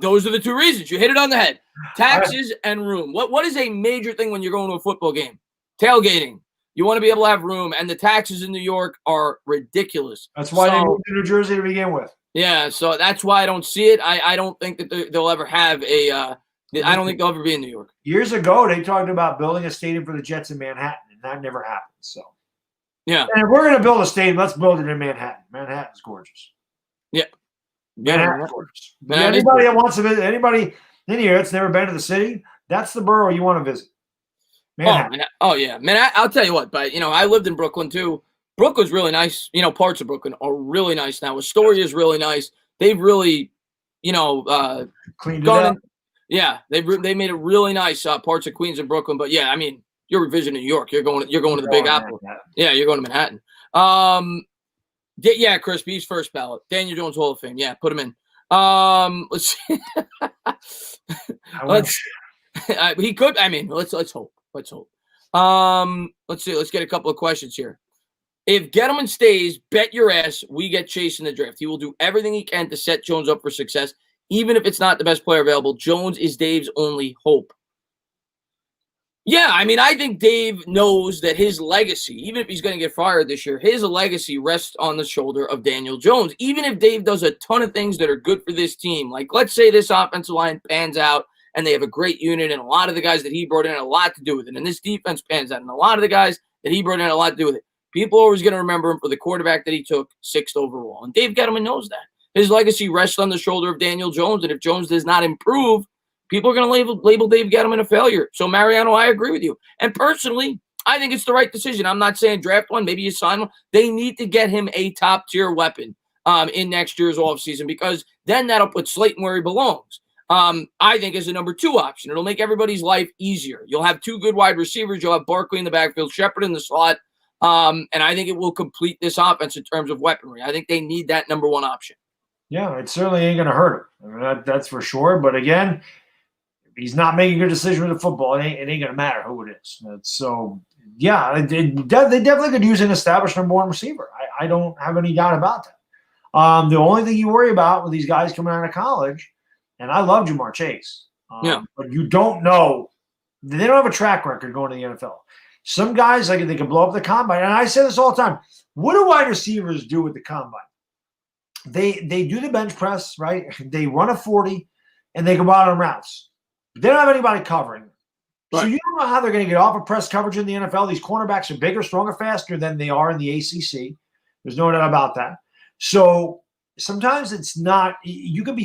S1: Those are the 2 reasons. You hit it on the head. Taxes and room. What is a major thing when you're going to a football game? Tailgating. You want to be able to have room, and the taxes in New York are ridiculous.
S2: That's why they moved to New Jersey to begin with.
S1: Yeah, so that's why I don't see it. I don't think that they'll ever have I don't think they'll ever be in New York.
S2: Years ago, they talked about building a stadium for the Jets in Manhattan, and that never happened. So,
S1: yeah.
S2: And if we're going to build a stadium, let's build it in Manhattan. Manhattan's gorgeous.
S1: Yeah.
S2: Manhattan quarters. Anybody that wants to visit, anybody in here that's never been to the city, that's the borough you want to visit. Manhattan.
S1: Oh yeah, man. I'll tell you what, but I lived in Brooklyn too. Brooklyn's really nice. Parts of Brooklyn are really nice now. Astoria is really nice. They've really,
S2: cleaned it up.
S1: Yeah, they made it really nice. Parts of Queens and Brooklyn, but yeah, you're visiting New York. You're going to the Big Apple. Yeah, you're going to Manhattan. Yeah, Crispy, he's first ballot. Daniel Jones Hall of Fame. Yeah, put him in. Let's see. He could. Let's hope. Let's hope. Let's see. Let's get a couple of questions here. If Gettleman stays, bet your ass we get Chase in the draft. He will do everything he can to set Jones up for success, even if it's not the best player available. Jones is Dave's only hope. Yeah, I think Dave knows that his legacy, even if he's going to get fired this year, his legacy rests on the shoulder of Daniel Jones. Even if Dave does a ton of things that are good for this team, like let's say this offensive line pans out and they have a great unit and a lot of the guys that he brought in had a lot to do with it, and this defense pans out and a lot of the guys that he brought in had a lot to do with it. People are always going to remember him for the quarterback that he took 6th overall, and Dave Gettleman knows that. His legacy rests on the shoulder of Daniel Jones, and if Jones does not improve, people are going to label Dave Gettleman a failure. So, Mariano, I agree with you. And personally, I think it's the right decision. I'm not saying draft one, maybe you sign one. They need to get him a top-tier weapon in next year's offseason, because then that'll put Slayton where he belongs. I think as a number 2 option. It'll make everybody's life easier. You'll have 2 good wide receivers. You'll have Barkley in the backfield, Shepard in the slot. And I think it will complete this offense in terms of weaponry. I think they need that number 1 option.
S2: Yeah, it certainly ain't going to hurt him. That's for sure. But again, if he's not making a good decision with the football, it ain't going to matter who it is. So, yeah, they definitely could use an established number 1 receiver. I don't have any doubt about that. The only thing you worry about with these guys coming out of college, and I love Jamar Chase, but you don't know. They don't have a track record going to the NFL. Some guys, they can blow up the combine. And I say this all the time. What do wide receivers do with the combine? They do the bench press, right? They run a 40, and they go out on routes. They don't have anybody covering them. Right. So you don't know how they're going to get off of press coverage in the NFL. These cornerbacks are bigger, stronger, faster than they are in the ACC. There's no doubt about that. So sometimes it's not – you can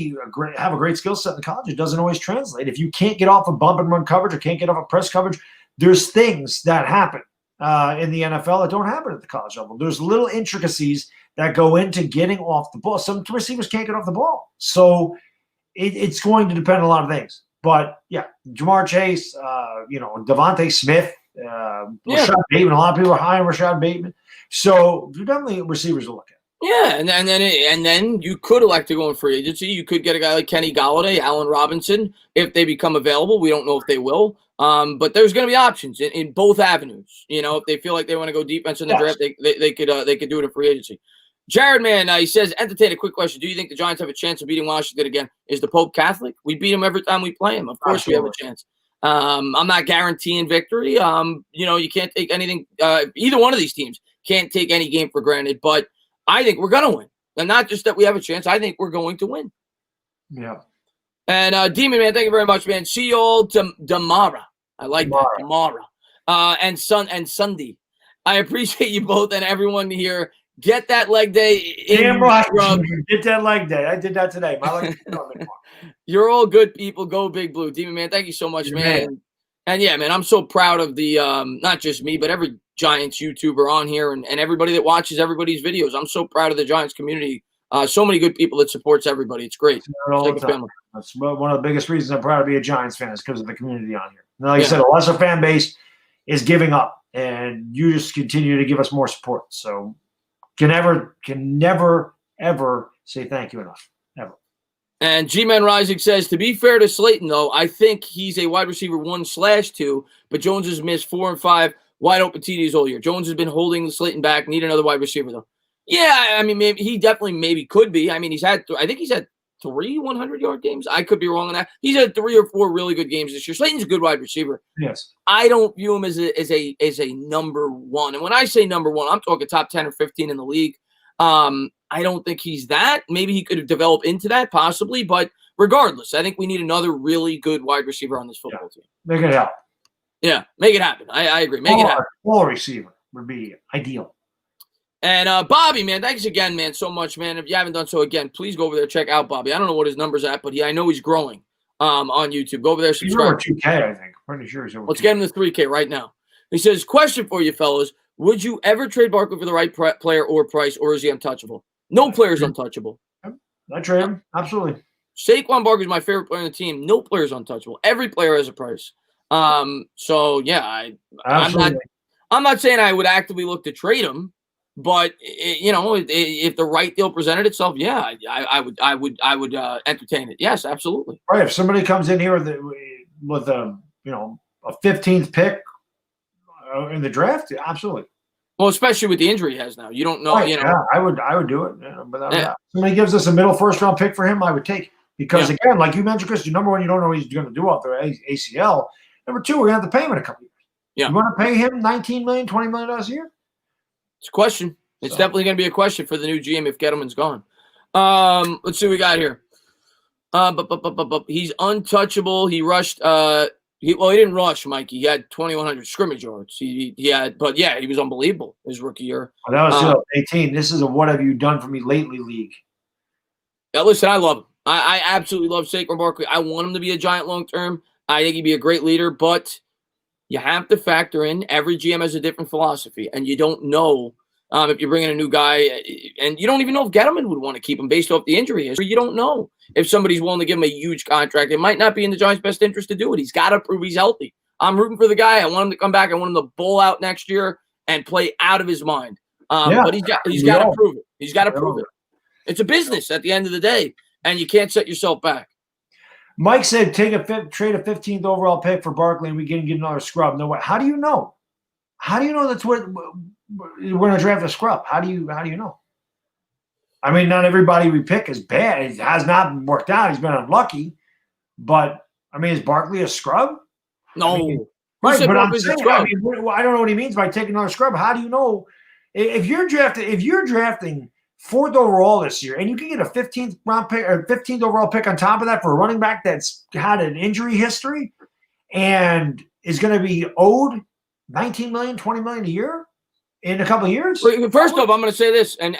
S2: have a great skill set in college. It doesn't always translate. If you can't get off of bump and run coverage or can't get off of press coverage, there's things that happen in the NFL that don't happen at the college level. There's little intricacies that go into getting off the ball. Some receivers can't get off the ball. So it's going to depend on a lot of things. But, yeah, Jamar Chase, Devontae Smith, Rashad Bateman. A lot of people are high on Rashad Bateman. So they're definitely receivers to look at.
S1: Yeah, and then you could elect to go in free agency. You could get a guy like Kenny Golladay, Allen Robinson, if they become available. We don't know if they will. But there's going to be options in both avenues. If they feel like they want to go defense in the draft, they could do it in free agency. Jared, man, he says, entertain a quick question. Do you think the Giants have a chance of beating Washington again? Is the Pope Catholic? We beat him every time we play him. Of course we have a chance. I'm not guaranteeing victory. You can't take anything. Either one of these teams can't take any game for granted, but I think we're going to win. And not just that we have a chance. I think we're going to win.
S2: Yeah.
S1: And Demon, man, thank you very much, man. See you all tomorrow. I like that. Tomorrow. And Sunday. I appreciate you both and everyone here. Get that leg day.
S2: Damn right. Get that leg day. I did that today. My leg
S1: You're all good people. Go Big Blue. Demon, man, thank you so much, man. And yeah, man, I'm so proud of the not just me, but every Giants YouTuber on here and everybody that watches everybody's videos. I'm so proud of the Giants community. So many good people that supports everybody. It's great.
S2: That's one of the biggest reasons I'm proud to be a Giants fan is because of the community on here. And like I said, a lesser fan base is giving up, and you just continue to give us more support. So can never, ever say thank you enough. Never.
S1: And G-Man Rising says, to be fair to Slayton, though, I think he's a wide receiver 1/2, but Jones has missed 4 and 5 wide open TDs all year. Jones has been holding Slayton back. Need another wide receiver, though. Yeah, maybe he definitely could be. I think he's had 3 100-yard games. I could be wrong on that. He's had 3 or 4 really good games this year. Slayton's a good wide receiver.
S2: Yes.
S1: I don't view him as a number 1. And when I say number 1, I'm talking top 10 or 15 in the league. I don't think he's that. Maybe he could have developed into that, possibly. But regardless, I think we need another really good wide receiver on this football team.
S2: Make it happen.
S1: Yeah, make it happen. I agree. Make it happen.
S2: Full receiver would be ideal.
S1: And Bobby, man, thanks again, man, so much, man. If you haven't done so again, please go over there, check out Bobby. I don't know what his number's at, but I know he's growing on YouTube. Go over there, subscribe.
S2: He's over 2K, I think. Pretty sure he's over.
S1: Let's get him to 3K right now. He says, question for you, fellas. Would you ever trade Barkley for the right player or price, or is he untouchable? No player's untouchable.
S2: I trade him. Absolutely.
S1: Saquon Barkley is my favorite player on the team. No player's untouchable. Every player has a price. So, yeah, I'm not saying I would actively look to trade him, but if the right deal presented itself, yeah, I would entertain it. Yes, absolutely.
S2: Right. If somebody comes in here with a 15th pick in the draft, absolutely.
S1: Well, especially with the injury he has now, you don't know.
S2: Right, yeah, I would do it. Somebody gives us a middle first round pick for him, I would take it. Because again, like you mentioned, Chris, number one, you don't know what he's going to do out there ACL. Number two, we're going to have to pay him in a couple years. Yeah. You want to pay him $19 million, $20 million a year?
S1: It's a question. It's definitely going to be a question for the new GM if Gettleman's gone. Let's see what we got here. He's untouchable. He rushed. He didn't rush, Mikey. He had 2,100 scrimmage yards. He was unbelievable his rookie year.
S2: That was 2018. This is a what have you done for me lately league.
S1: Yeah, listen, I love him. I absolutely love Saquon Barkley. I want him to be a Giant long term. I think he'd be a great leader, but you have to factor in every GM has a different philosophy, and you don't know if you bring in a new guy, and you don't even know if Gallman would want to keep him based off the injury history. You don't know if somebody's willing to give him a huge contract. It might not be in the Giants' best interest to do it. He's got to prove he's healthy. I'm rooting for the guy. I want him to come back. I want him to bowl out next year and play out of his mind. But he's got to prove it. He's got to prove it. It's a business at the end of the day, and you can't set yourself back.
S2: Mike said, trade a 15th overall pick for Barkley, and we can get another scrub. No way. How do you know? How do you know that's what we're going to draft a scrub? How do you know? I mean, not everybody we pick is bad. It has not worked out. He's been unlucky. But, I mean, is Barkley a scrub?
S1: No.
S2: Right, but I'm saying, I don't know what he means by taking another scrub. How do you know? If you're drafting 4th overall this year, and you can get a 15th round pick or 15th overall pick on top of that for a running back that's had an injury history and is going to be owed $19 million, $20 million a year in a couple of years.
S1: First off, I'm going to say this, and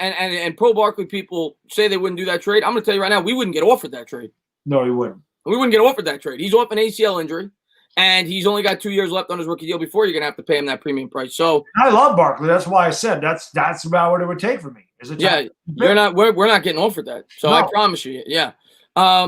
S1: pro Barkley people say they wouldn't do that trade. I'm going to tell you right now, we wouldn't get offered that trade.
S2: No, you wouldn't.
S1: We wouldn't get offered that trade. He's off an ACL injury, and he's only got 2 years left on his rookie deal before you're going to have to pay him that premium price. So
S2: I love Barkley. That's why I said that's about what it would take for me.
S1: We're not getting offered that. So no. I promise you. Yeah.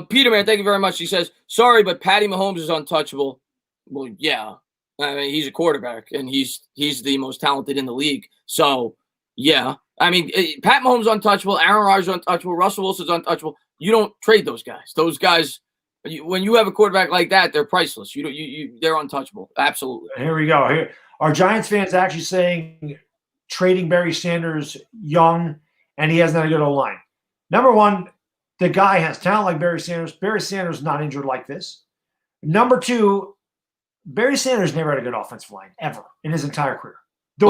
S1: Peter, man, thank you very much. He says, sorry, but Patty Mahomes is untouchable. Well, yeah. I mean, he's a quarterback, and he's the most talented in the league. So, yeah. I mean, Pat Mahomes is untouchable. Aaron Rodgers is untouchable. Russell Wilson's untouchable. You don't trade those guys. Those guys, when you have a quarterback like that, they're priceless. They're untouchable. Absolutely.
S2: Here we go. Here, our Giants fans actually saying trading Barry Sanders young, and he hasn't had a good O-line. Number one, the guy has talent like Barry Sanders. Barry Sanders is not injured like this. Number two, Barry Sanders never had a good offensive line ever in his entire career. The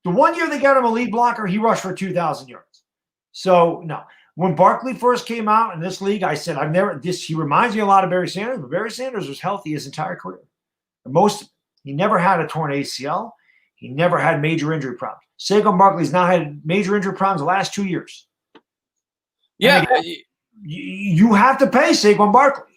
S2: one year they got him a lead blocker, he rushed for 2,000 yards. So, no. When Barkley first came out in this league, I said, he reminds me a lot of Barry Sanders, but Barry Sanders was healthy his entire career. He never had a torn ACL. He never had major injury problems. Saquon Barkley's now had major injury problems the last 2 years.
S1: Yeah.
S2: Again, you have to pay Saquon Barkley.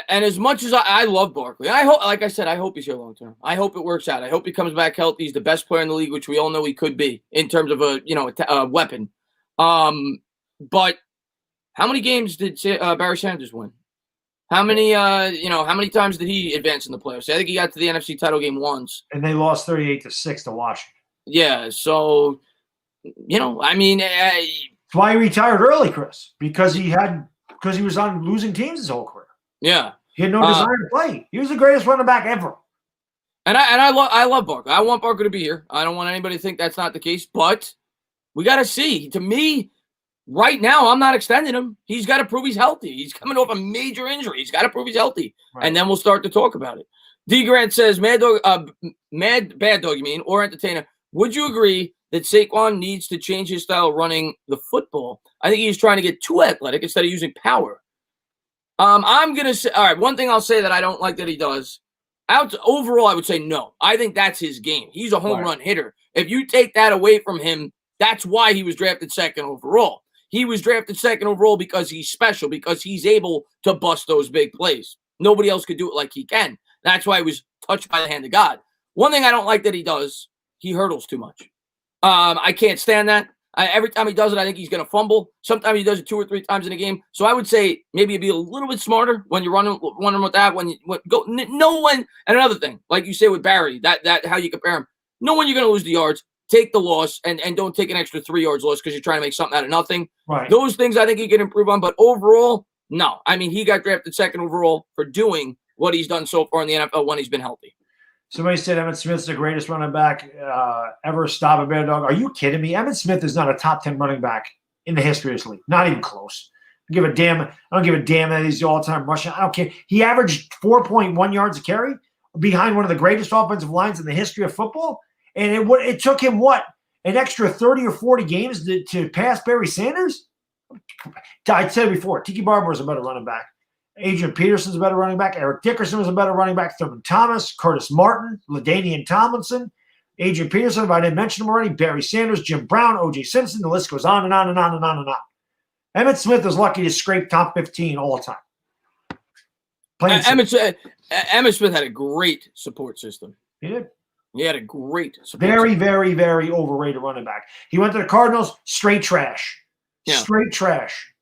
S1: And as much as I love Barkley, I hope, like I said, I hope he's here long term. I hope it works out. I hope he comes back healthy. He's the best player in the league, which we all know he could be in terms of a weapon. But how many games did Barry Sanders win? How many times did he advance in the playoffs? I think he got to the NFC title game once.
S2: And they lost 38-6 to Washington.
S1: Yeah, so, I mean.
S2: That's why he retired early, Chris, because he was on losing teams his whole career.
S1: Yeah.
S2: He had no desire to play. He was the greatest running back ever.
S1: And I love Barkley. I want Barkley to be here. I don't want anybody to think that's not the case, but we got to see. To me, right now, I'm not extending him. He's got to prove he's healthy. He's coming off a major injury. He's got to prove he's healthy. Right. And then we'll start to talk about it. D. Grant says, Baddog, you mean, or Entertainer, would you agree that Saquon needs to change his style running the football? I think he's trying to get too athletic instead of using power. I'm going to say, all right, one thing I'll say that I don't like that he does Overall, I would say no. I think that's his game. He's a home run hitter. If you take that away from him, that's why he was drafted second overall. He was drafted second overall because he's special, because he's able to bust those big plays. Nobody else could do it like he can. That's why he was touched by the hand of God. One thing I don't like that he does, he hurdles too much. I can't stand that. Every time he does it, I think he's going to fumble. Sometimes he does it 2 or 3 times in a game. So I would say maybe be a little bit smarter when you're running with that. And another thing, like you say with Barry, that how you compare him. Know when you're going to lose the yards, take the loss, and don't take an extra 3 yards loss because you're trying to make something out of nothing.
S2: Right.
S1: Those things I think he can improve on. But overall, no. I mean, he got drafted second overall for doing what he's done so far in the NFL when he's been healthy.
S2: Somebody said Emmitt Smith's the greatest running back ever. Stop a Baddog. Are you kidding me? Emmitt Smith is not a top 10 running back in the history of this league. Not even close. I don't give a damn that he's the all-time rushing. I don't care. He averaged 4.1 yards a carry behind one of the greatest offensive lines in the history of football. And it took him, an extra 30 or 40 games to pass Barry Sanders? I said it before, Tiki Barber was a better running back. Adrian Peterson's a better running back. Eric Dickerson was a better running back. Thurman Thomas, Curtis Martin, LaDainian Tomlinson, Adrian Peterson, if I didn't mention him already, Barry Sanders, Jim Brown, O.J. Simpson. The list goes on and on and on and on and on. Emmitt Smith is lucky to scrape top 15 all the time.
S1: Emmitt Smith had a great support system.
S2: He did.
S1: He had a great support
S2: Very,
S1: system.
S2: very, very overrated running back. He went to the Cardinals, straight trash. Yeah. Straight trash.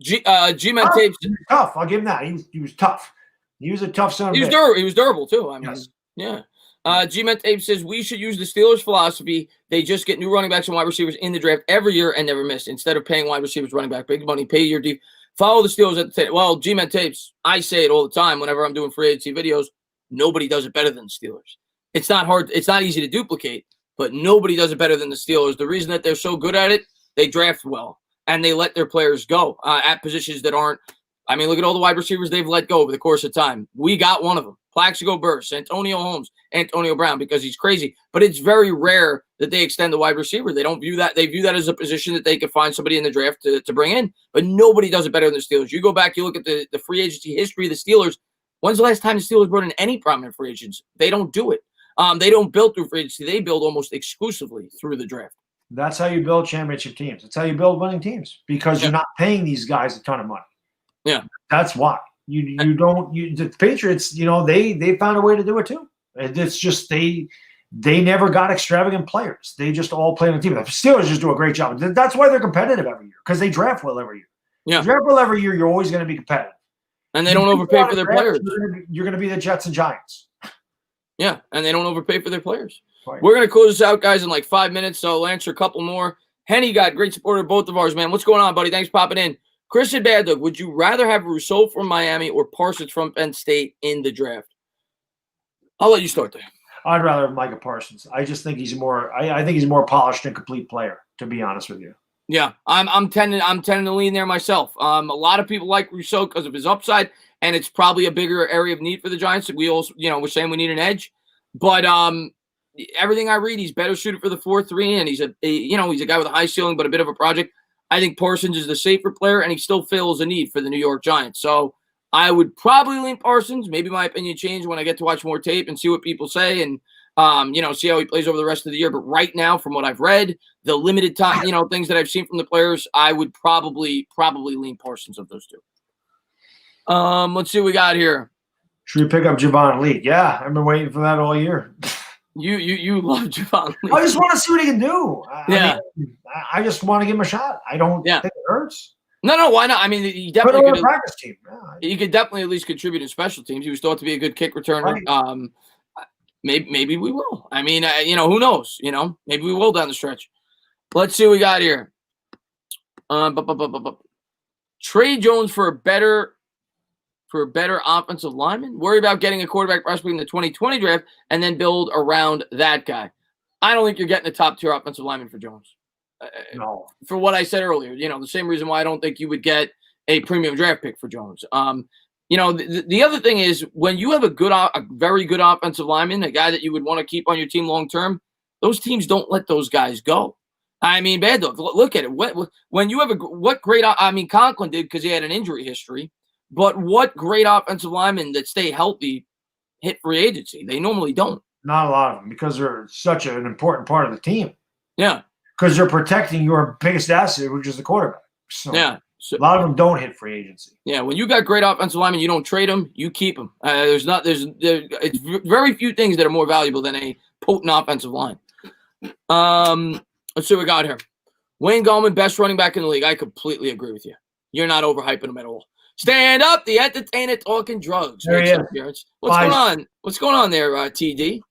S1: G-Man Tapes.
S2: He was tough. I'll give him that. He was tough. He was a tough son.
S1: He was durable too. I mean, yes. Yeah. G-Man Tape says we should use the Steelers' philosophy. They just get new running backs and wide receivers in the draft every year and never miss. Instead of paying wide receivers running back big money, pay your deep. Follow the Steelers at the tape. Well, G-Man Tapes, I say it all the time whenever I'm doing free agency videos. Nobody does it better than the Steelers. It's not hard. It's not easy to duplicate, but nobody does it better than the Steelers. The reason that they're so good at it, they draft well. And they let their players go at positions that aren't. I mean, look at all the wide receivers they've let go over the course of time. We got one of them. Plaxico Burress, Antonio Holmes, Antonio Brown, because he's crazy. But it's very rare that they extend the wide receiver. They don't view that. They view that as a position that they could find somebody in the draft to bring in. But nobody does it better than the Steelers. You go back, you look at the free agency history of the Steelers. When's the last time the Steelers brought in any prominent free agents? They don't do it. They don't build through free agency. They build almost exclusively through the draft.
S2: That's how you build championship teams. That's how you build winning teams because you're not paying these guys a ton of money.
S1: Yeah.
S2: That's why. The Patriots, they found a way to do it too. It's just they never got extravagant players. They just all play on the team. The Steelers just do a great job. That's why they're competitive every year because they draft well every year.
S1: Yeah.
S2: You draft well every year, you're always going to be competitive.
S1: And they don't overpay for their players.
S2: You're going to be the Jets and Giants.
S1: Yeah, and they don't overpay for their players.
S2: Right.
S1: We're going to close this out, guys, in like 5 minutes, so I'll answer a couple more. Henny got great support of both of ours, man. What's going on, buddy? Thanks for popping in. Christian Baddog, would you rather have Rousseau from Miami or Parsons from Penn State in the draft? I'll let you start there.
S2: I'd rather have Micah Parsons. I just think he's more. I think he's a more polished and complete player. To be honest with you.
S1: Yeah, I'm tending to lean there myself. A lot of people like Rousseau because of his upside, and it's probably a bigger area of need for the Giants. We also, we're saying we need an edge, but everything I read, he's better suited for the 4-3, and he's a guy with a high ceiling but a bit of a project. I think Parsons is the safer player, and he still fills a need for the New York Giants. So I would probably lean Parsons. Maybe my opinion change when I get to watch more tape and see what people say and, see how he plays over the rest of the year. But right now, from what I've read, the limited time, things that I've seen from the players, I would probably lean Parsons of those two. Let's see what we got here.
S2: Should we pick up Javon Lee? Yeah, I've been waiting for that all year.
S1: You love Javon Lee.
S2: I just want to see what he can do. I just want to give him a shot. I don't think it hurts.
S1: No, why not? I mean, he definitely
S2: could practice team. Yeah.
S1: He could definitely at least contribute in special teams. He was thought to be a good kick returner. Right. Maybe we will. I mean, who knows? Maybe we will down the stretch. Let's see what we got here. Trey Jones for a better offensive lineman. Worry about getting a quarterback prospect in the 2020 draft and then build around that guy. I don't think you're getting a top-tier offensive lineman for Jones.
S2: No.
S1: For what I said earlier, the same reason why I don't think you would get a premium draft pick for Jones. The other thing is when you have a very good offensive lineman, a guy that you would want to keep on your team long-term, those teams don't let those guys go. I mean, Baddog, look at it. When you have Conklin did because he had an injury history. But what great offensive linemen that stay healthy, hit free agency. They normally don't.
S2: Not a lot of them because they're such an important part of the team.
S1: Yeah.
S2: Because they're protecting your biggest asset, which is the quarterback. So
S1: yeah. So,
S2: a lot of them don't hit free agency.
S1: Yeah, when you got great offensive linemen, you don't trade them, you keep them. It's very few things that are more valuable than a potent offensive line. Let's see what we got here. Wayne Gallman, best running back in the league. I completely agree with you. You're not overhyping him at all. Stand up, the entertainer talking drugs.
S2: There he
S1: is. What's going on? What's going on there, TD?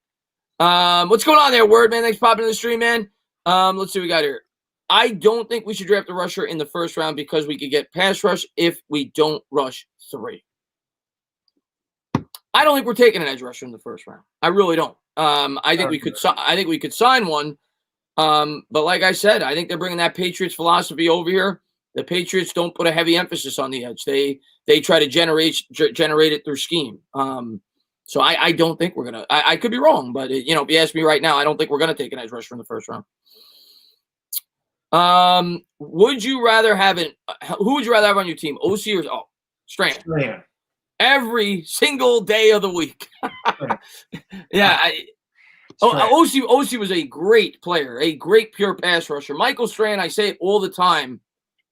S1: What's going on there, Word, man? Thanks for popping in the stream, man. Let's see what we got here. I don't think we should draft a rusher in the first round because we could get pass rush if we don't rush 3. I don't think we're taking an edge rusher in the first round. I really don't. I think we could sign one. But like I said, I think they're bringing that Patriots philosophy over here. The Patriots don't put a heavy emphasis on the edge. They try to generate it through scheme. So I don't think we're gonna. I could be wrong, but if you ask me right now, I don't think we're gonna take an edge rusher in the first round. Who would you rather have on your team? OC or Strahan?
S2: Strahan.
S1: Every single day of the week. Yeah. OC was a great player, a great pure pass rusher. Michael Strahan, I say it all the time.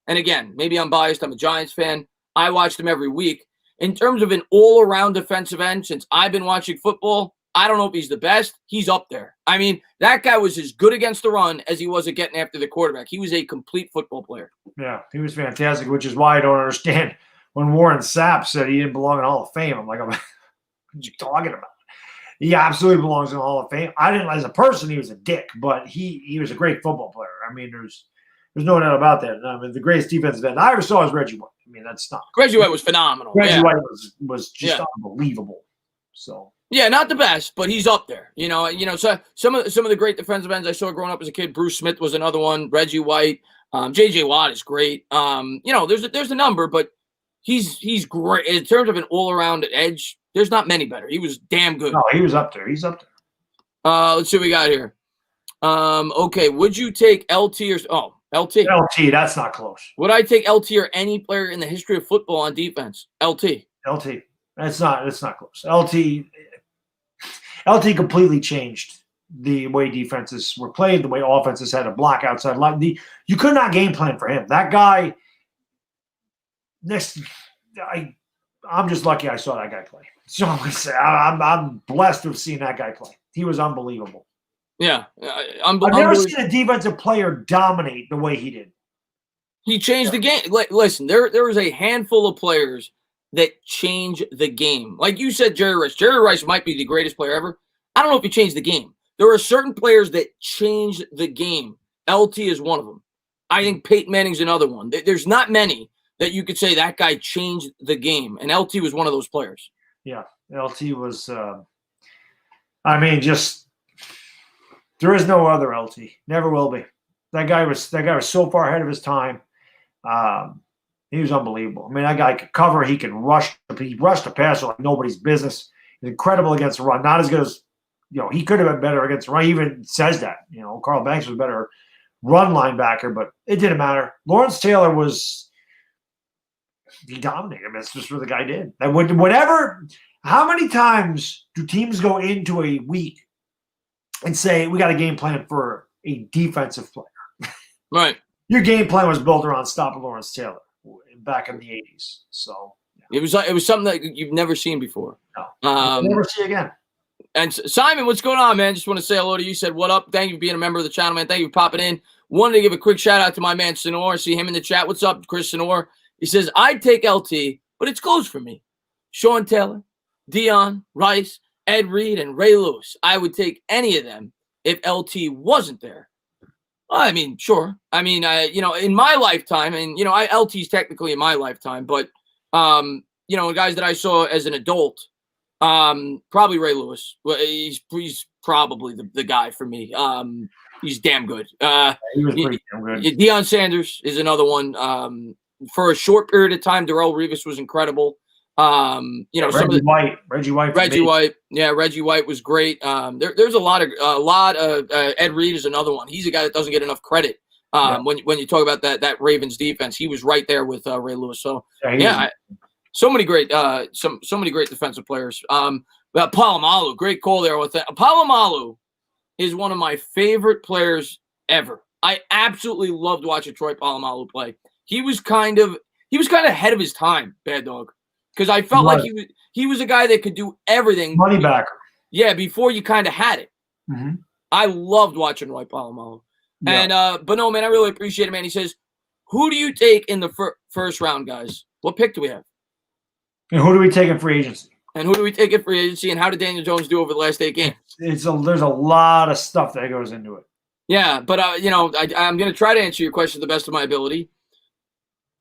S1: And again, maybe I'm biased. I'm a Giants fan. I watched him every week. In terms of an all-around defensive end, since I've been watching football, I don't know if he's the best. He's up there. I mean, that guy was as good against the run as he was at getting after the quarterback. He was a complete football player. Yeah,
S2: he was fantastic, which is why I don't understand when Warren Sapp said he didn't belong in the Hall of Fame. I'm like, what are you talking about? He absolutely belongs in the Hall of Fame. I didn't, as a person, he was a dick, but he was a great football player. I mean, there's no doubt about that. I mean, the greatest defensive end I ever saw was Reggie White. I mean, that's not.
S1: Reggie White was phenomenal.
S2: Reggie White was just unbelievable. So.
S1: Yeah, not the best, but he's up there. So some of the great defensive ends I saw growing up as a kid. Bruce Smith was another one. Reggie White, J.J. Watt is great. There's a number, but he's great in terms of an all-around edge. There's not many better. He was damn good.
S2: No, he was up there. He's up there.
S1: Let's see what we got here. Okay, would you take LT or LT?
S2: LT, that's not close.
S1: Would I take LT or any player in the history of football on defense? LT.
S2: That's not close. LT completely changed the way defenses were played, the way offenses had to block outside line. You could not game plan for him. That guy. I'm just lucky I saw that guy play. So I'm gonna say I'm blessed to have seen that guy play. He was unbelievable.
S1: Yeah,
S2: I've never seen a defensive player dominate the way he did.
S1: He changed the game. Listen, there was a handful of players that change the game. Like you said, Jerry Rice. Jerry Rice might be the greatest player ever. I don't know if he changed the game. There are certain players that change the game. LT is one of them. I think Peyton Manning's another one. There's not many that you could say that guy changed the game, and LT was one of those players.
S2: Yeah, LT was. There is no other LT. Never will be. That guy was so far ahead of his time. He was unbelievable. I mean, that guy could cover. He could rush. He rushed the passer like nobody's business. He's incredible against the run. Not as good as, he could have been better against the run. He even says that. Carl Banks was a better run linebacker, but it didn't matter. Lawrence Taylor he dominated. I mean, that's just what the guy did. And how many times do teams go into a week and say, we got a game plan for a defensive player?
S1: Right.
S2: Your game plan was built around stopping Lawrence Taylor back in the 80s. So
S1: it was something that you've never seen before.
S2: No, never see again.
S1: And Simon, what's going on, man? Just want to say hello to you. You said, what up? Thank you for being a member of the channel, man. Thank you for popping in. Wanted to give a quick shout out to my man, Sonor. See him in the chat. What's up, Chris Sonor? He says, I'd take LT, but it's close for me. Sean Taylor, Dion, Rice, Ed Reed, and Ray Lewis. I would take any of them if LT wasn't there. I mean, sure. I mean, in my lifetime, and, LT's technically in my lifetime, but, guys that I saw as an adult, probably Ray Lewis. Well, he's probably the guy for me. He's damn good.
S2: He was pretty damn good.
S1: Deion Sanders is another one. For a short period of time, Darrelle Revis was incredible.
S2: Reggie White.
S1: Yeah, Reggie White was great. There's a lot of Ed Reed is another one. He's a guy that doesn't get enough credit. When you talk about that Ravens defense, he was right there with Ray Lewis. So so many great defensive players. Palomalu, great call there with that. Palomalu is one of my favorite players ever. I absolutely loved watching Troy Polamalu play. He was kind of ahead of his time, Bad Dog, because I felt like he was a guy that could do everything.
S2: Money backer.
S1: Yeah, before you kind of had it.
S2: Mm-hmm.
S1: I loved watching Troy Polamalu. Yeah. And but no, man, I really appreciate it, man. He says, "Who do you take in the first round, guys? What pick do we have?
S2: And who do we take in free agency? And
S1: who do we take in free agency? And how did Daniel Jones do over the last 8 games?
S2: There's a lot of stuff that goes into it.
S1: Yeah, but I'm going to try to answer your question to the best of my ability.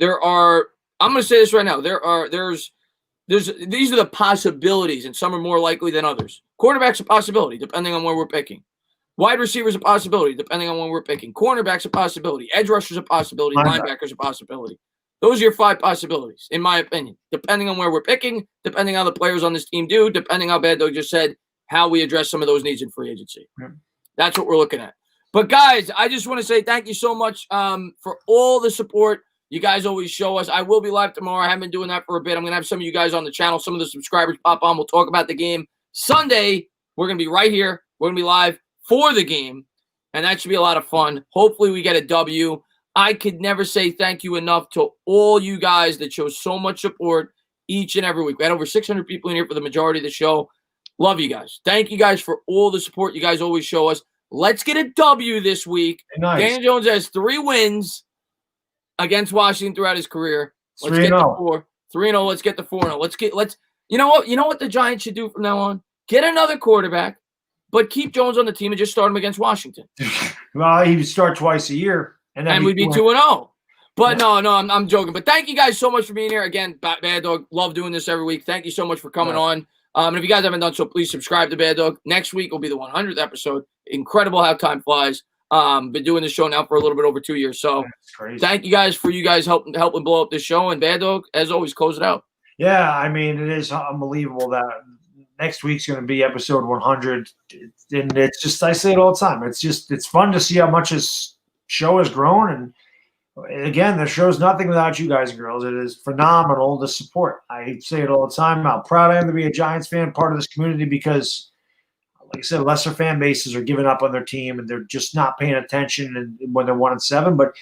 S1: I'm going to say this right now. These are the possibilities, and some are more likely than others. Quarterback's a possibility, depending on where we're picking. Wide receiver's a possibility, depending on when we're picking. Cornerback's a possibility. Edge rusher's a possibility. Linebacker's a possibility. Those are your 5 possibilities, in my opinion, depending on where we're picking, depending how the players on this team do, depending how Bad Dog just said, how we address some of those needs in free agency. Yeah. That's what we're looking at. But, guys, I just want to say thank you so much for all the support you guys always show us. I will be live tomorrow. I haven't been doing that for a bit. I'm going to have some of you guys on the channel. Some of the subscribers pop on. We'll talk about the game. Sunday, we're going to be right here. We're going to be live for the game, and that should be a lot of fun. Hopefully we get a W. I could never say thank you enough to all you guys that show so much support each and every week. We had over 600 people in here for the majority of the show. Love you guys. Thank you guys for all the support you guys always show us. Let's get a W this week. Nice. Daniel Jones has 3 wins against Washington throughout his career. Let's get the 4. 3-0. Let's get the 4-0. You know what the Giants should do from now on? Get another quarterback, but keep Jones on the team and just start him against Washington.
S2: Well, he would start twice a year.
S1: And we'd be 2-0. But no, I'm joking. But thank you guys so much for being here. Again, Bad Dog, love doing this every week. Thank you so much for coming on. And if you guys haven't done so, please subscribe to Bad Dog. Next week will be the 100th episode. Incredible how time flies. Been doing this show now for a little bit over 2 years. So thank you guys for helping blow up this show. And Bad Dog, as always, close it out.
S2: Yeah, I mean, it is unbelievable that next week's going to be episode 100. And it's just, I say it all the time. It's fun to see how much this show has grown. And again, the show's nothing without you guys and girls. It is phenomenal to support. I say it all the time, how proud I am to be a Giants fan, part of this community, because, like I said, lesser fan bases are giving up on their team and they're just not paying attention and when they're 1-7. But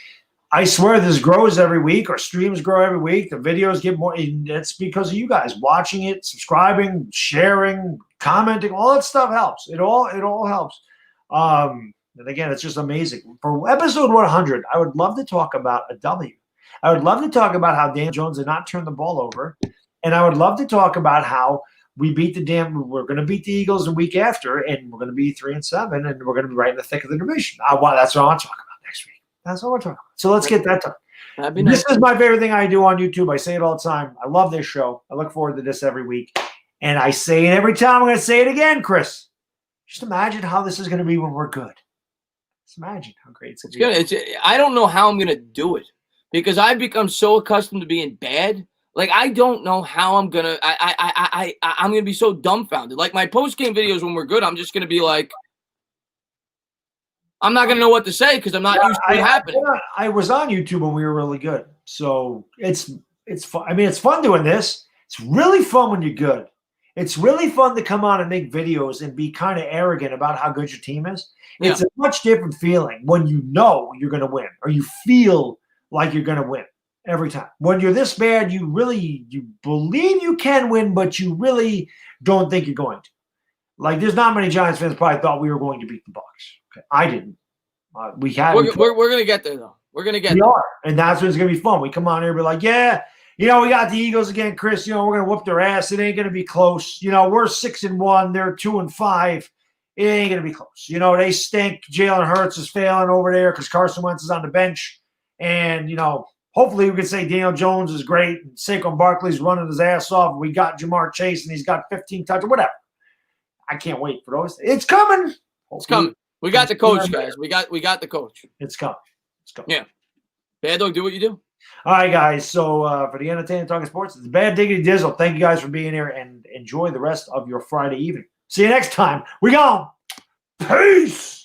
S2: I swear this grows every week. Our streams grow every week. The videos get more. It's because of you guys watching it, subscribing, sharing, commenting. All that stuff helps. It all helps. And again, it's just amazing. For episode 100, I would love to talk about a W. I would love to talk about how Daniel Jones did not turn the ball over. And I would love to talk about how we're going to beat the Eagles the week after, and we're going to be 3-7, and we're going to be right in the thick of the division. That's what I want to talk about next week. That's what we're talking about. So let's get that done. That'd be nice. This is my favorite thing I do on YouTube. I say it all the time. I love this show. I look forward to this every week. And I say it every time. I'm going to say it again, Chris. Just imagine how this is going to be when we're good. Just imagine how great it's going
S1: to be. I don't know how I'm going to do it because I've become so accustomed to being bad. Like, I don't know how I'm going to – I'm going to be so dumbfounded. Like, my post-game videos when we're good, I'm just going to be like – I'm not going to know what to say because I'm not used to it happening.
S2: I was on YouTube when we were really good. So it's fun. I mean, it's fun doing this. It's really fun when you're good. It's really fun to come on and make videos and be kind of arrogant about how good your team is. Yeah. It's a much different feeling when you know you're going to win or you feel like you're going to win every time. When you're this bad, you believe you can win, but you really don't think you're going to. Like, there's not many Giants fans probably thought we were going to beat the Bucs. Okay. I didn't. We're
S1: going to get there, though. We're going to get there.
S2: We are, and that's when it's going to be fun. We come on here and be like, yeah, we got the Eagles again, Chris. We're going to whoop their ass. It ain't going to be close. We're 6-1. They're 2-5. It ain't going to be close. They stink. Jalen Hurts is failing over there because Carson Wentz is on the bench. And, hopefully we can say Daniel Jones is great. And Saquon Barkley's running his ass off. We got Jamar Chase, and he's got 15 touches, whatever. I can't wait for those. It's coming.
S1: It's coming. We got the coach, guys. We got the coach.
S2: It's coming.
S1: Yeah. Bad Dog, do what you do.
S2: All right, guys. So for the Entertainment Talking Sports, it's Bad Diggity Dizzle. Thank you guys for being here and enjoy the rest of your Friday evening. See you next time. We gone. Peace.